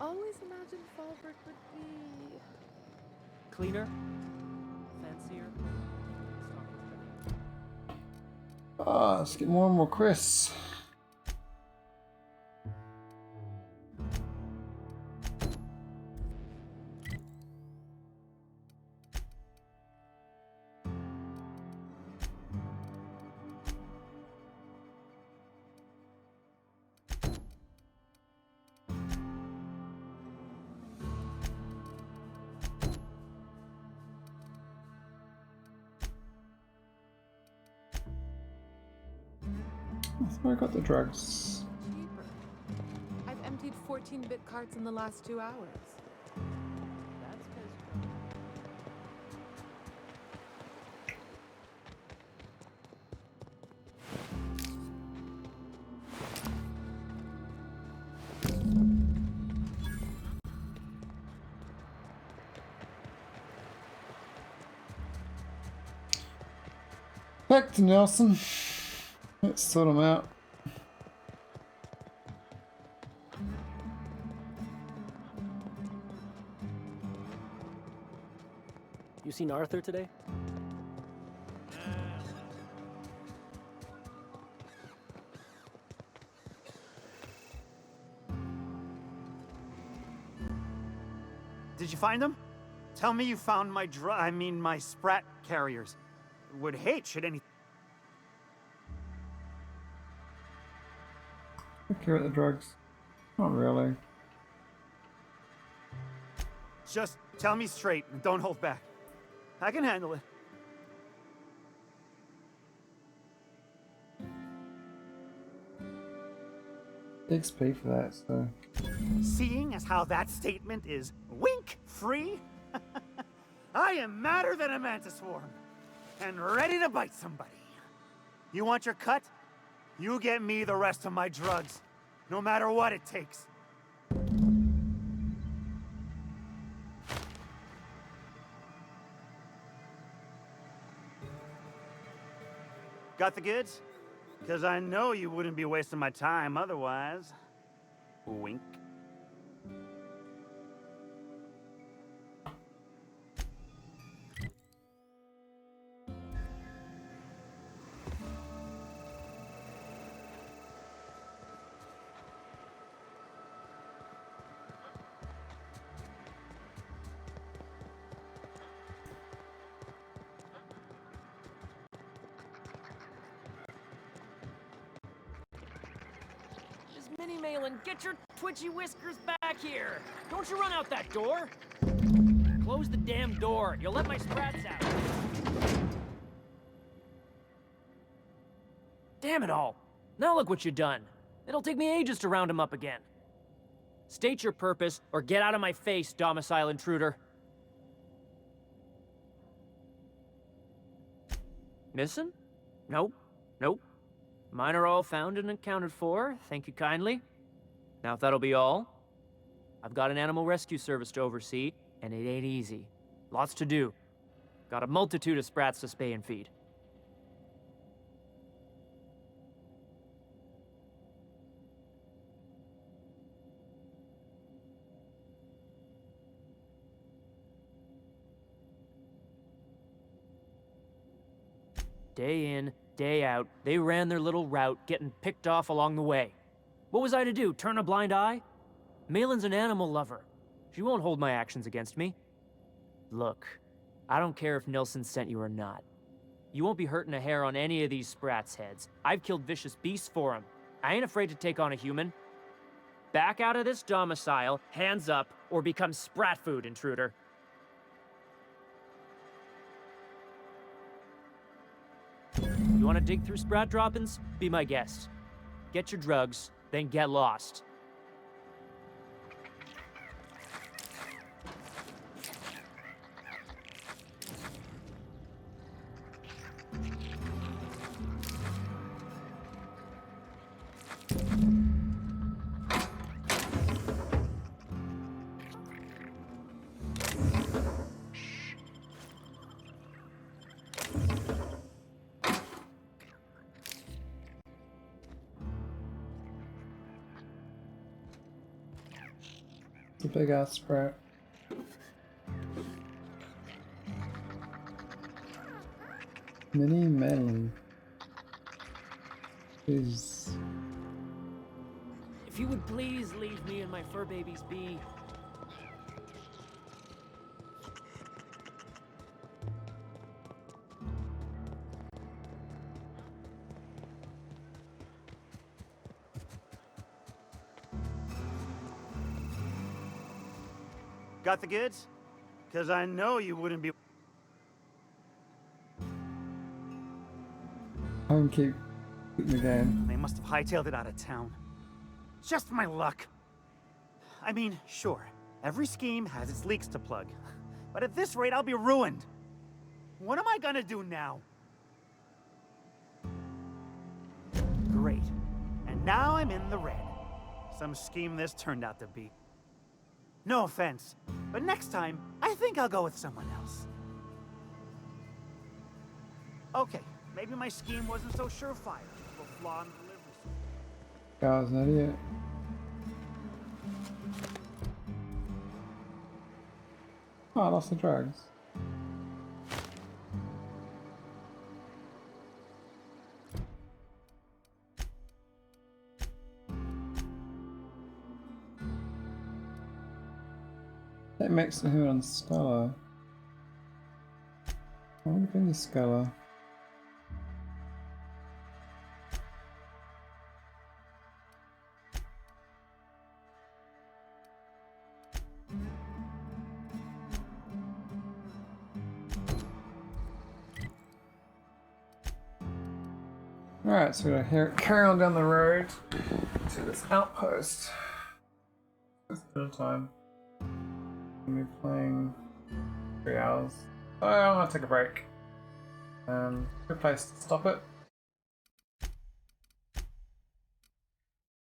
Always imagined Falbert would be Cleaner? Fancier? Ah, let's get more and more Chris. I thought I got the drugs. cheaper. I've emptied 14-bit carts in the last 2 hours. That's miserable. Back to Nelson. Let's sort him out. You seen Arthur today? Did you find them? Tell me you found my my sprat carriers. Would hate should any... Care about the drugs. Not really. Just tell me straight and don't hold back. I can handle it. XP for that, so. Seeing as how that statement is wink-free, I am madder than a mantis swarm and ready to bite somebody. You want your cut? You get me the rest of my drugs, no matter what it takes. Got the goods? Because I know you wouldn't be wasting my time otherwise. Wink. Minnie Malin, get your twitchy whiskers back here! Don't you run out that door! Close the damn door. You'll let my sprats out. Damn it all. Now look what you've done. It'll take me ages to round him up again. State your purpose, or get out of my face, domicile intruder. Missing? Nope. Nope. Mine are all found and accounted for, thank you kindly. Now if that'll be all, I've got an animal rescue service to oversee, and it ain't easy. Lots to do. Got a multitude of sprats to spay and feed. Day in, day out, they ran their little route, getting picked off along the way. What was I to do, turn a blind eye? Malin's an animal lover. She won't hold my actions against me. Look, I don't care if Nilsson sent you or not. You won't be hurting a hair on any of these sprats' heads. I've killed vicious beasts for them. I ain't afraid to take on a human. Back out of this domicile, hands up, or become sprat food, intruder. You want to dig through sprat droppings? Be my guest. Get your drugs, then get lost. It's a big ass sprat. Mini melon. Jeez. If you would please leave me and my fur babies be. Got the goods? Because I know you wouldn't be. I can keep the game. They must have hightailed it out of town. Just my luck. I mean, sure, every scheme has its leaks to plug. But at this rate, I'll be ruined. What am I gonna do now? Great. And now I'm in the red. Some scheme this turned out to be. No offense, but next time, I think I'll go with someone else. Okay, maybe my scheme wasn't so surefire. A little flaw in the delivery. I was an idiot. Oh, I lost the drugs. That makes him on Stella. I want to bring the Stella. Alright, so we're gonna carry on down the road to this outpost. It's dinner time. We'll be playing 3 hours. Oh, I'm gonna take a break. Good place to stop it.